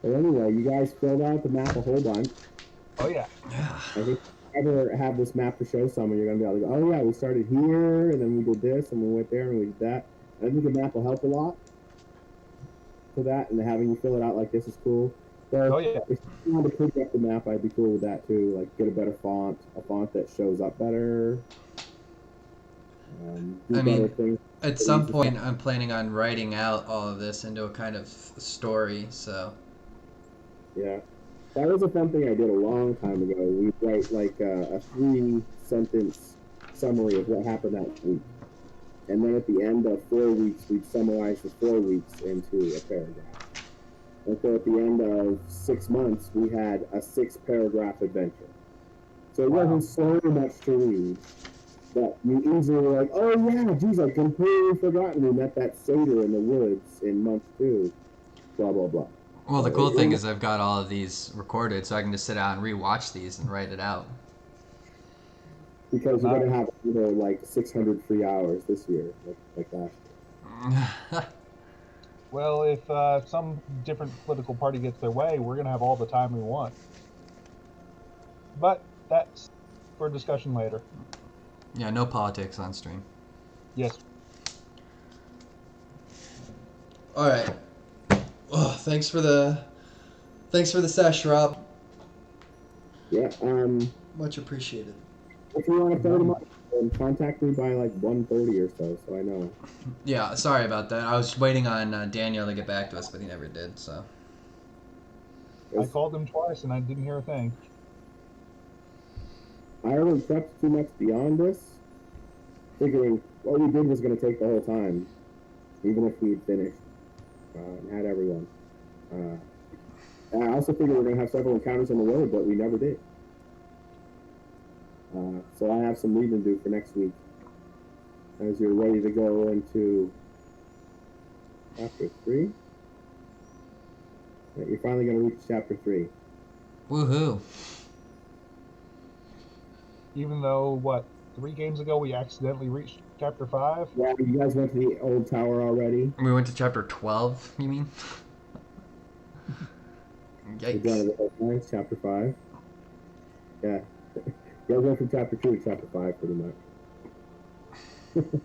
But anyway, you guys filled out the map a whole bunch. Oh yeah. Yeah. I think if you ever have this map to show someone, you're gonna be able to go, oh yeah, we started here, and then we did this, and we went there, and we did that. I think the map will help a lot for that, and having you fill it out like this is cool. So Oh yeah. if you want to pick up the map, I'd be cool with that too. Like get a better font, a font that shows up better. Do I better mean, things. At some point, I'm planning on writing out all of this into a kind of story, so. Yeah. That was a fun thing I did a long time ago. We'd write like a 3-sentence summary of what happened that week. And then at the end of 4 weeks, we'd summarize the 4 weeks into a paragraph. And so at the end of 6 months, we had a 6-paragraph adventure. So it wasn't so much to read, but you easily were like, oh yeah, geez, I completely forgotten we met that satyr in the woods in month 2, blah, blah, blah. Well, the cool thing is I've got all of these recorded, so I can just sit down and rewatch these and write it out. Because you're going to have, like 600 free hours this year, like that. Well, if some different political party gets their way, we're going to have all the time we want. But that's for discussion later. Yeah, no politics on stream. Yes. All right. Oh, thanks for the sesh, Rob. Yeah. Much appreciated. If you want to throw them up, contact me by like 1:30 or so I know. Yeah, sorry about that. I was waiting on Daniel to get back to us, but he never did. So. I called him twice and I didn't hear a thing. I haven't prepped too much beyond this, figuring what we did was going to take the whole time, even if we had finished and had everyone. And I also figured we are going to have several encounters on the road, but we never did. So I have some reading to do for next week as you're ready to go into chapter 3. Yeah, you're finally going to reach chapter 3. Woohoo. Even though, 3 games ago we accidentally reached chapter 5? Yeah, you guys went to the old tower already. We went to chapter 12, you mean? Yikes. Chapter 5. Yeah. You guys went from chapter 2 to chapter 5, pretty much. And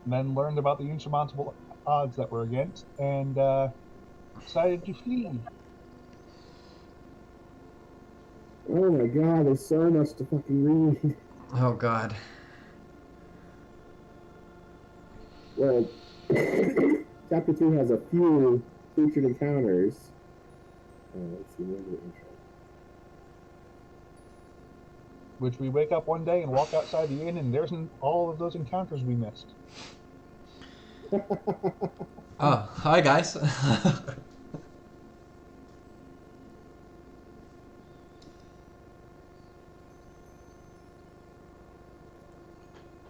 then learned about the insurmountable odds that were against, and decided to flee. Oh my god, there's so much to fucking read. Oh god. Well, chapter 2 has a few featured encounters. Let's see, where's the intro? Which we wake up one day and walk outside the inn, and there's all of those encounters we missed. Oh, hi guys.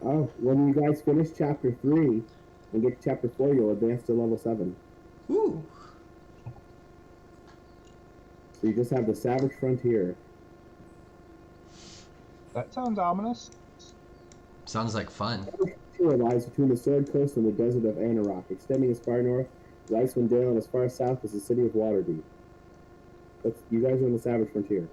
Oh, when you guys finish chapter 3 and get to chapter 4, you'll advance to level 7. Ooh. So you just have the Savage Frontier. That sounds ominous. Sounds like fun. The frontier lies between the Sword Coast and the desert of Anarok, extending as far north as Icewind Dale and as far south as the city of Waterdeep. You guys are in the Savage Frontier.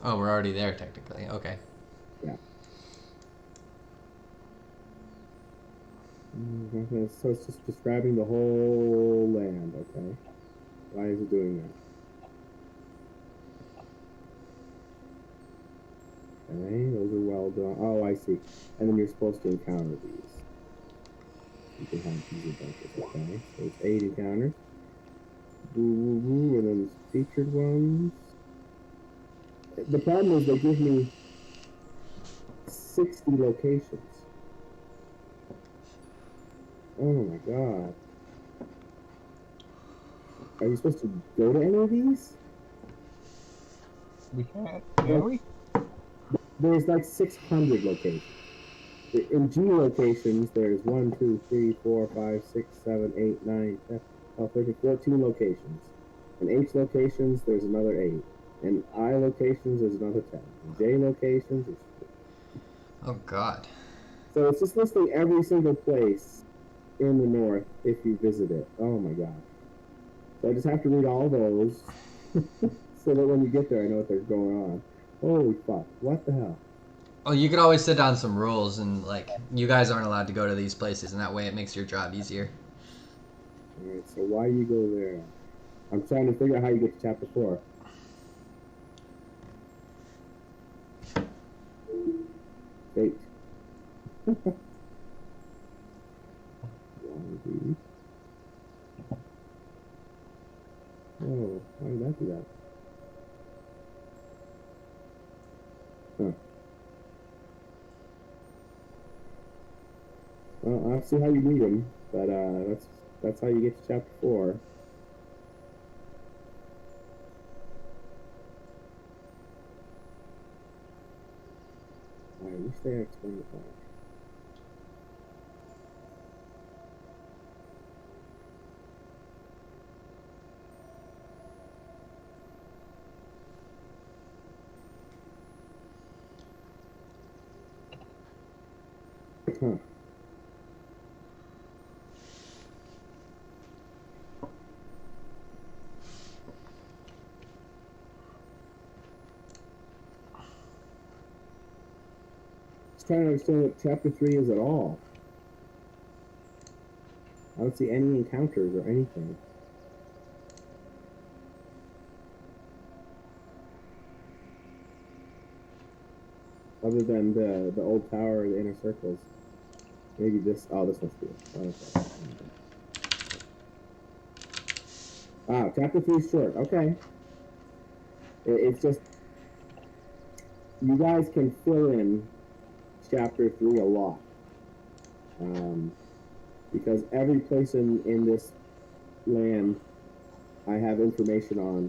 Oh, we're already there technically. Okay. Yeah. So it's just describing the whole land, okay? Why is it doing that? Okay, those are well done. Oh, I see. And then you're supposed to encounter these. You can have these adventures, okay? So it's 8 encounters. And then featured ones. The problem is they give me 60 locations. Oh my god. Are you supposed to go to any of these? We can't, can we? There's like 600 locations. In G locations, there's 1, 2, 3, 4, 5, 6, 7, 8, 9, 10, 12, 13, 14 locations. In H locations, there's another 8. In I locations, there's another 10. In J locations, there's 4. Oh God. So it's just listing every single place in the north if you visit it. Oh my gosh. So I just have to read all those so that when you get there, I know what there's going on. Holy fuck. What the hell? Oh, you could always sit down some rules and like you guys aren't allowed to go to these places, and that way it makes your job easier. Alright, so why you go there? I'm trying to figure out how you get to chapter 4. Fate. Oh, why did that do that? Huh. Well, I'll see how you read them, but that's how you get to chapter 4. I wish they had explained it better. Huh. Just trying to understand what chapter 3 is at all. I don't see any encounters or anything. Other than the old tower or the inner circles. Maybe this. Oh, this must be it. Okay. Wow, chapter 3 is short. Okay. It's just. You guys can fill in chapter 3 a lot. Because every place in this land I have information on